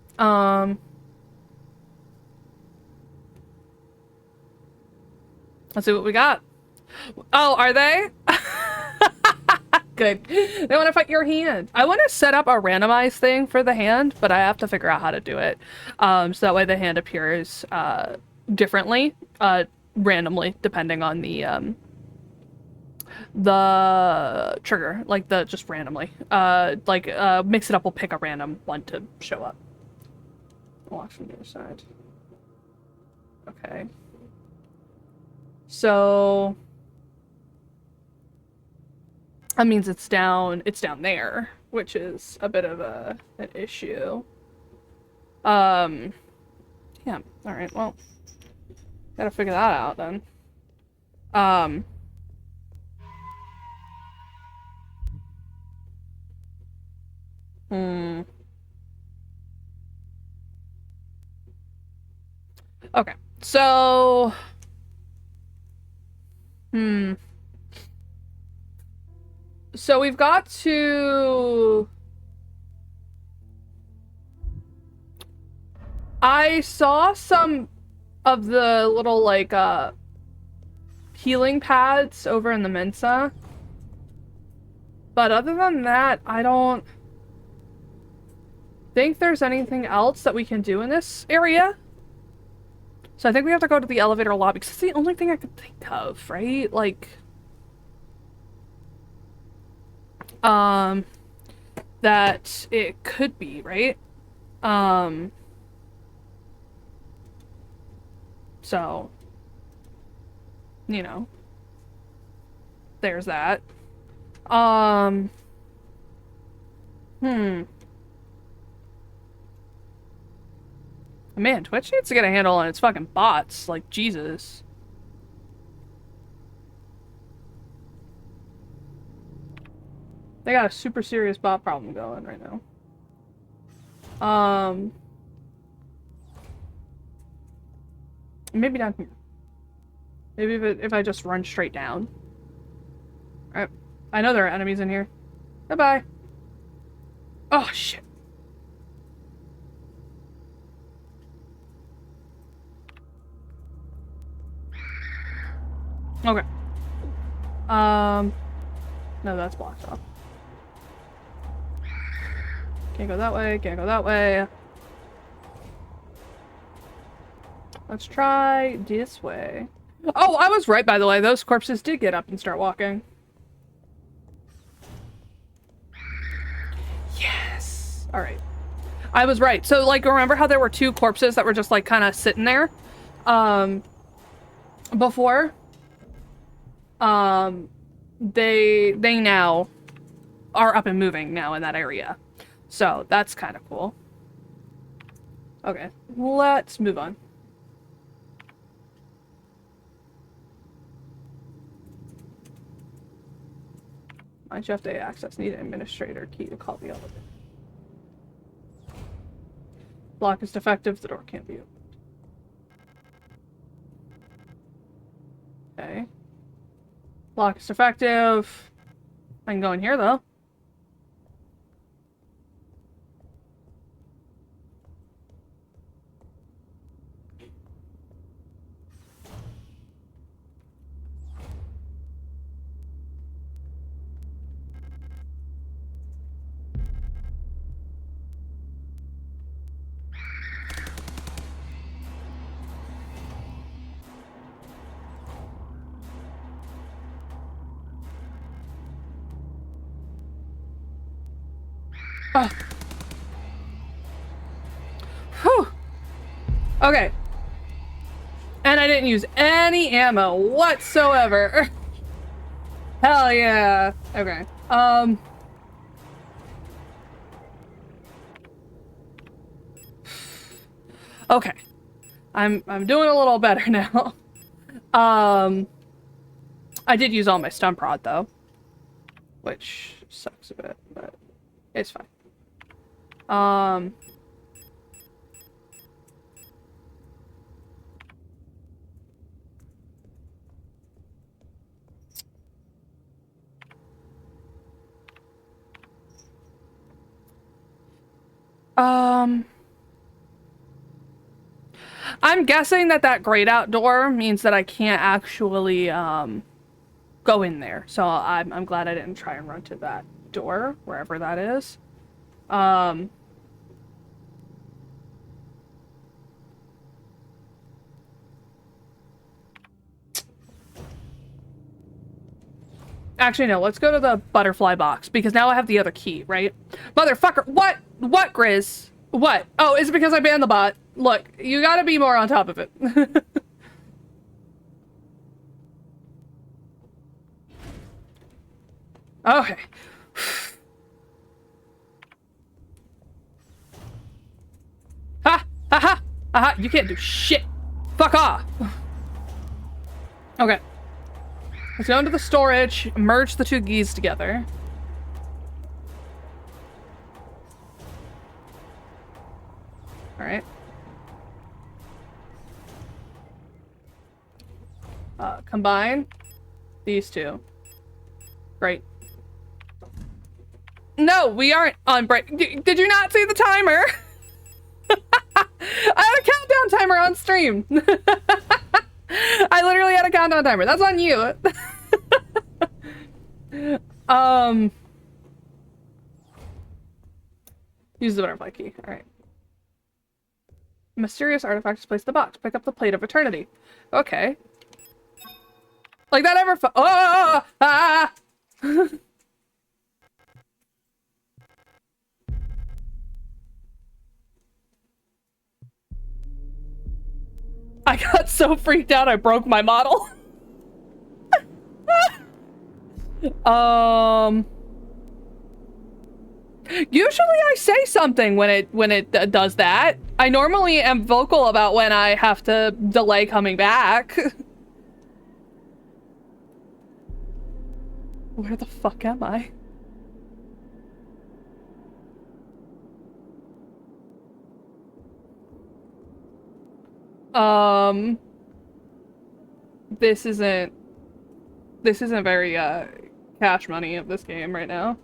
Let's see what we got. Oh, are they? Good. They want to fight your hand. I want to set up a randomized thing for the hand, but I have to figure out how to do it. So that way the hand appears differently, randomly, depending on the trigger, like just randomly. Mix it up will pick a random one to show up. Watch from the other side. Okay. So that means it's down there, which is a bit of an issue. Yeah, alright, well, gotta figure that out then. Okay, so... So we've got to... I saw some of the little, like, healing pads over in the Mensa. But other than that, I don't think there's anything else that we can do in this area. So I think we have to go to the elevator lobby, because it's the only thing I could think of, right? Like... that it could be, right? So, you know, there's that. Man, Twitch needs to get a handle on its fucking bots. Like, Jesus. They got a super serious bot problem going right now. Maybe down here. Maybe if I just run straight down. Alright. I know there are enemies in here. Bye-bye. Oh, shit. Okay. No, that's blocked off. Can't go that way, can't go that way. Let's try this way. Oh, I was right, by the way. Those corpses did get up and start walking. Yes! Alright. I was right. So, like, remember how there were two corpses that were just, like, kind of sitting there? Before? They now are up and moving now in that area. So, that's kind of cool. Okay. Let's move on. My Jeff Day access. Need an administrator key to call the elevator. Lock is defective. The door can't be opened. Okay. Lock is defective. I can go in here though. Oh. Whew. Okay. And I didn't use any ammo whatsoever. Hell yeah. Okay. Okay. I'm doing a little better now. I did use all my stun prod though, which sucks a bit, but it's fine. I'm guessing that grayed out door means that I can't actually, go in there. So I'm glad I didn't try and run to that door, wherever that is. Actually, no, let's go to the butterfly box, because now I have the other key, right? Motherfucker, what? What, Grizz? What? Oh, is it because I banned the bot? Look, you gotta be more on top of it. Okay. Ha! Ha ha! Aha! You can't do shit! Fuck off! Okay. Let's go into the storage, merge the two keys together. Alright. Combine these two. Great. No, we aren't on break. Did you not see the timer? I had a countdown timer on stream. I literally had a countdown timer. That's on you. Use the butterfly key. All right. Mysterious artifact is placed in the box. Pick up the plate of eternity. Okay. Like that ever oh! Ah! I got so freaked out I broke my model. Usually I say something when it does that. I normally am vocal about when I have to delay coming back. Where the fuck am I? This isn't very cash money of this game right now.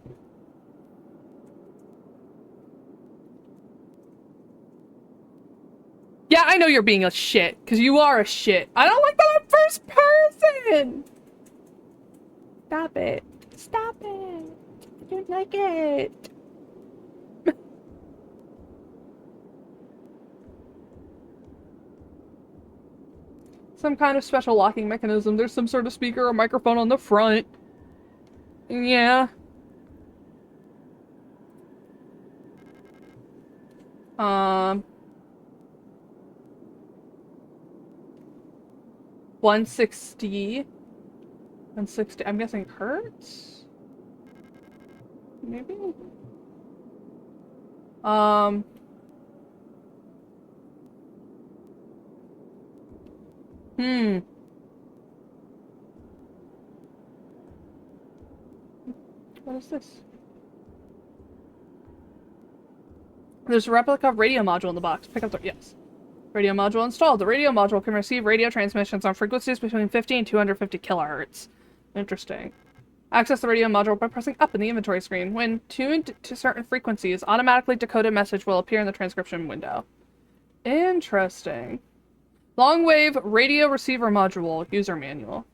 Yeah, I know you're being a shit, because you are a shit. I don't like that I'm first person! Stop it. Stop it. I don't like it. Some kind of special locking mechanism. There's some sort of speaker or microphone on the front. Yeah. 160. 160. I'm guessing hertz? Maybe? What is this? There's a replica radio module in the box. Pick up the... Yes. Radio module installed. The radio module can receive radio transmissions on frequencies between 50 and 250 kilohertz. Interesting. Access the radio module by pressing up in the inventory screen. When tuned to certain frequencies, automatically decoded message will appear in the transcription window. Interesting. Long-wave radio receiver module user manual.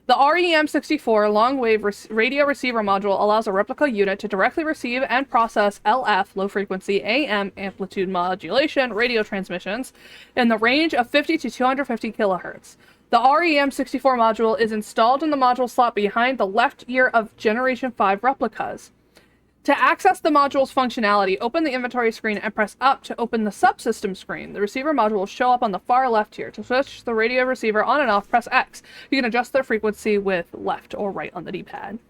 The REM64 long-wave radio receiver module allows a replica unit to directly receive and process LF, low-frequency AM amplitude modulation radio transmissions in the range of 50 to 250 kilohertz. The REM64 module is installed in the module slot behind the left ear of Generation 5 replicas. To access the module's functionality, open the inventory screen and press up to open the subsystem screen. The receiver module will show up on the far left here. To switch the radio receiver on and off, press X. You can adjust the frequency with left or right on the D-pad.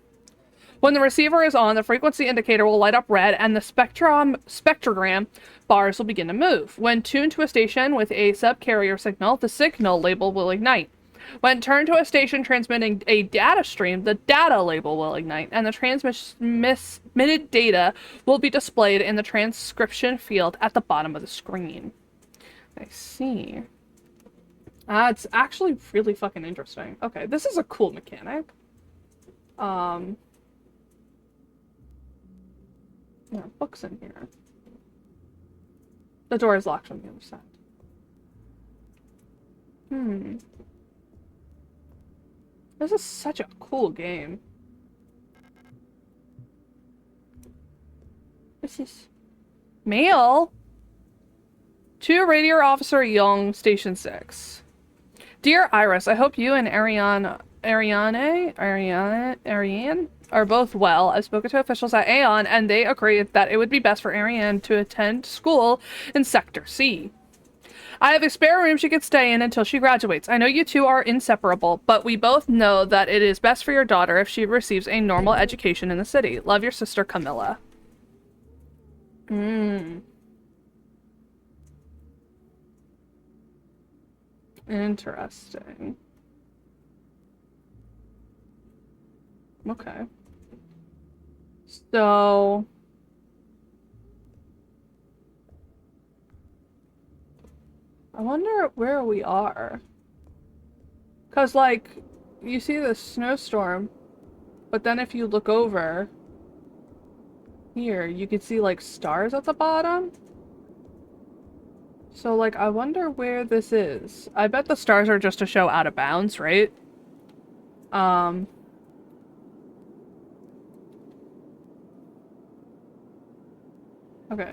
When the receiver is on, the frequency indicator will light up red and the spectrogram bars will begin to move. When tuned to a station with a subcarrier signal, the signal label will ignite. When turned to a station transmitting a data stream, the data label will ignite, and the transmitted data will be displayed in the transcription field at the bottom of the screen. I see. It's actually really fucking interesting. Okay, this is a cool mechanic. There are books in here. The door is locked from the other side. This is such a cool game. This is... Mail? To Radio Officer Young, Station 6. Dear Iris, I hope you and Ariane are both well. I've spoken to officials at Aeon, and they agree that it would be best for Ariane to attend school in Sector C. I have a spare room she could stay in until she graduates. I know you two are inseparable, but we both know that it is best for your daughter if she receives a normal education in the city. Love, your sister, Camilla. Interesting. Okay. So... I wonder where we are. Cause like, you see the snowstorm, but then if you look over here, you can see like stars at the bottom. So like, I wonder where this is. I bet the stars are just to show out of bounds, right? Okay.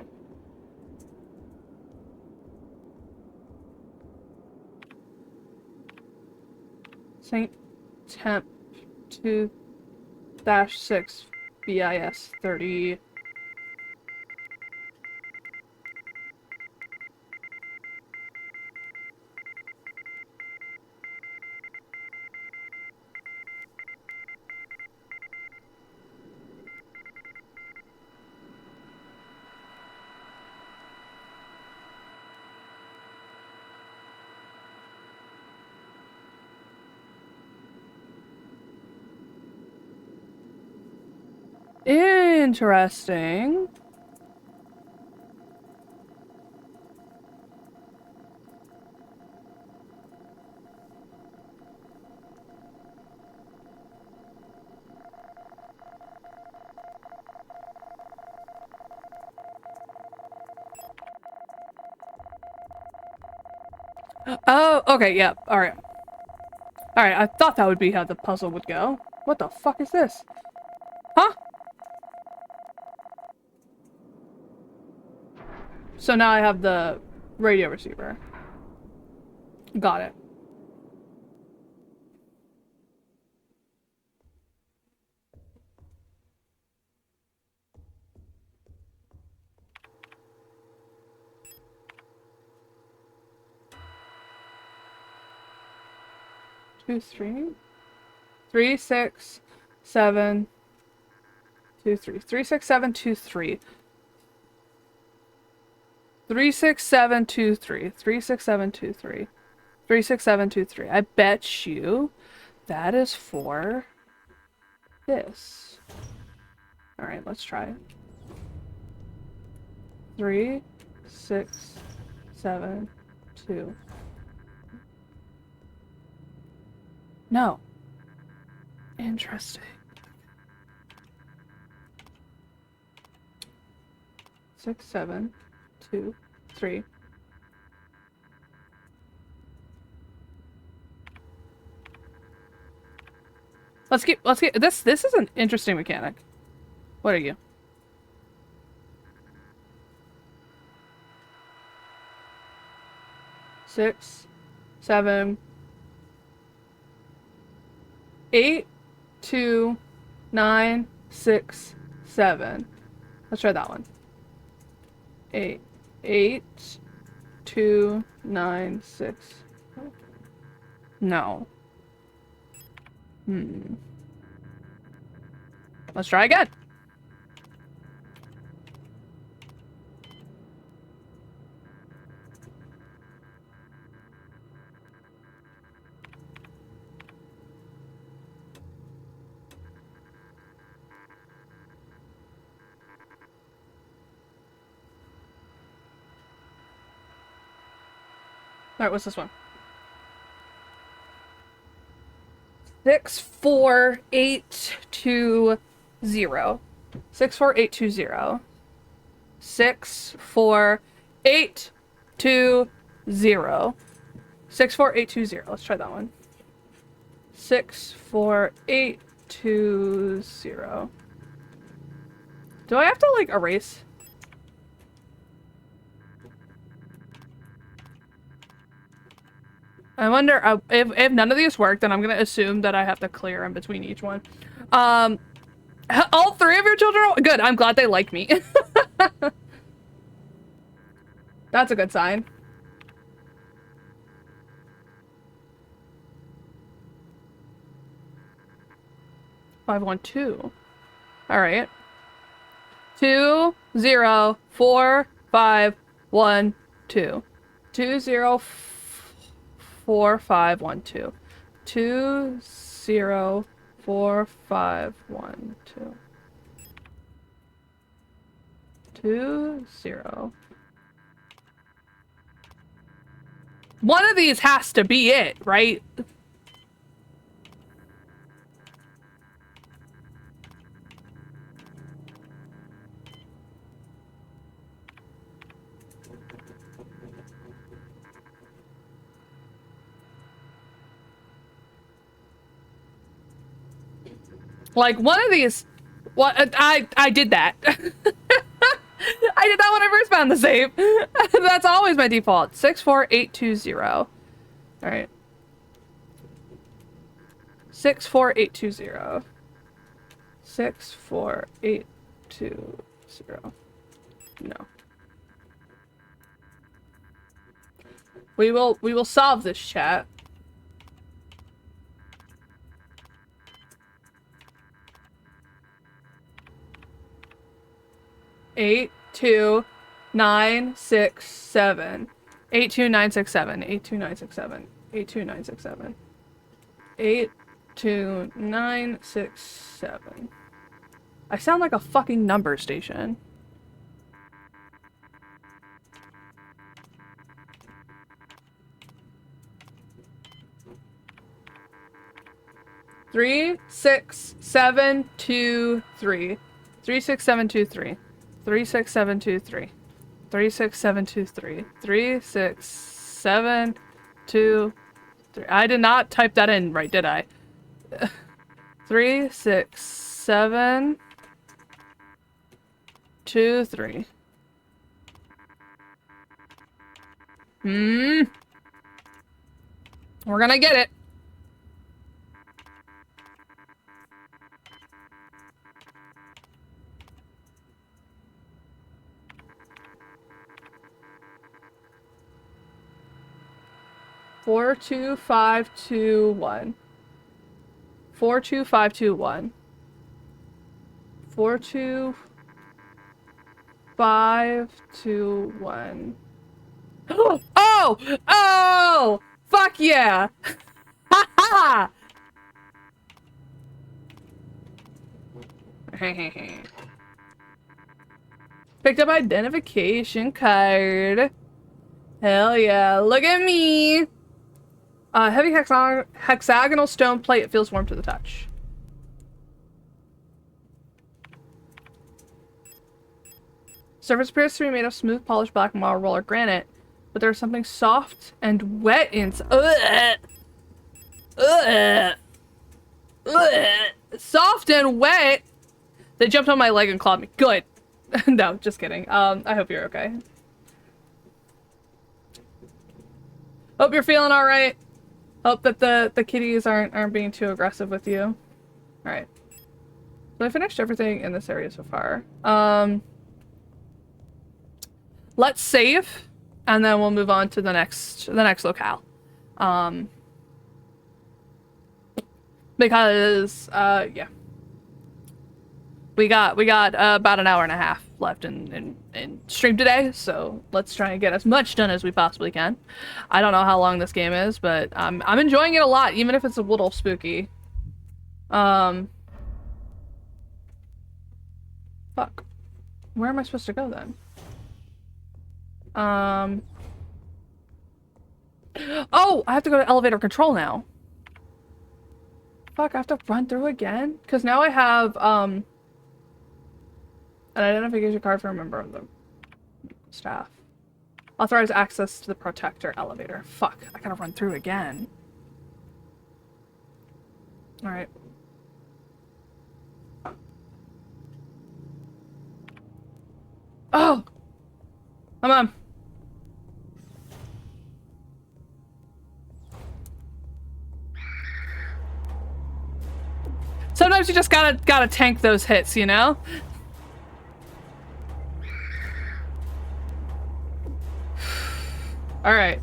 Saint Temp 2-6 BIS 30. Interesting. Oh, okay, yeah, alright. Alright, I thought that would be how the puzzle would go. What the fuck is this? Huh? So now I have the radio receiver. Got it. Two, 3, 6, 7, 2, 3. 3, 6, 7, 2, 3. 3, 6, 7, 2, 3. 3, 6, 7, 2, 3. 3, 6, 7, 2, 3. I bet you that is for this. Alright, let's try. 3, 6, 7, 2. No. Interesting. 6, 7, 2, 3. Let's keep this is an interesting mechanic. What are you? Six, 7, 8, 2, 9, 6, 7. Let's try that one. 8, 2, 9, 6. No. Let's try again. Alright, what's this one? 6, 4, 8, 2, 0. 6, 4, 8, 2, 0. 6, 4, 8, 2, 0. 6, 4, 8, 2, 0. Let's try that one. 6, 4, 8, 2, 0. Do I have to, like, erase? I wonder if none of these work, then I'm gonna assume that I have to clear in between each one. All 3 of your children are good. I'm glad they like me. That's a good sign. Five, 1, 2. All right. 2, 0, 4, 5, 1, 2. 2, 0, 4, 5, 1, 2. 2, 0, 4, 5, 1, 2. 2, 0. One of these has to be it, right? Like, one of these... What? I did that. I did that when I first found the save. That's always my default. 64820. Alright. 64820. 64820. No. We will solve this, chat. Eight, 2, 9, 6, 7. 82967. 82967. 82967. 82967. I sound like a fucking number station. Three, 6, 7, 2, 3. 3, 6, 7, 2, 3. 3, 6, 7, 2, 3. 3, 6, 7, 2, 3. 3, 6, 7, 2, 3. I did not type that in right, did I? 3, 6, 7, 2, 3. We're gonna get it. Four, 2, 5, 2, 1. 4, 2, 5, 2, 1. 4, 2, 5, 2, 1. Oh! Oh! Fuck yeah! Ha ha! Picked up identification card. Hell yeah. Look at me! Heavy hexagonal stone plate. It feels warm to the touch. Surface appears to be made of smooth, polished black marble or granite, but there's something soft and wet inside. Soft and wet. They jumped on my leg and clawed me. Good. No, just kidding. I hope you're okay. Hope you're feeling all right. Hope that the kitties aren't being too aggressive with you. All right. So I finished everything in this area so far. Let's save, and then we'll move on to the next locale. Because yeah. We got about an hour and a half left in stream today, so let's try and get as much done as we possibly can. I don't know how long this game is, but I'm enjoying it a lot, even if it's a little spooky. Fuck. Where am I supposed to go then? Oh, I have to go to elevator control now. Fuck, I have to run through again? Because now I have, an identification card for a member of the staff. Authorized access to the protector elevator. Fuck, I gotta run through again. Alright. Oh! Come on. Sometimes you just gotta tank those hits, you know? All right.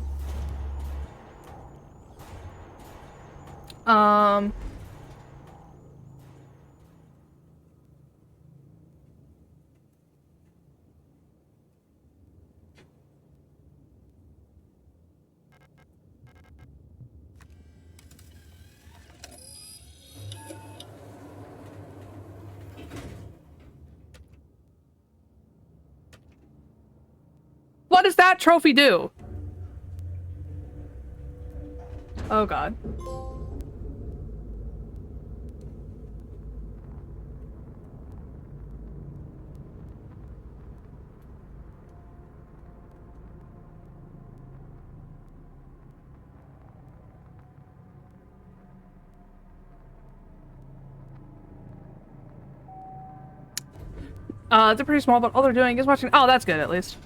What does that trophy do? Oh god. They're pretty small, but all they're doing is watching. Oh, that's good at least.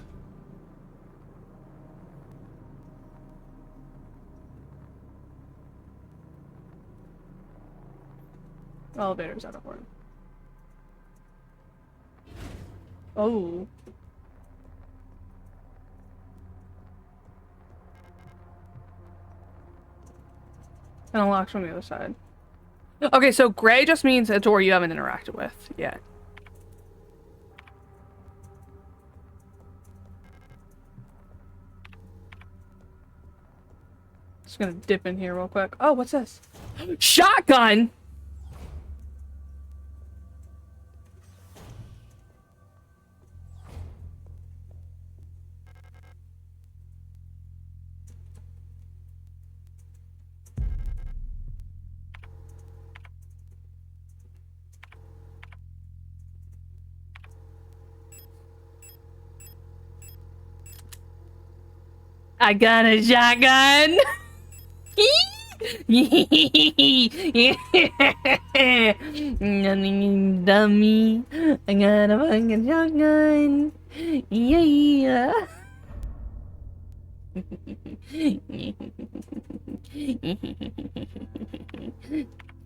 Elevators out of order. Oh. And unlocks from the other side. Okay, so gray just means a door you haven't interacted with yet. Just gonna dip in here real quick. Oh, what's this? Shotgun! I got a shotgun! Nothing, dummy. I got a fucking shotgun. Yeah.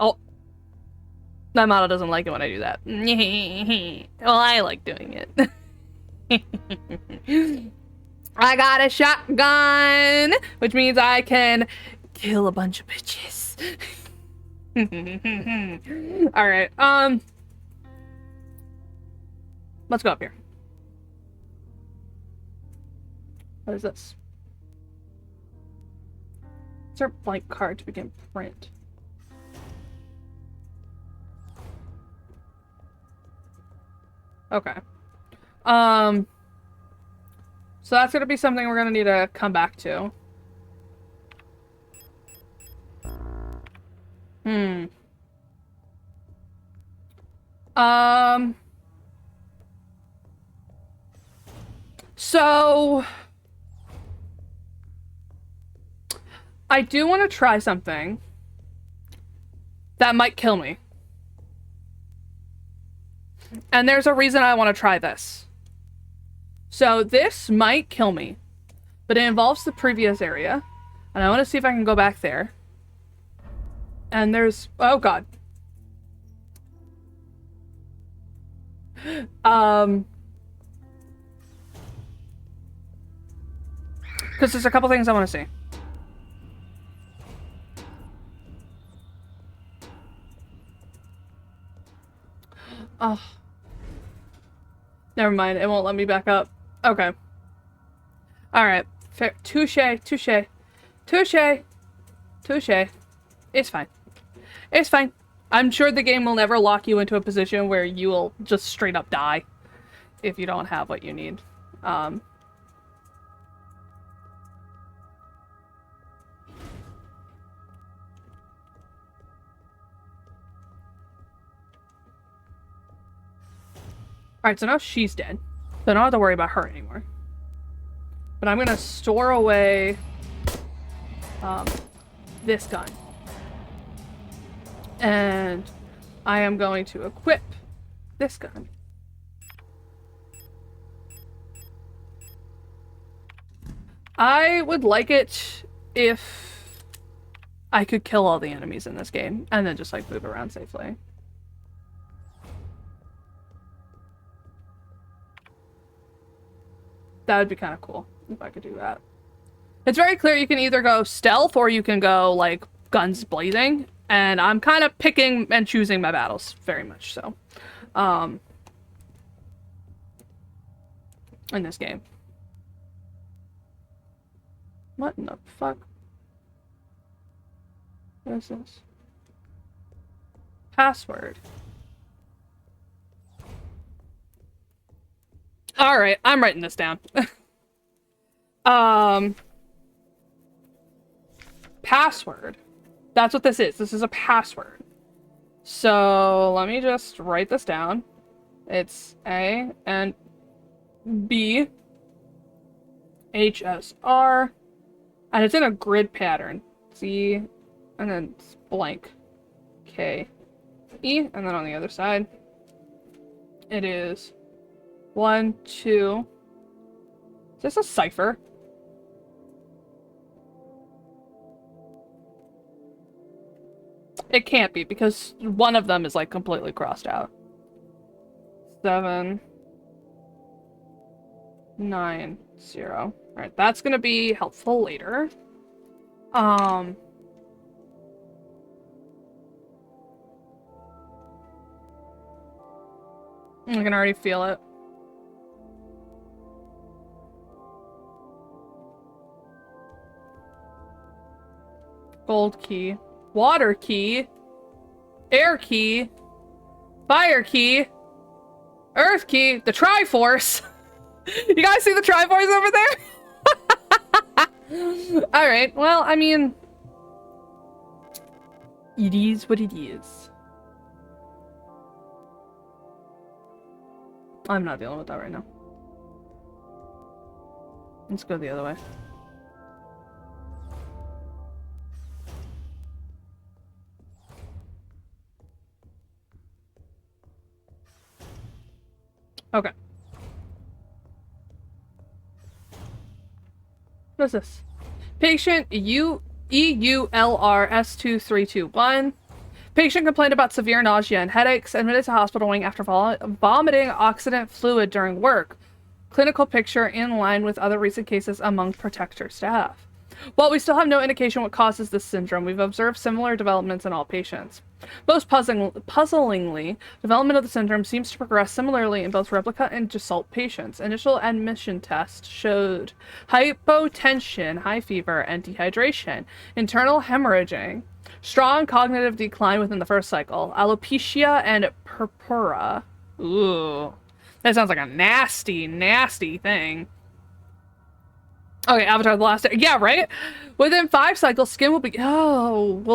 Oh. My model doesn't like it when I do that. Well, I like doing it. I got a shotgun, which means I can kill a bunch of bitches. All right. Let's go up here. What is this? Insert blank card to begin print. Okay. So that's gonna be something we're gonna need to come back to. So I do want to try something that might kill me. And there's a reason I want to try this. So this might kill me, but it involves the previous area, and I want to see if I can go back there. And there's, oh god. Because there's a couple things I want to see. Oh. Never mind, it won't let me back up. Okay. Alright. Touche, touche. Touche. Touche. It's fine. It's fine. I'm sure the game will never lock you into a position where you will just straight up die if you don't have what you need. Alright, so now she's dead. So I don't have to worry about her anymore. But I'm gonna store away this gun. And I am going to equip this gun. I would like it if I could kill all the enemies in this game and then just like move around safely. That would be kind of cool if I could do that. It's very clear you can either go stealth or you can go like guns blazing, and I'm kind of picking and choosing my battles very much so. In this game. What in the fuck? What is this? Password. Alright, I'm writing this down. Password. That's what this is. This is a password. So let me just write this down. It's A and B HSR, and it's in a grid pattern. Z and then it's blank K E, and then on the other side it is 1, 2. Is this a cipher? It can't be because one of them is like completely crossed out. 7, 9, 0. Alright, that's gonna be helpful later. I can already feel it. Gold key. Water key. Air key. Fire key. Earth key. The Triforce. You guys see the Triforce over there? Alright, well, I mean... It is what it is. I'm not dealing with that right now. Let's go the other way. Okay. What is this? Patient EULRS2321. Patient complained about severe nausea and headaches, admitted to hospital wing after vomiting oxidant fluid during work. Clinical picture in line with other recent cases among Protector staff. While we still have no indication what causes this syndrome, we've observed similar developments in all patients. Most puzzlingly, development of the syndrome seems to progress similarly in both replica and Gestalt patients. Initial admission tests showed hypotension, high fever, and dehydration, internal hemorrhaging, strong cognitive decline within the first cycle, alopecia, and purpura. Ooh. That sounds like a nasty, nasty thing. Okay, Avatar: The Last Day. Yeah, right? Within 5 cycles, skin will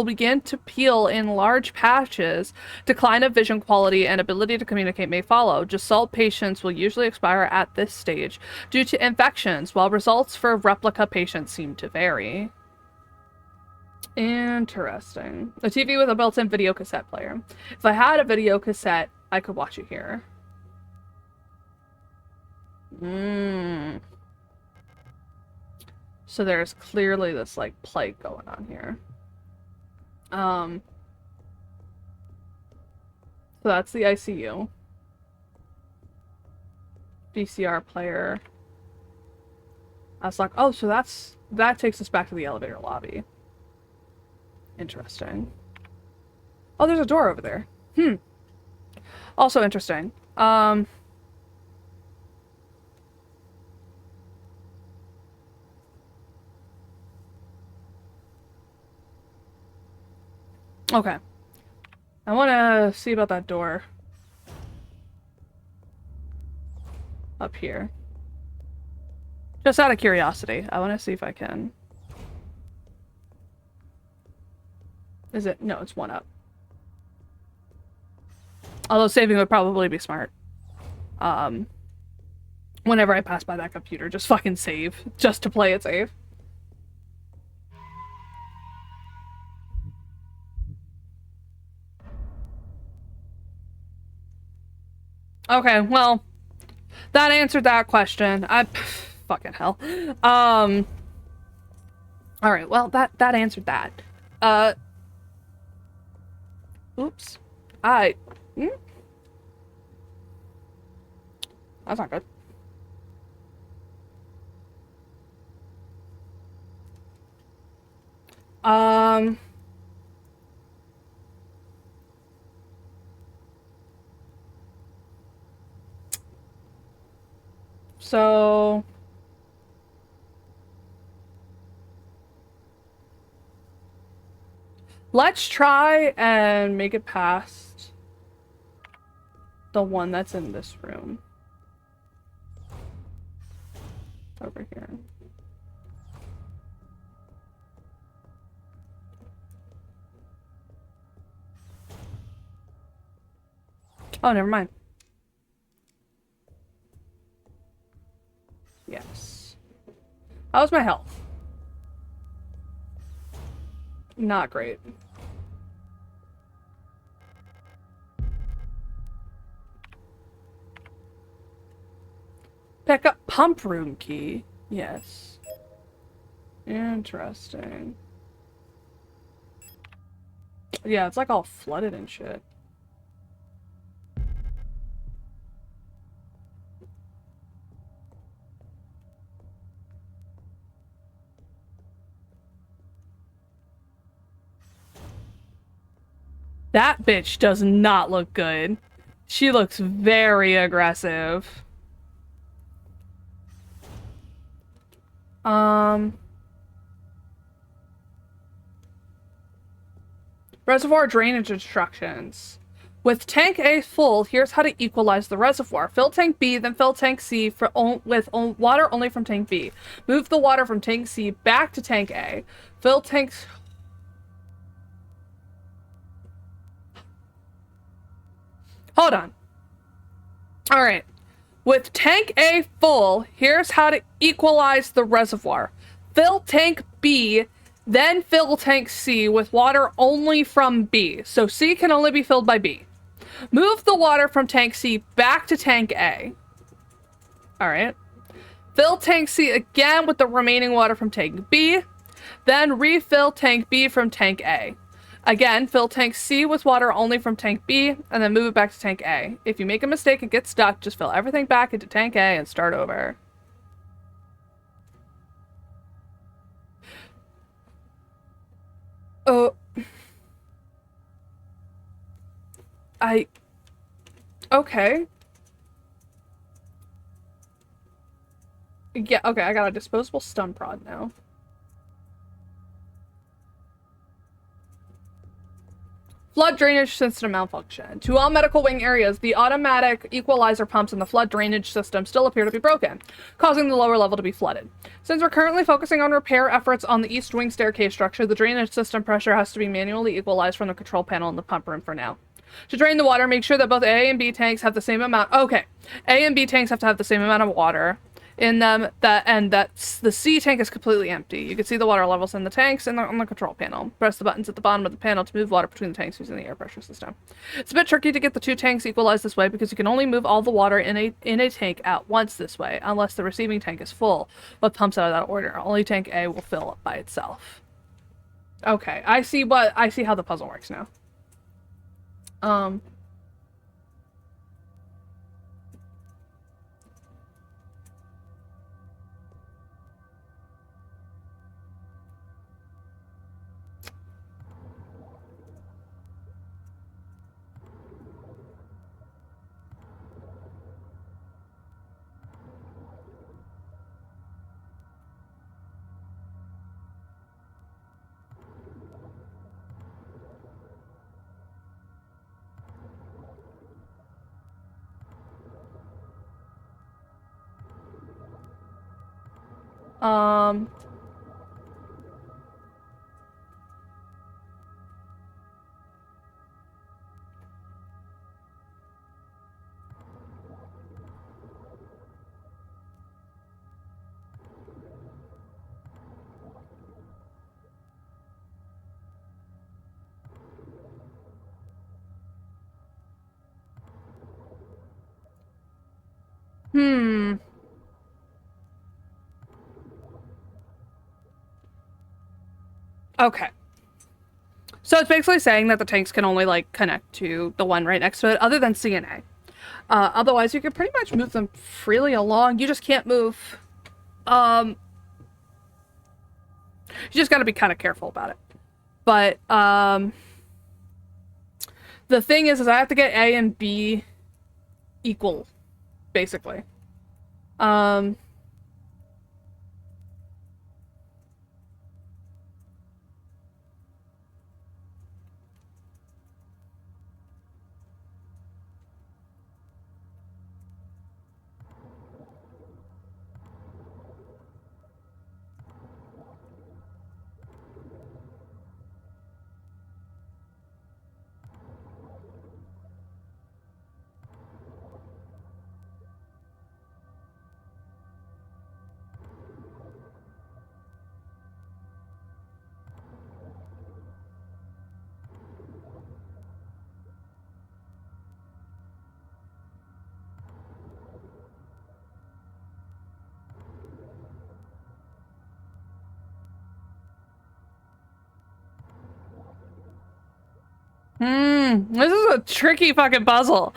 begin to peel in large patches. Decline of vision quality and ability to communicate may follow. Gestalt patients will usually expire at this stage due to infections, while results for replica patients seem to vary. Interesting. A TV with a built-in video cassette player. If I had a video cassette, I could watch it here. So there's clearly this, like, plague going on here. So that's the ICU. VCR player. I was like, oh, so that takes us back to the elevator lobby. Interesting. Oh, there's a door over there. Also interesting. Okay. I want to see about that door. Up here. Just out of curiosity. I want to see if I can. Is it? No, it's one up. Although saving would probably be smart. Whenever I pass by that computer, just fucking save. Just to play it safe. Okay, well, that answered that question. Fucking hell. Alright, well, that answered that. Oops. That's not good. So let's try and make it past the one that's in this room. Over here. Oh, never mind. Yes. How's my health? Not great. Pick up pump room key. Yes. Interesting. Yeah, it's like all flooded and shit. That bitch does not look good. She looks very aggressive. Reservoir drainage instructions. With tank A full, here's how to equalize the reservoir. Fill tank B, then fill tank C with water only from tank B. Move the water from tank C back to tank A. Fill tanks... Hold on. Alright. With tank A full, here's how to equalize the reservoir. Fill tank B, then fill tank C with water only from B. So C can only be filled by B. Move the water from tank C back to tank A. Alright. Fill tank C again with the remaining water from tank B. Then refill tank B from tank A. Again, fill tank C with water only from tank B, and then move it back to tank A. If you make a mistake and get stuck, just fill everything back into tank A and start over. Oh. Okay. Yeah, okay, I got a disposable stun prod now. Flood drainage system malfunction. To all medical wing areas, the automatic equalizer pumps in the flood drainage system still appear to be broken, causing the lower level to be flooded. Since we're currently focusing on repair efforts on the east wing staircase structure, the drainage system pressure has to be manually equalized from the control panel in the pump room for now. To drain the water, make sure that both A and B tanks have the same amount. Okay, A and B tanks have to have the same amount of water in them. That's the C tank is completely empty. You can see the water levels in the tanks and on the control panel. Press the buttons at the bottom of the panel to move water between the tanks using the air pressure system. It's a bit tricky to get the two tanks equalized this way because you can only move all the water in a tank at once this way, unless the receiving tank is full, but pumps out of that order. Only tank A will fill up by itself. Okay, I see how the puzzle works now. Okay. So it's basically saying that the tanks can only, like, connect to the one right next to it, other than C and A. Otherwise, you can pretty much move them freely along. You just can't move... You just gotta be kind of careful about it. But, the thing is I have to get A and B equal, basically. This is a tricky fucking puzzle.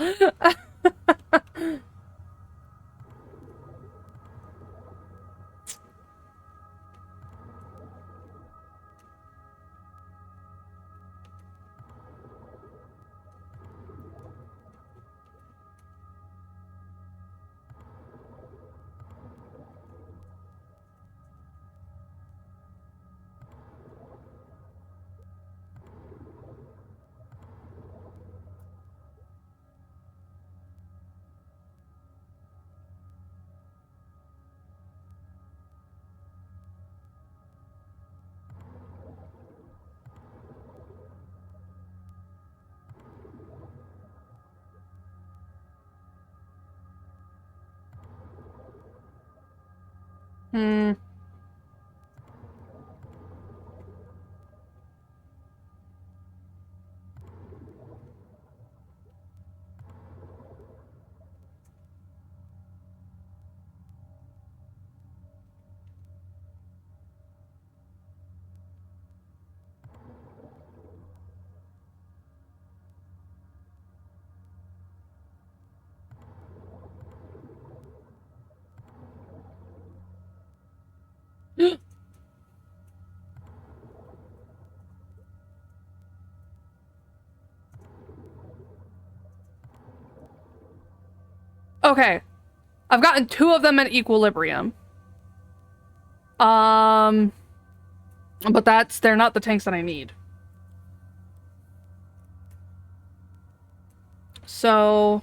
Hmm. Okay. I've gotten 2 of them at equilibrium. But they're not the tanks that I need. So...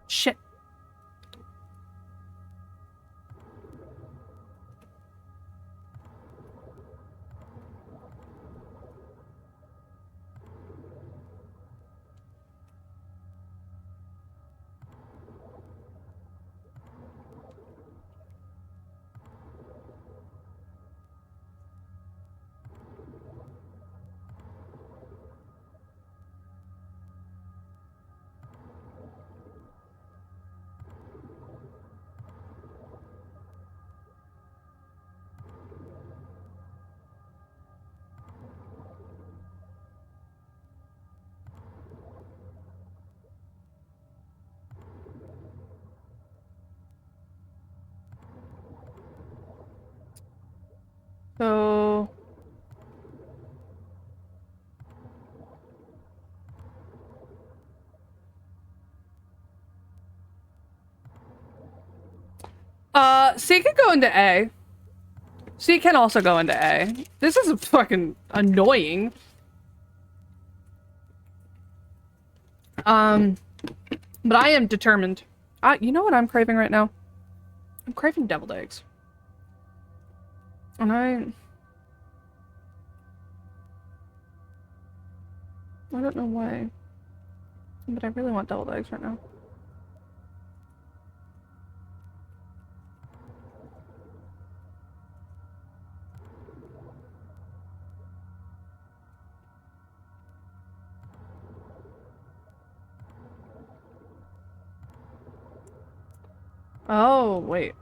Shit. So... C can go into A. C can also go into A. This is fucking annoying. But I am determined. You know what I'm craving right now? I'm craving deviled eggs. And I don't know why. But I really want deviled eggs right now. Oh, wait.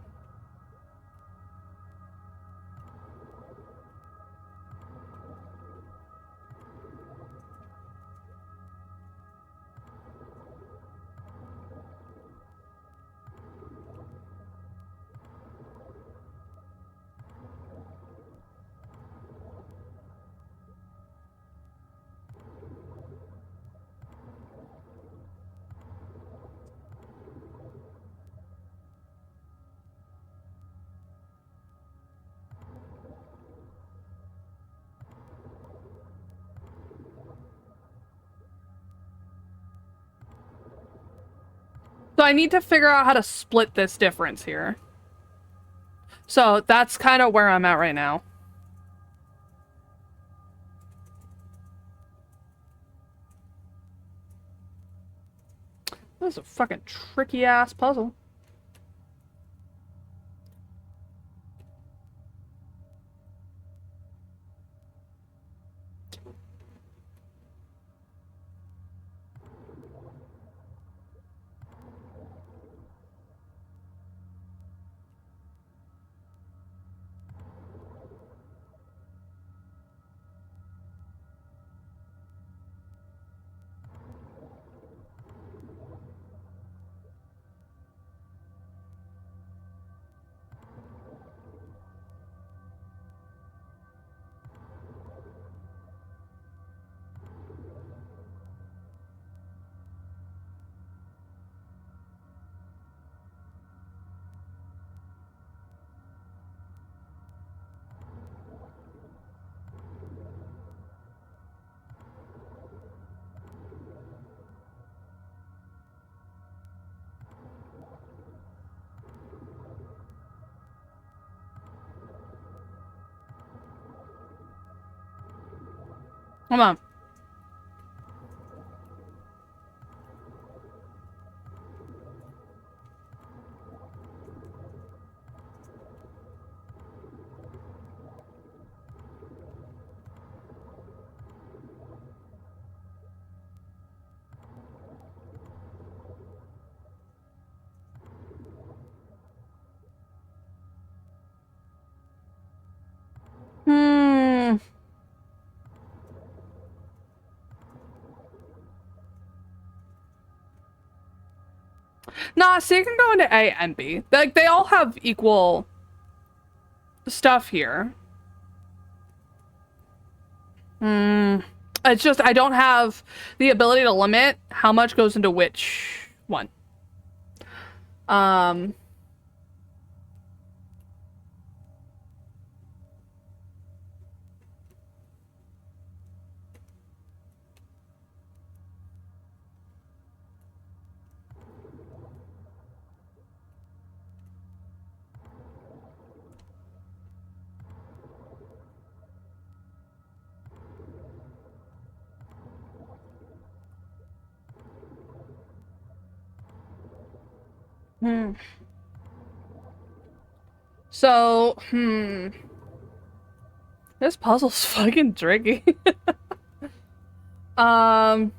So I need to figure out how to split this difference here. So that's kind of where I'm at right now. That's a fucking tricky ass puzzle. Come on. Hmm. Nah, so you can go into A and B. Like, they all have equal stuff here. It's just I don't have the ability to limit how much goes into which one. Um. So, this puzzle's fucking tricky. um.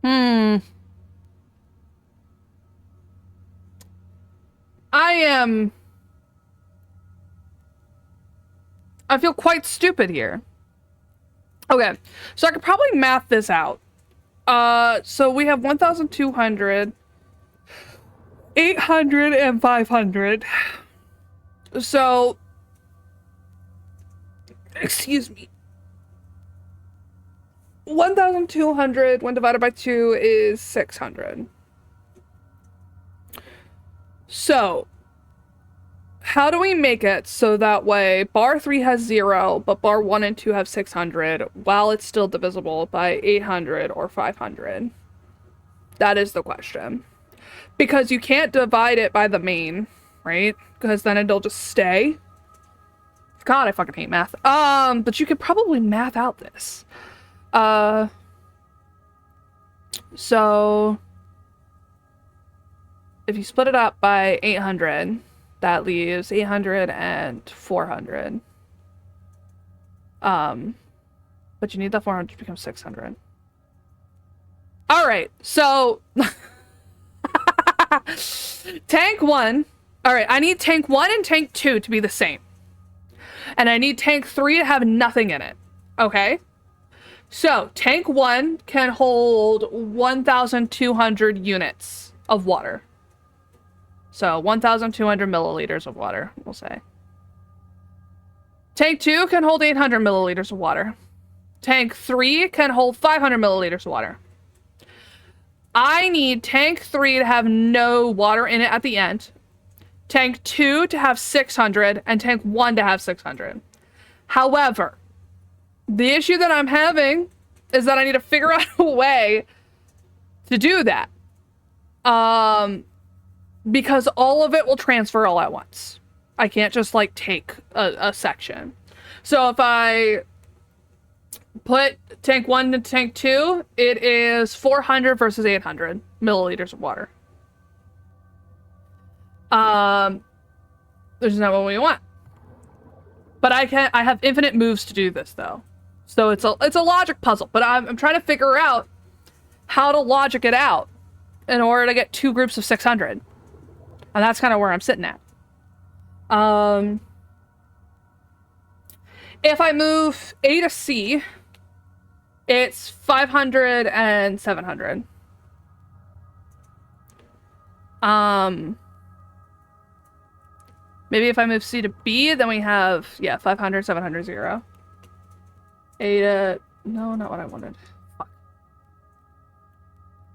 Hmm. I am. I feel quite stupid here. Okay, so I could probably math this out. So we have 1,200, 800, and 500. So, excuse me. 1,200 when divided by 2 is 600. So, how do we make it so that way bar 3 has 0, but bar 1 and 2 have 600, while it's still divisible by 800 or 500? That is the question. Because you can't divide it by the main, right? Because then it'll just stay. God, I fucking hate math. But you could probably math out this. So if you split it up by 800, that leaves 800 and 400. But you need that 400 to become 600. All right, so tank 1. All right, I need tank 1 and tank 2 to be the same. And I need tank 3 to have nothing in it. Okay? So, tank 1 can hold 1,200 units of water. So, 1,200 milliliters of water, we'll say. Tank 2 can hold 800 milliliters of water. Tank 3 can hold 500 milliliters of water. I need tank 3 to have no water in it at the end. Tank 2 to have 600, and tank 1 to have 600. However, the issue that I'm having is that I need to figure out a way to do that. Because all of it will transfer all at once. I can't just, like, take a section. So if I put tank 1 to tank 2, it is 400 versus 800 milliliters of water. This is not what we want. But I have infinite moves to do this, though. So it's a logic puzzle, but I'm trying to figure out how to logic it out in order to get 2 groups of 600. And that's kind of where I'm sitting at. If I move A to C, it's 500 and 700. Maybe if I move C to B, then we have, yeah, 500, 700, 0. A to... No, not what I wanted. Fuck.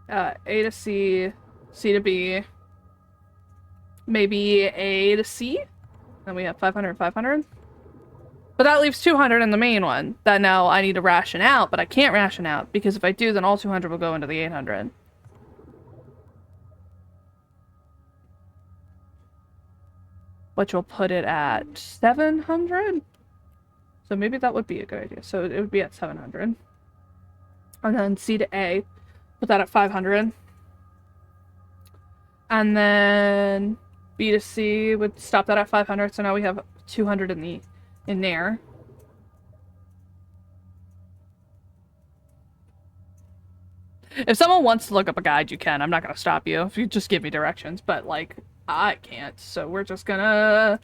A to C, C to B. Maybe A to C. Then we have 500, 500. But that leaves 200 in the main one that now I need to ration out, but I can't ration out because if I do, then all 200 will go into the 800. Which will put it at 700. So maybe that would be a good idea. So it would be at 700. And then C to A, put that at 500. And then B to C would stop that at 500. So now we have 200 in there. If someone wants to look up a guide, you can. I'm not going to stop you if you just give me directions. But, like, I can't. So we're just gonna...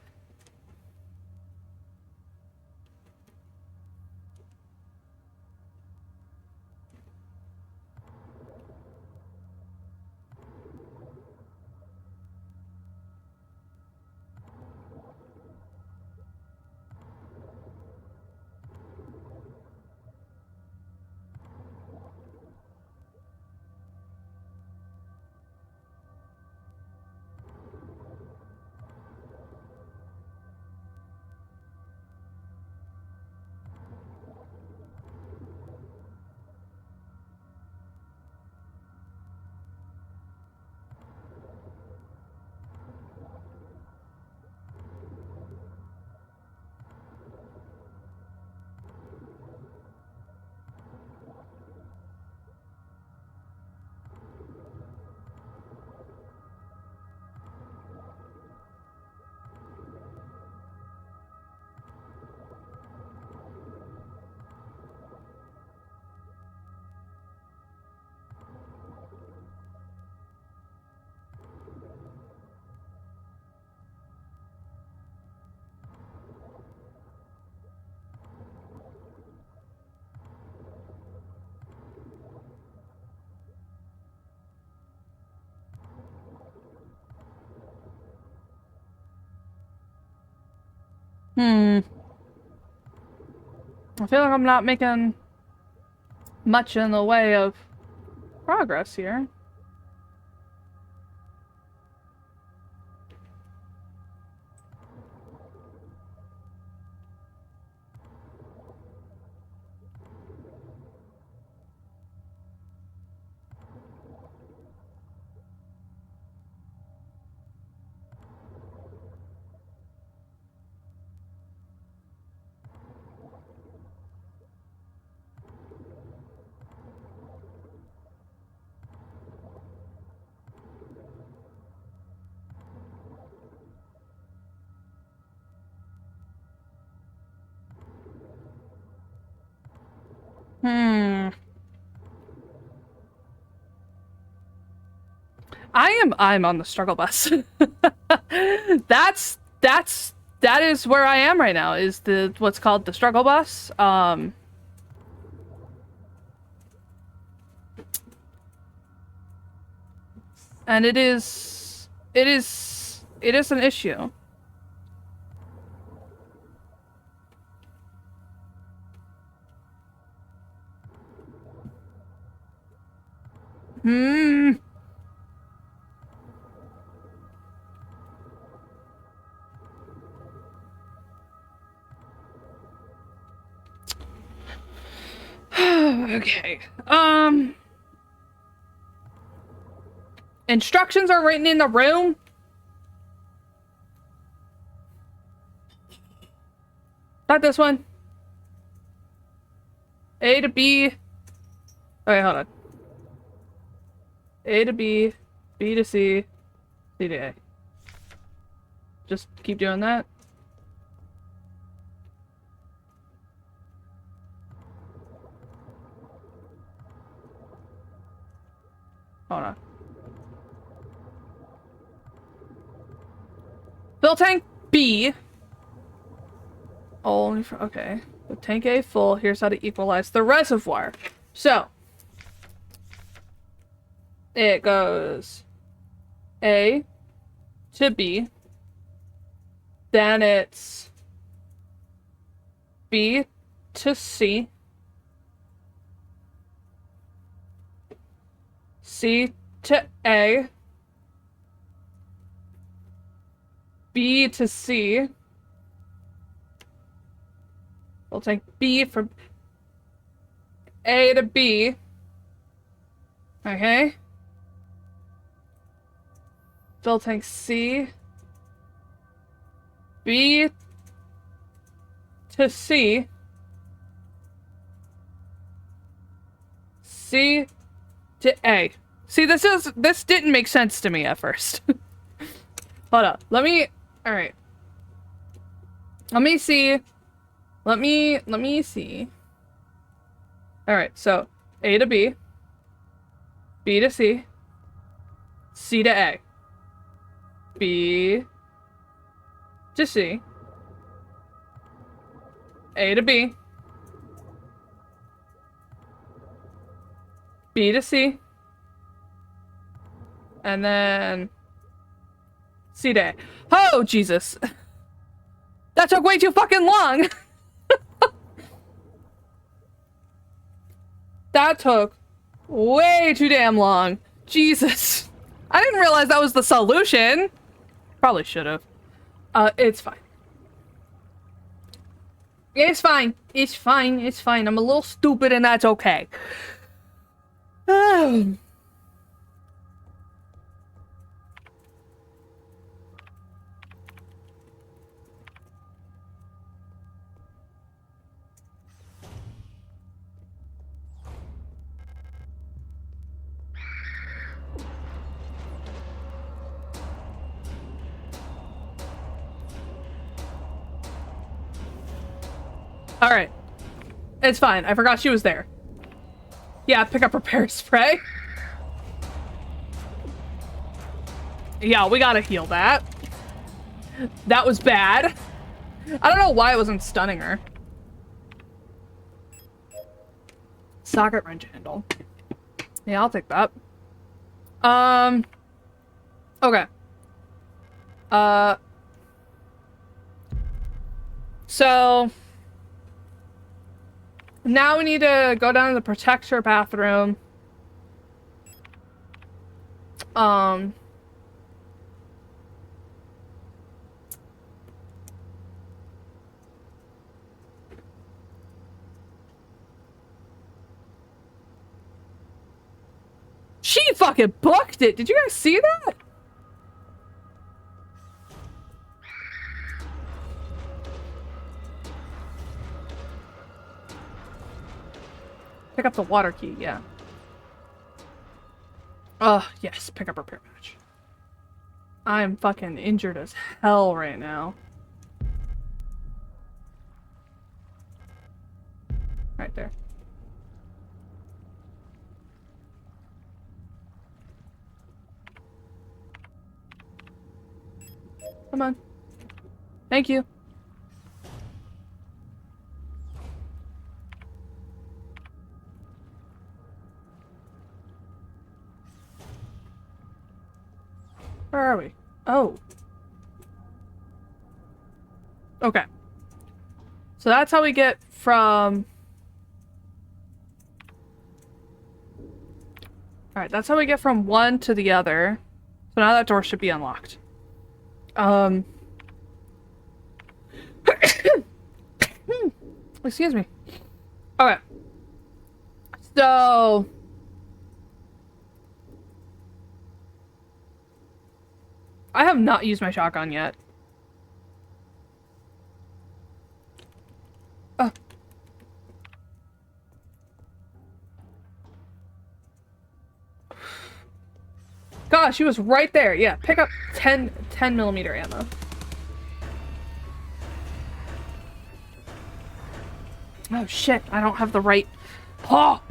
I feel like I'm not making much in the way of progress here. Hmm. I'm on the struggle bus. That is where I am right now, is the what's called the struggle bus. And it is an issue. Hmm. Okay. Instructions are written in the room. Not this one. A to B. Okay, hold on. A to B, B to C, C to A. Just keep doing that. Hold on. Fill tank B. Only for, okay. With tank A full, here's how to equalize the reservoir. So, it goes A to B. Then it's B to C. C to A. B to C. We'll take B from A to B. Okay. Fill tank C. B to C. C to A. See, this didn't make sense to me at first. Hold up. Alright. Let me see. Let me see. Alright, so A to B. B to C. C to A. B to C. A to B. B to C. And then C to A. Oh, Jesus. That took way too fucking long. That took way too damn long. Jesus. I didn't realize that was the solution. Probably should have. It's fine. It's fine. It's fine. It's fine. I'm a little stupid and that's okay. Alright. It's fine. I forgot she was there. Yeah, pick up repair spray. Yeah, we gotta heal that. That was bad. I don't know why it wasn't stunning her. Socket wrench handle. Yeah, I'll take that. Okay. So now we need to go down to the protector bathroom. She fucking booked it. Did you guys see that? Pick up the water key, yeah. Oh, yes, pick up repair match. I'm fucking injured as hell right now. Right there. Come on. Thank you. Where are we? Oh. Okay. So that's how we get from... Alright, that's how we get from one to the other. So now that door should be unlocked. Excuse me. Okay. So... I have not used my shotgun yet. Oh. Gosh, she was right there. Yeah, pick up 10 millimeter ammo. Oh shit, I don't have the right... Oh!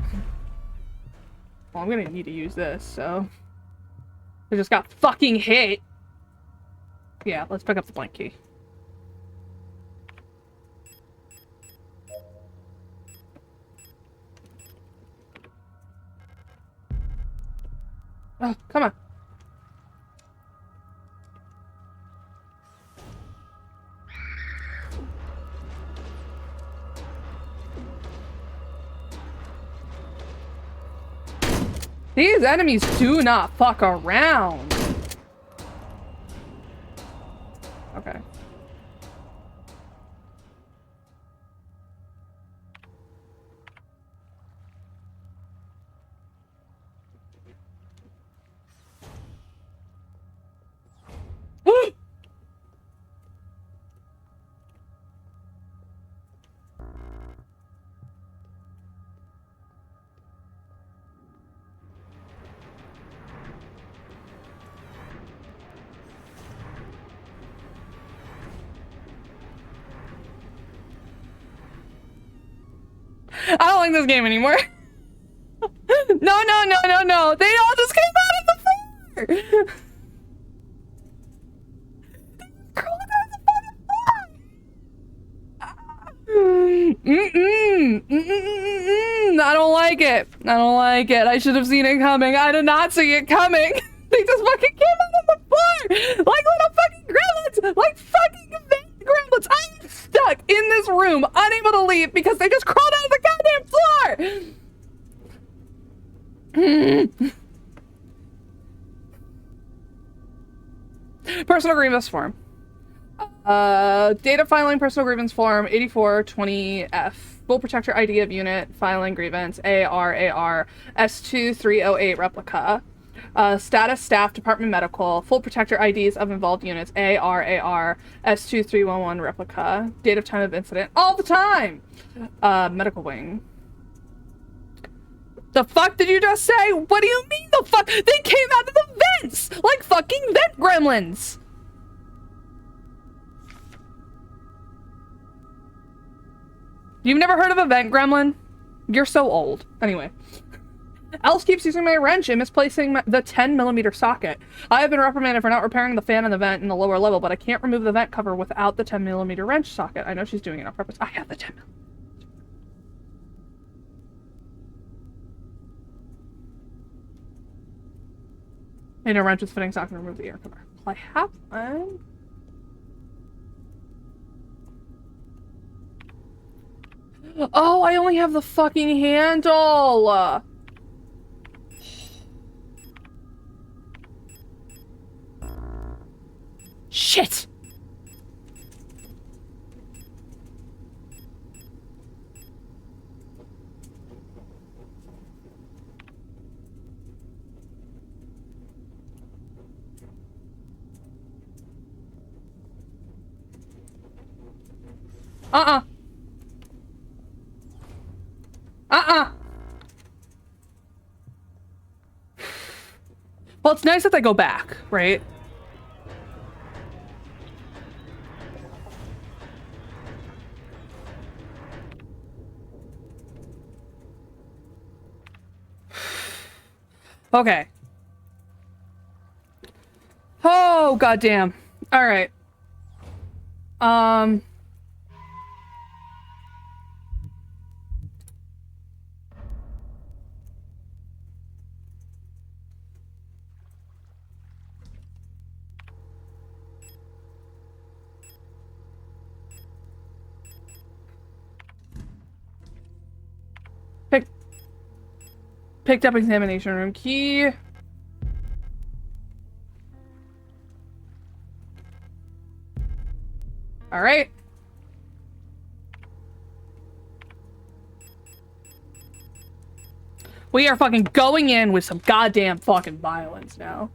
Well, I'm gonna need to use this, so... I just got fucking hit! Yeah, let's pick up the blank key. Oh, come on. These enemies do not fuck around. Okay. I don't like this game anymore. No, no, no, no, no. They all just came out of the floor. They crawled out of the fucking floor. I don't like it. I don't like it. I should have seen it coming. I did not see it coming. They just fucking came out of the floor like little fucking gremlins. Like fucking gremlins. I'm stuck in this room, unable to leave because they just crawled out of the goddamn floor. Personal grievance form. Data filing personal grievance form 8420F. Full protector ID of unit. Filing grievance. AR S2308 replica. Status staff department medical. Full protector IDs of involved units. AR S2311 replica. Date of time of incident. All the time! Medical wing. The fuck did you just say? What do you mean the fuck? They came out of the vents! Like fucking vent gremlins! You've never heard of a vent gremlin? You're so old. Anyway. Else keeps using my wrench and misplacing the 10 millimeter socket. I have been reprimanded for not repairing the fan in the vent in the lower level, but I can't remove the vent cover without the 10 millimeter wrench socket. I know she's doing it on purpose. I have the 10 millimeter. And a wrench with fitting socket to remove the air cover. I have one. Oh, I only have the fucking handle! Shit! Uh-uh. Well, it's nice that they go back, right? Okay. Oh, goddamn. All right. Um. Picked up examination room key. All right. We are fucking going in with some goddamn fucking violence now.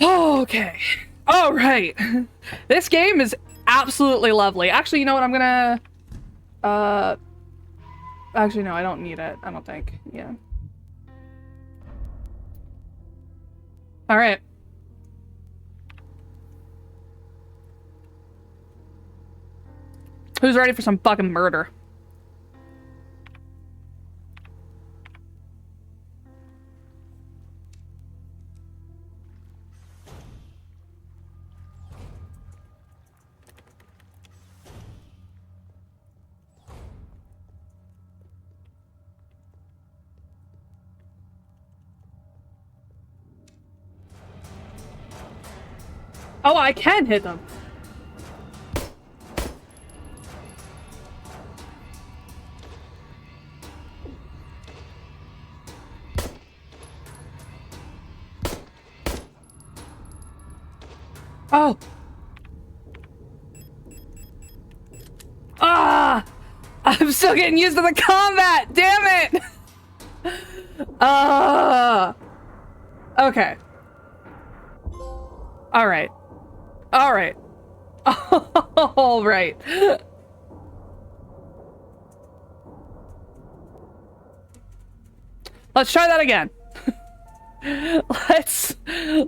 Okay. All right. This game is absolutely lovely. Actually, you know what? I'm gonna... Actually, no, I don't need it. I don't think. Yeah. All right. Who's ready for some fucking murder? Oh, I can hit them. Oh. Ah! I'm still getting used to the combat! Damn it! Okay. Alright. Alright. Alright. Let's try that again.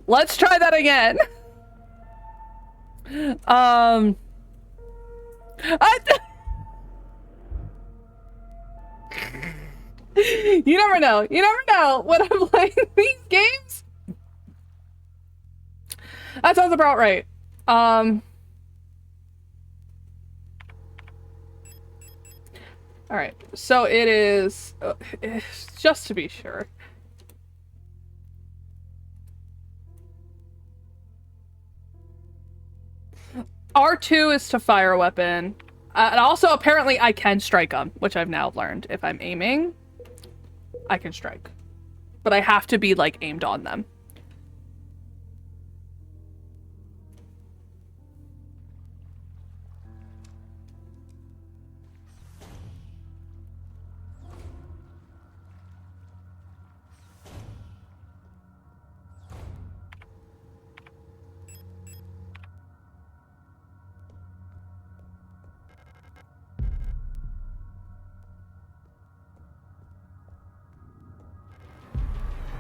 Let's try that again. You never know. You never know when I'm playing these games. That sounds about right. All right. So it is just to be sure. R2 is to fire a weapon. And also, apparently, I can strike them, which I've now learned. If I'm aiming, I can strike. But I have to be, like, aimed on them.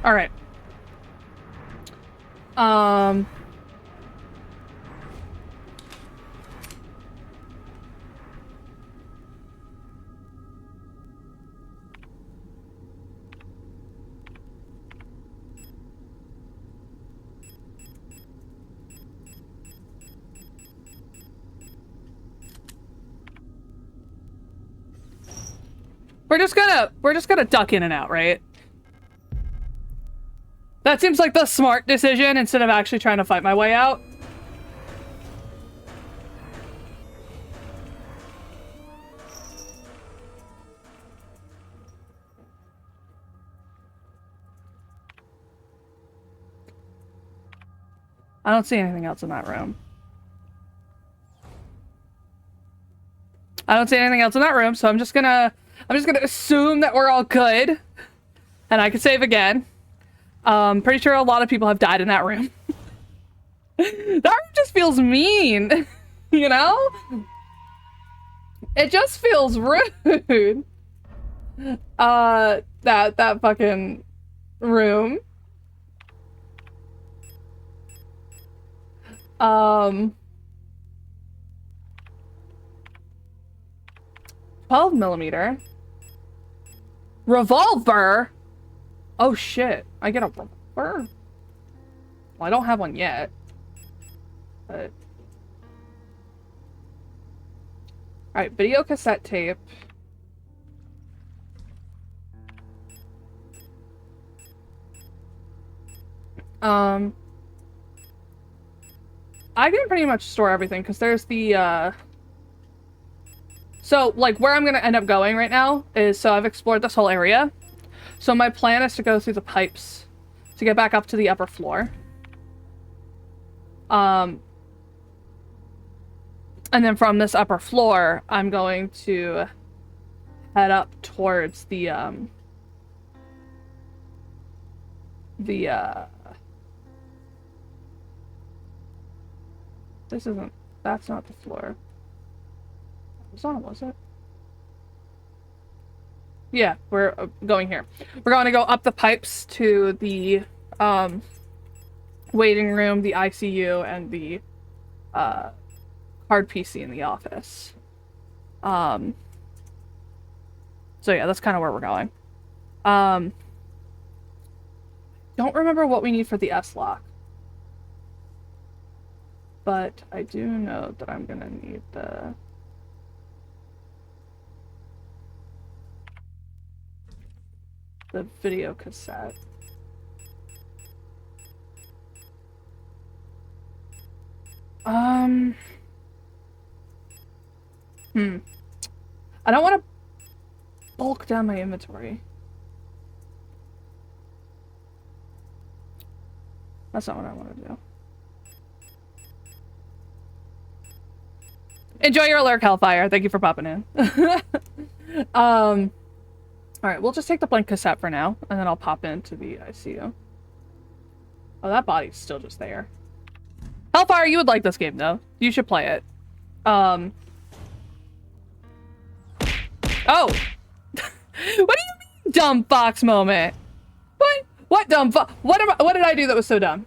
All right. We're just gonna duck in and out, right? That seems like the smart decision instead of actually trying to fight my way out. I don't see anything else in that room. I don't see anything else in that room, so I'm just gonna assume that we're all good. And I can save again. Pretty sure a lot of people have died in that room. That room just feels mean, you know? It just feels rude. That fucking room. 12mm. Revolver? Oh shit, I get a revolver? Well, I don't have one yet. But... Alright, video cassette tape. I can pretty much store everything, because there's the, So, like, where I'm gonna end up going right now is, so I've explored this whole area. So my plan is to go through the pipes to get back up to the upper floor. And then from this upper floor, I'm going to head up towards this isn't, that's not the floor. Was it? Yeah, we're going here. We're going to go up the pipes to the waiting room, the ICU, and the hard PC in the office. So yeah, that's kind of where we're going. Don't remember what we need for the S-lock. But I do know that I'm gonna need the video cassette. I don't want to bulk down my inventory. That's not what I want to do. Enjoy your alert, Hellfire. Thank you for popping in. Alright, we'll just take the blank cassette for now, and then I'll pop into the ICU. Oh, that body's still just there. Hellfire, you would like this game, though. You should play it. Oh! What do you mean, dumb fox moment? What? What dumb fox? What did I do that was so dumb?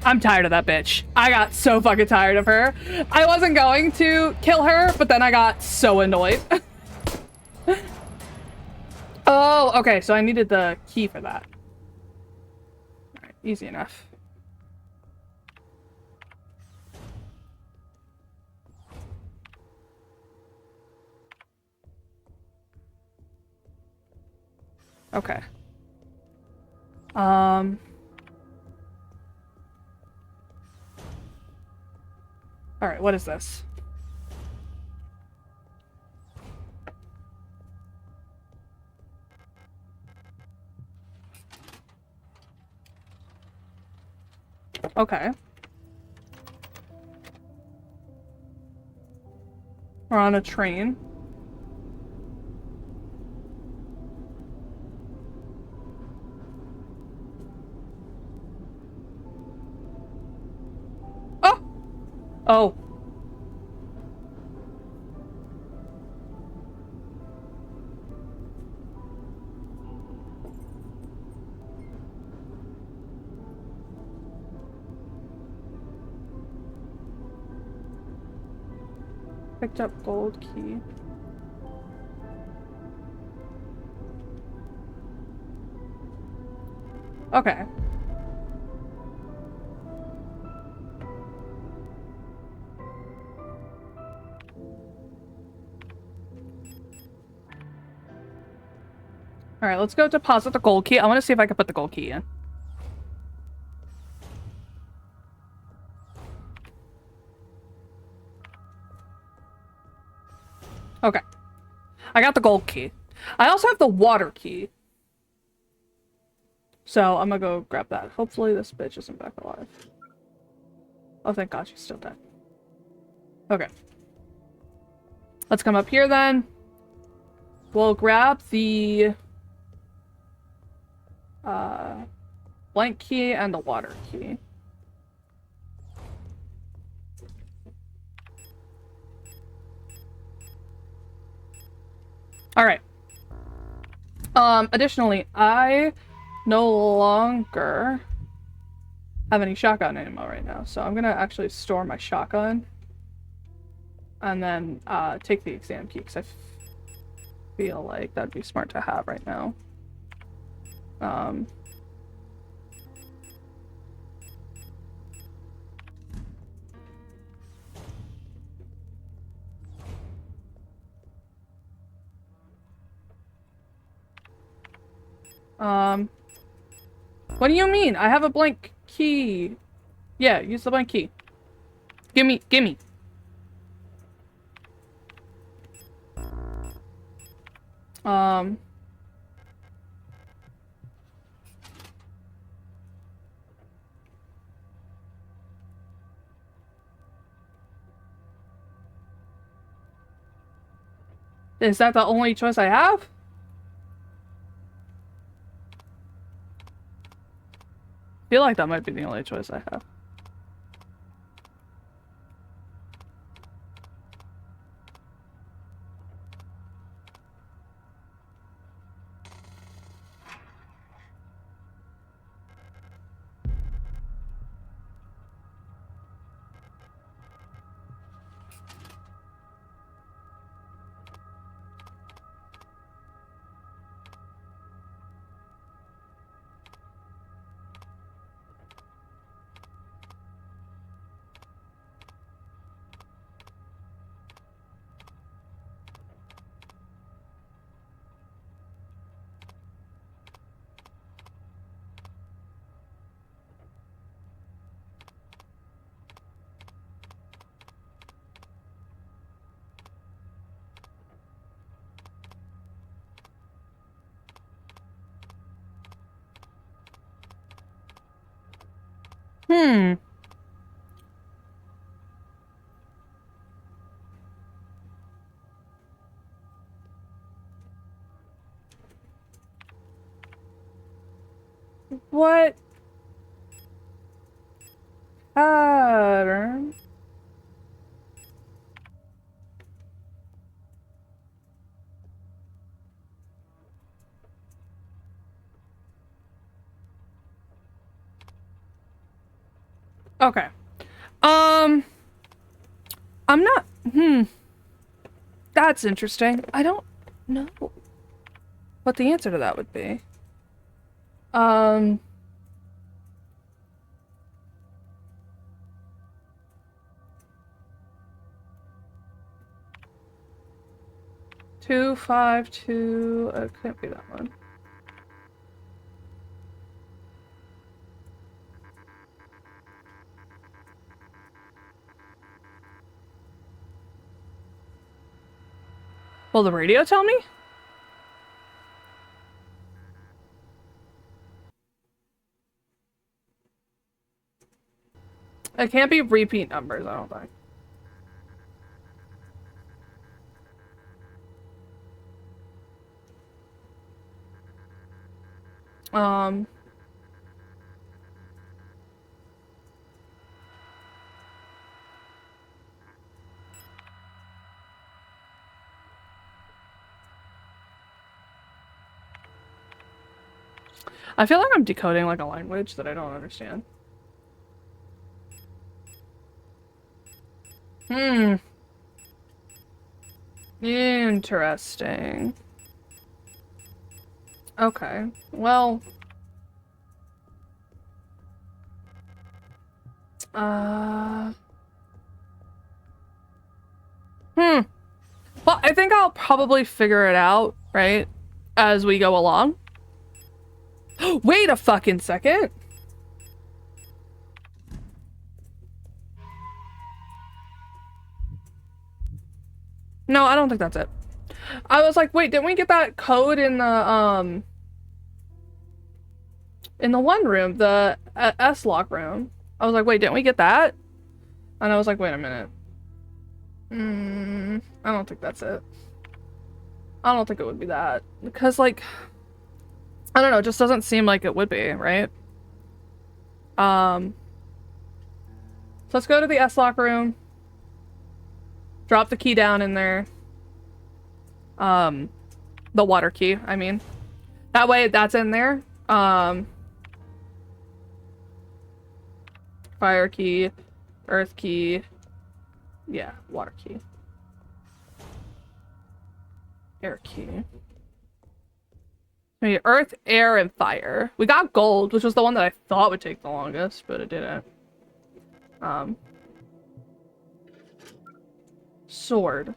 I'm tired of that bitch. I got so fucking tired of her. I wasn't going to kill her, but then I got so annoyed. Oh, okay, so I needed the key for that. Alright, easy enough. Okay. Alright, what is this? Okay. We're on a train. Oh! Oh. Picked up gold key. Okay. Alright, let's go deposit the gold key. I want to see if I can put the gold key in. Okay. I got the gold key. I also have the water key. So I'm gonna go grab that. Hopefully this bitch isn't back alive. Oh, thank God she's still dead. Okay. Let's come up here then. We'll grab the blank key and the water key. All right. Additionally, I no longer have any shotgun ammo right now, so I'm gonna actually store my shotgun and then take the exam key because I feel like that'd be smart to have right now. What do you mean? I have a blank key. Yeah, use the blank key. Gimme. Is that the only choice I have? I feel like that might be the only choice I have. Hmm. What pattern? Okay. I'm not, that's interesting. I don't know what the answer to that would be. Two, 5, 2, it can't be that one. Will the radio tell me? It can't be repeat numbers, I don't think. I feel like I'm decoding like a language that I don't understand. Interesting. Okay, well... Well, I think I'll probably figure it out, right? As we go along. Wait a fucking second! No, I don't think that's it. I was like, wait, didn't we get that code in the one room, the S-lock room? I was like, wait, didn't we get that? And I was like, wait a minute. I don't think that's it. I don't think it would be that. Because, like, I don't know, it just doesn't seem like it would be, right? So let's go to the S-lock room. Drop the key down in there. The water key, I mean. That way that's in there. Fire key, earth key. Yeah, water key. Air key. Maybe earth, air, and fire. We got gold, which was the one that I thought would take the longest, but it didn't. Sword.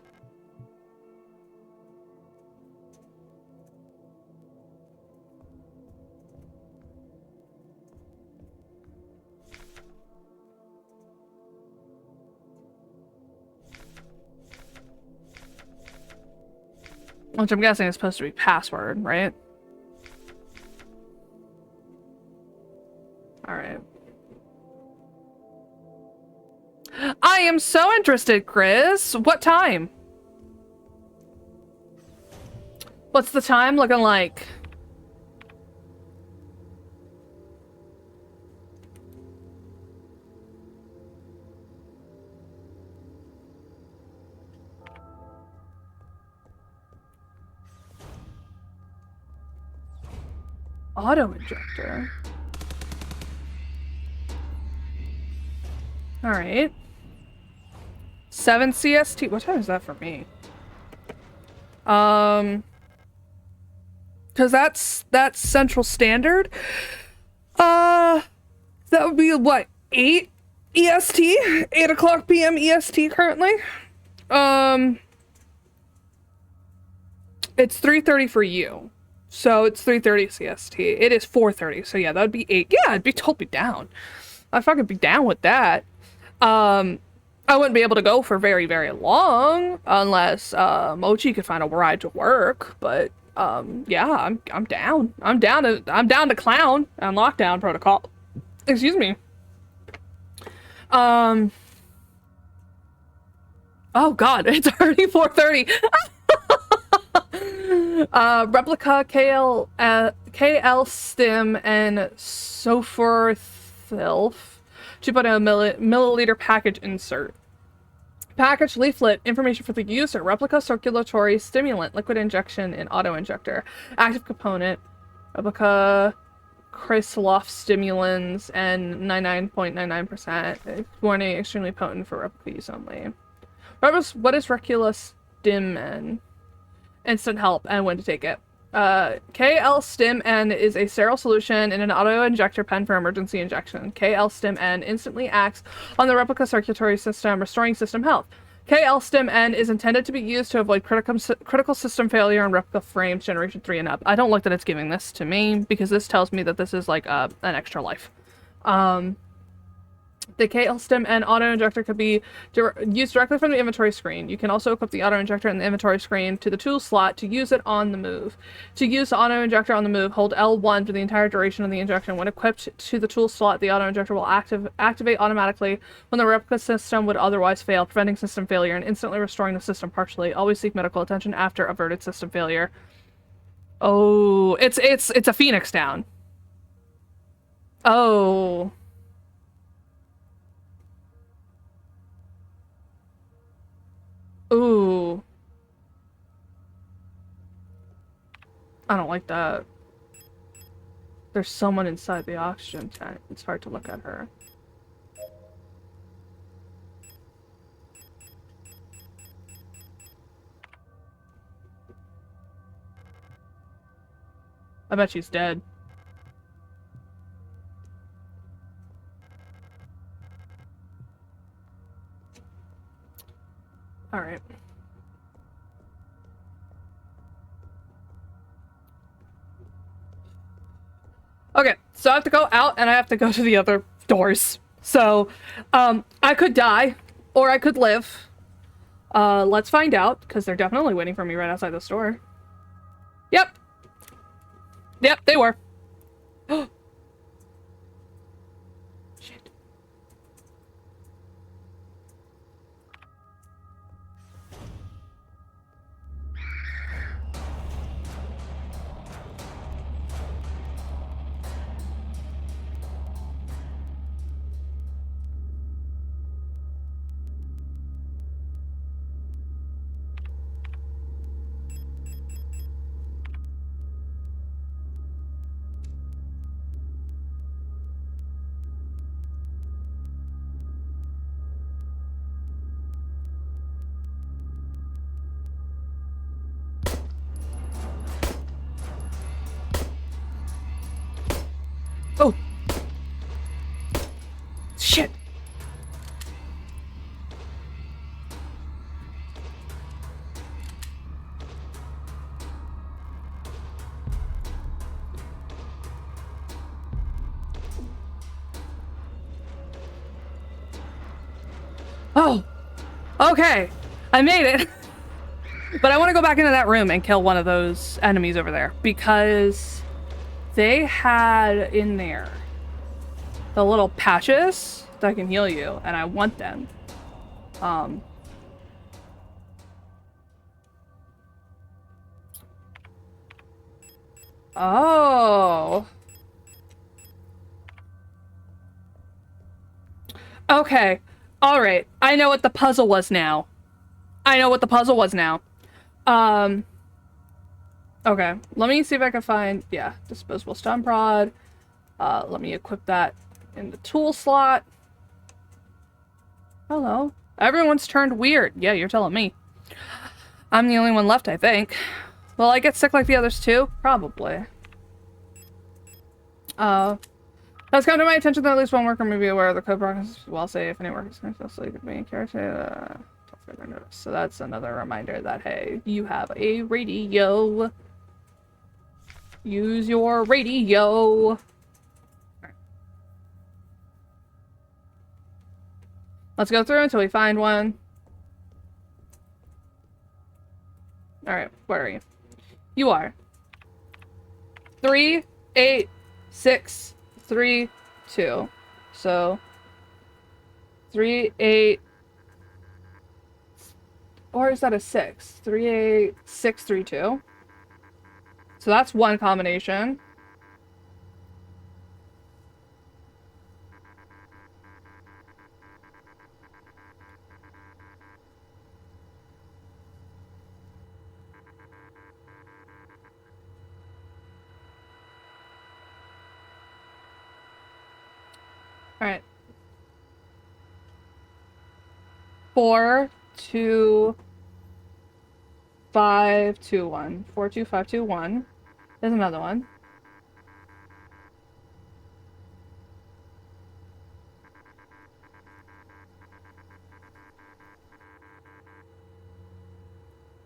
Which I'm guessing is supposed to be password, right? Alright. I am so interested, Chris. What time? What's the time looking like? Auto injector. All right. 7 CST. What time is that for me? Because that's Central Standard. That would be what, 8 EST? 8 o'clock PM EST currently. It's 3:30 for you. So it's 3:30 CST. It is 4:30. So yeah, that would be 8. Yeah, I'd be totally down. I'd fucking be down with that. I wouldn't be able to go for very, very long unless Mochi could find a ride to work. But yeah, I'm down. I'm down to clown on lockdown protocol. Excuse me. Oh god, it's already 4:30. Replica, KL Stim, and Soforthilf. 2.0 milliliter package insert. Package leaflet, information for the user. Replica circulatory stimulant, liquid injection in auto injector. Active component, replica Kreisloff stimulants, and 99.99%. Warning, extremely potent for replica use only. What is Recula Stim? Instant help and when to take it. KL Stim N is a sterile solution in an auto-injector pen for emergency injection. KL Stim N instantly acts on the replica circulatory system, restoring system health. KL Stim N is intended to be used to avoid critical system failure on replica frames generation 3 and up. I don't like that it's giving this to me, because this tells me that this is like an extra life. The KL Stim N auto-injector could be used directly from the inventory screen. You can also equip the auto-injector in the inventory screen to the tool slot to use it on the move. To use the auto-injector on the move, hold L1 for the entire duration of the injection. When equipped to the tool slot, the auto-injector will activate automatically when the replica system would otherwise fail, preventing system failure and instantly restoring the system partially. Always seek medical attention after averted system failure. Oh, it's a Phoenix down. Oh. Ooh. I don't like that. There's someone inside the oxygen tank. It's hard to look at her. I bet she's dead. All right. Okay, so I have to go out and I have to go to the other doors. So, I could die or I could live. Let's find out, because they're definitely waiting for me right outside the store. Yep. Yep, they were. Shit. Oh, okay. I made it. But I want to go back into that room and kill one of those enemies over there because they had in there the little patches that can heal you, and I want them. Oh. Okay. All right. I know what the puzzle was now. Okay. Let me see if I can find, yeah, disposable stun prod. Let me equip that in the tool slot. Hello. Everyone's turned weird. Yeah, you're telling me. I'm the only one left, I think. Will I get sick like the others too? Probably. Has come to my attention that at least one worker may be aware of the code process. Well, say if any worker is successfully being character, so that's another reminder that, hey, you have a radio. Use your radio. Right. Let's go through until we find one. Alright, where are you? You are 3, 8, 6, 3, 2. So 3, 8, or is that a 6? 3, 8, 6, 3, 2. So that's one combination. All right. 4, 2, 5, 2, 1. 4, 2, 5, 2, 1. There's another one.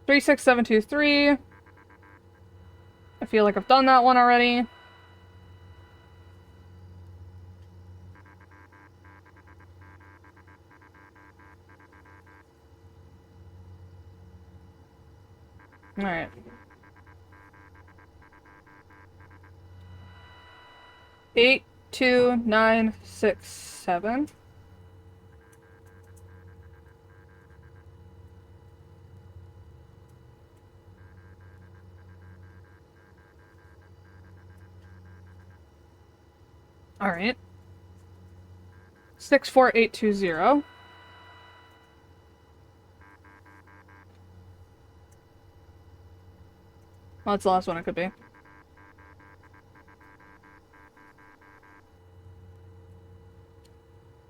Three, 6, 7, 2, 3. I feel like I've done that one already. All right. 8, 2, 9, 6, 7. All right. 6, 4, 8, 2, 0. Well, that's the last one it could be.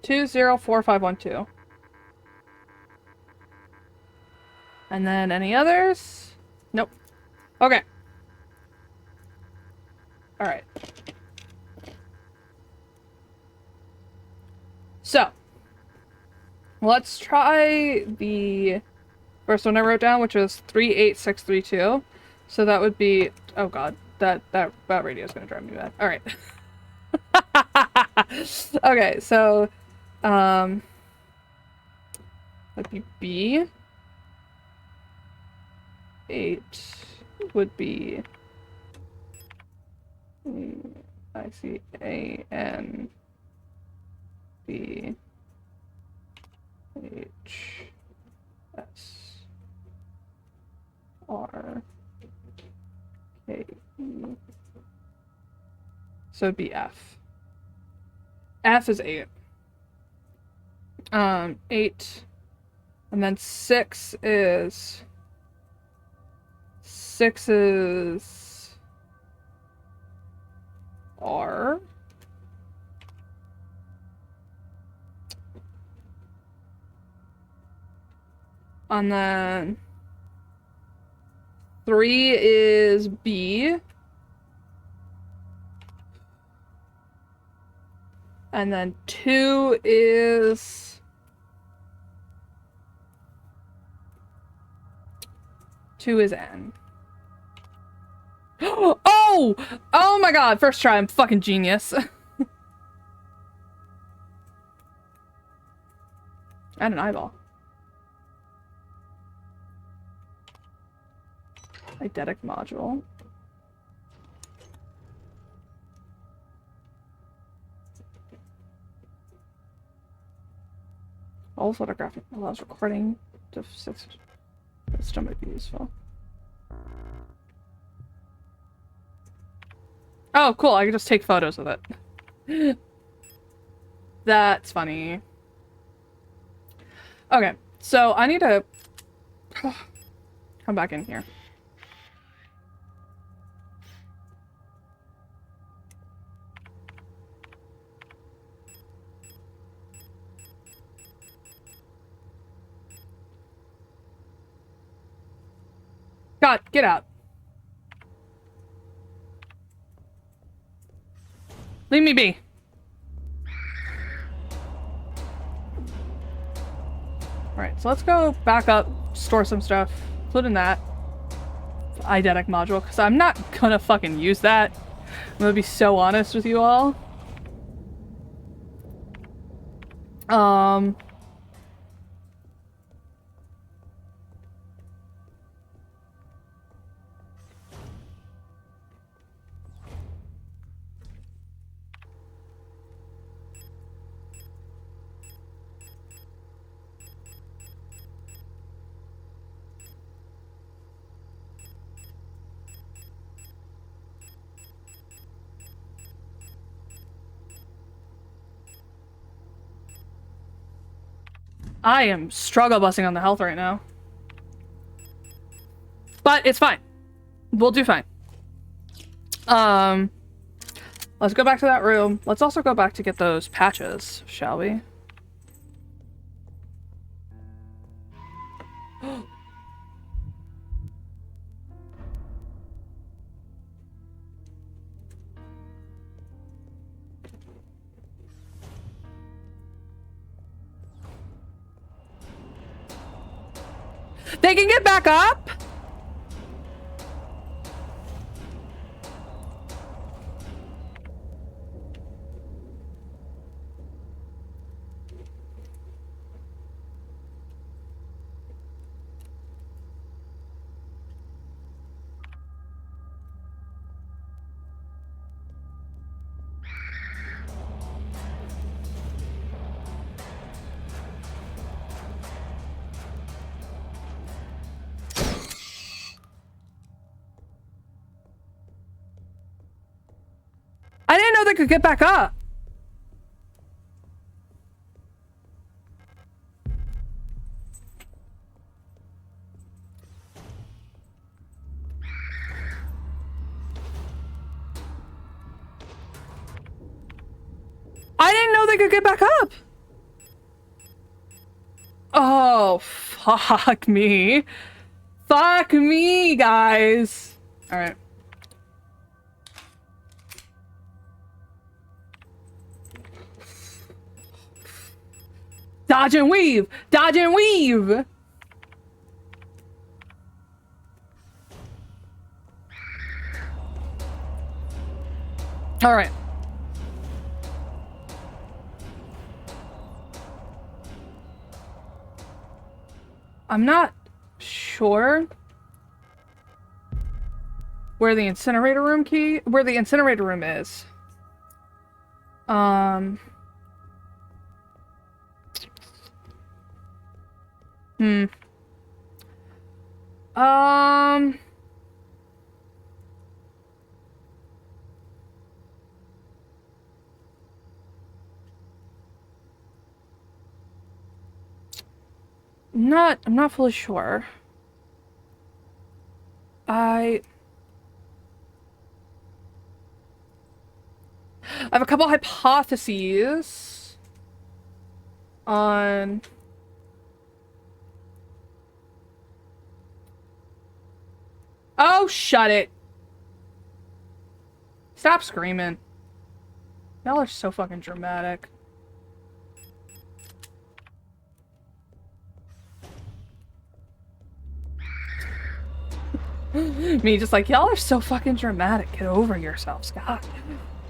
2, 0, 4, 5, 1, 2. And then any others? Nope. Okay. All right. So, let's try the first one I wrote down, which was 3, 8, 6, 3, 2. So that would be, oh god, that radio is gonna drive me mad. All right. Okay, so that'd be B. 8 would be ICAN B H S R K E. So it'd be F. F is 8. 8. And then 6 is R. And then 3 is B. And then 2 is... 2 is N. Oh! Oh my god, first try, I'm fucking genius. And an eyeball. Eidetic module. All photographic allows recording to 6. That still might be useful. Oh, cool. I can just take photos of it. That's funny. Okay, so I need to come back in here. God, get out. Leave me be. Alright, so let's go back up, store some stuff, including that eidetic module, because I'm not gonna fucking use that. I'm gonna be so honest with you all. I am struggle busting on the health right now. But it's fine. We'll do fine. Let's go back to that room. Let's also go back to get those patches, shall we? They can get back up? I didn't know they could get back up. I didn't know they could get back up. Oh, fuck me. Fuck me, guys. All right. Dodge and weave! Dodge and weave! Alright. I'm not sure where the incinerator room is. I'm not fully sure. I have a couple hypotheses on Oh, shut it. Stop screaming. Y'all are so fucking dramatic. Me just like, y'all are so fucking dramatic. Get over yourselves, God.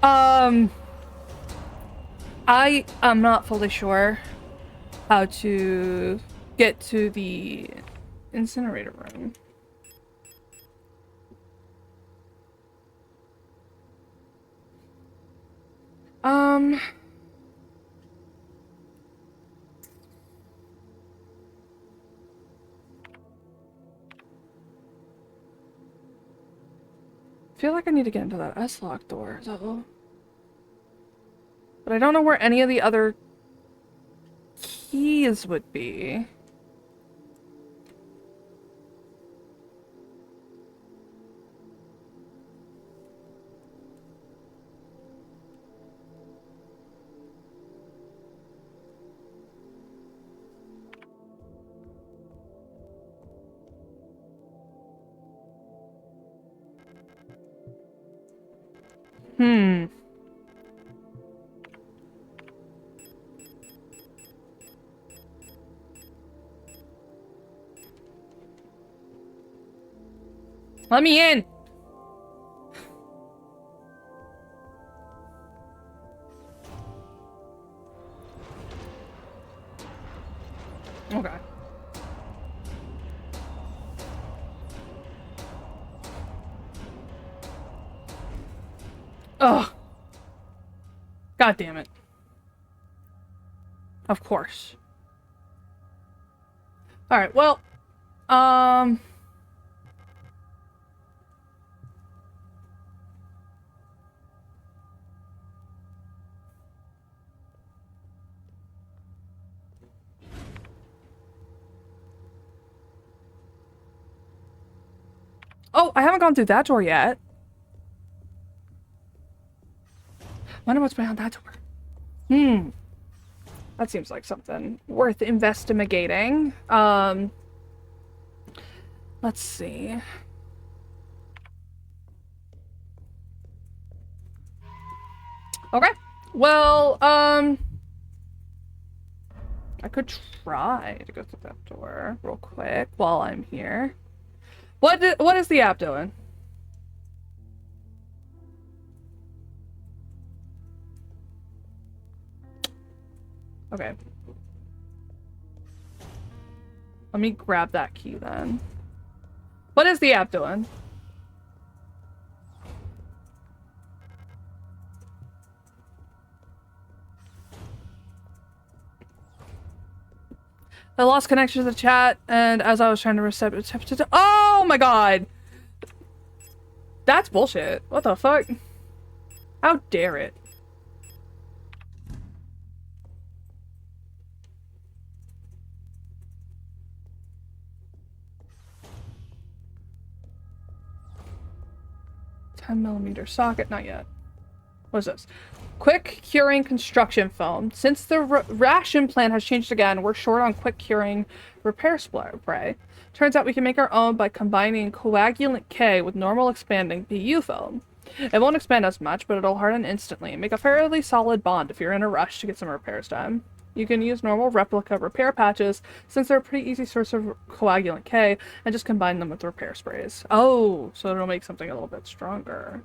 I'm not fully sure how to get to the incinerator room. I feel like I need to get into that S-lock door, though. But I don't know where any of the other keys would be. Hmm. Let me in! Okay. Ugh. God damn it. Of course. Alright, well, oh, I haven't gone through that door yet. Wonder what's behind that door. Hmm. That seems like something worth investigating. Let's see. Okay. Well, I could try to go through that door real quick while I'm here. What is the app doing? Okay. Let me grab that key then. What is the app doing? I lost connection to the chat, and as I was trying to reset it, oh my god! That's bullshit. What the fuck? How dare it? $10mm socket, not yet. What is this? Quick curing construction foam. Since the ration plan has changed again, we're short on quick curing repair spray. Turns out we can make our own by combining coagulant K with normal expanding PU foam. It won't expand as much, but it'll harden instantly and make a fairly solid bond if you're in a rush to get some repairs done. You can use normal replica repair patches since they're a pretty easy source of coagulant K and just combine them with repair sprays. Oh, so it'll make something a little bit stronger.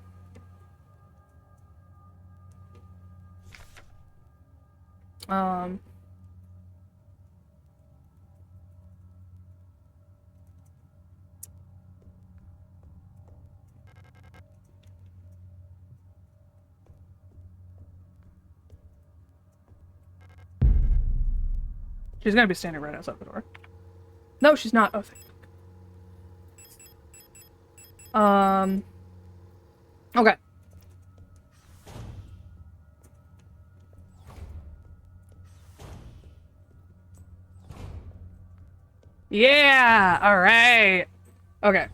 She's gonna be standing right outside the door. No, she's not. Oh, thank you. Okay. Yeah! Alright. Okay.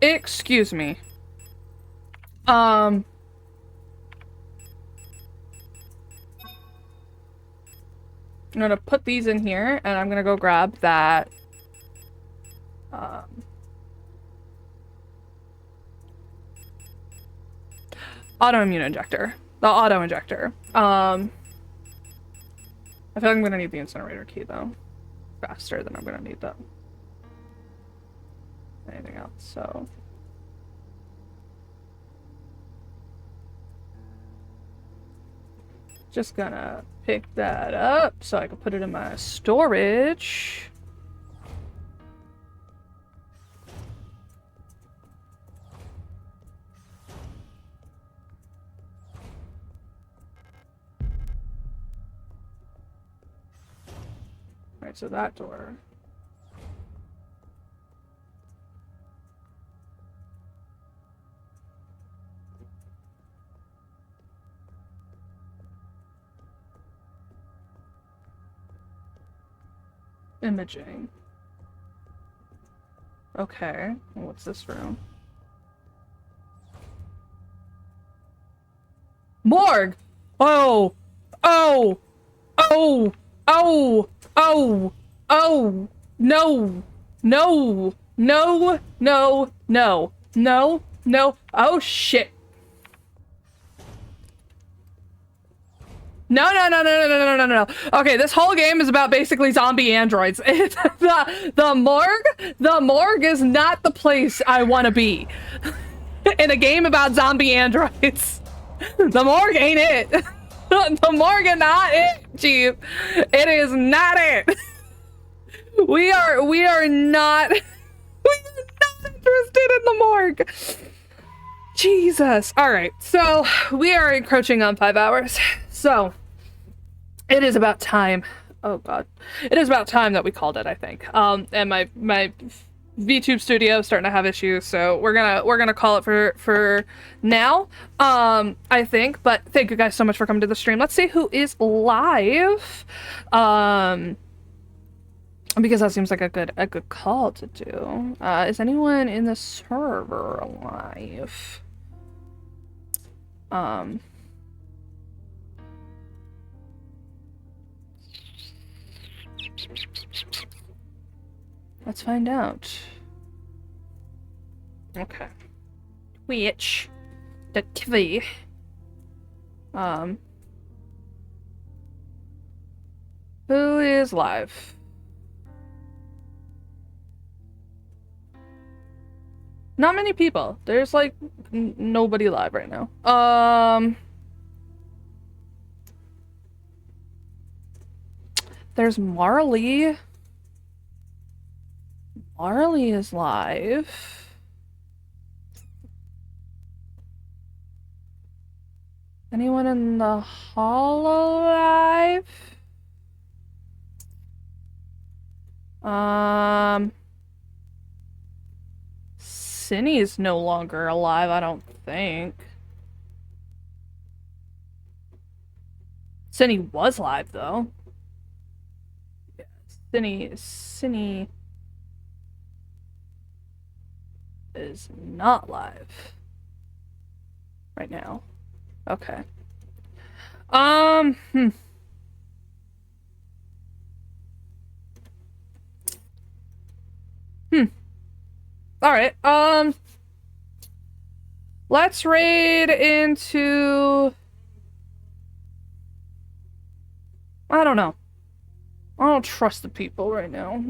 Excuse me. I'm gonna put these in here, and I'm gonna go grab that, autoimmune injector. The auto injector. I feel like I'm gonna need the incinerator key, though. Faster than I'm gonna need that. Anything else, so... Just gonna pick that up so I can put it in my storage. Right, so that door. Imaging. Okay, what's this room? Morgue! Oh! Oh! Oh! Oh! Oh! Oh! No! No! No! No! No! No! No! Oh shit! No, no, no, no, no, no, no, no, no. Okay, this whole game is about basically zombie androids. The morgue is not the place I want to be in a game about zombie androids. The morgue ain't it. The morgue is not it, Chief. It is not it. We are not interested in the morgue. Jesus. All right. So we are encroaching on 5 hours. So it is about time. Oh God. It is about time that we called it, I think. And my VTube studio is starting to have issues, so we're gonna call it for now. I think. But thank you guys so much for coming to the stream. Let's see who is live. Because that seems like a good call to do. Is anyone in the server alive? Let's find out. Okay. Twitch. The TV. Who is live? Not many people. There's like nobody live right now. There's Marley. Marley is live. Anyone in the Hololive? Cinny is no longer alive, I don't think. Cinny was live though. Yeah, Cinny is not live right now. Okay. All right. Let's raid into... I don't know. I don't trust the people right now.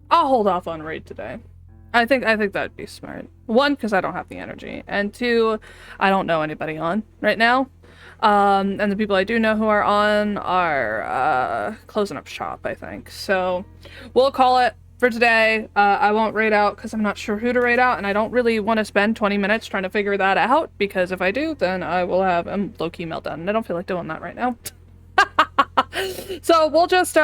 I'll hold off on raid today. I think that'd be smart. 1, because I don't have the energy, and 2, I don't know anybody on right now. And the people I do know who are on are closing up shop, I think. So we'll call it for today. I won't raid out because I'm not sure who to raid out, and I don't really want to spend 20 minutes trying to figure that out, because if I do, then I will have a low-key meltdown, and I don't feel like doing that right now. So we'll just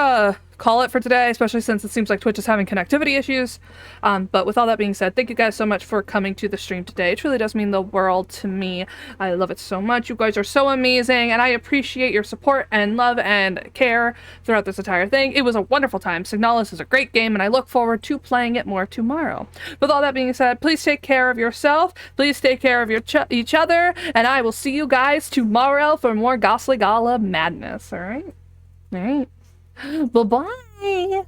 call it for today, especially since it seems like Twitch is having connectivity issues. But with all that being said, thank you guys so much for coming to the stream today. It truly does mean the world to me. I love it so much. You guys are so amazing, and I appreciate your support and love and care throughout this entire thing. It was a wonderful time. Signalis is a great game, and I look forward to playing it more tomorrow. With all that being said, please take care of yourself. Please take care of each other, and I will see you guys tomorrow for more Ghostly Gala madness. All right? All right. Bye-bye.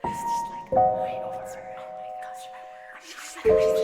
It's just like way over. Oh my gosh. I'm so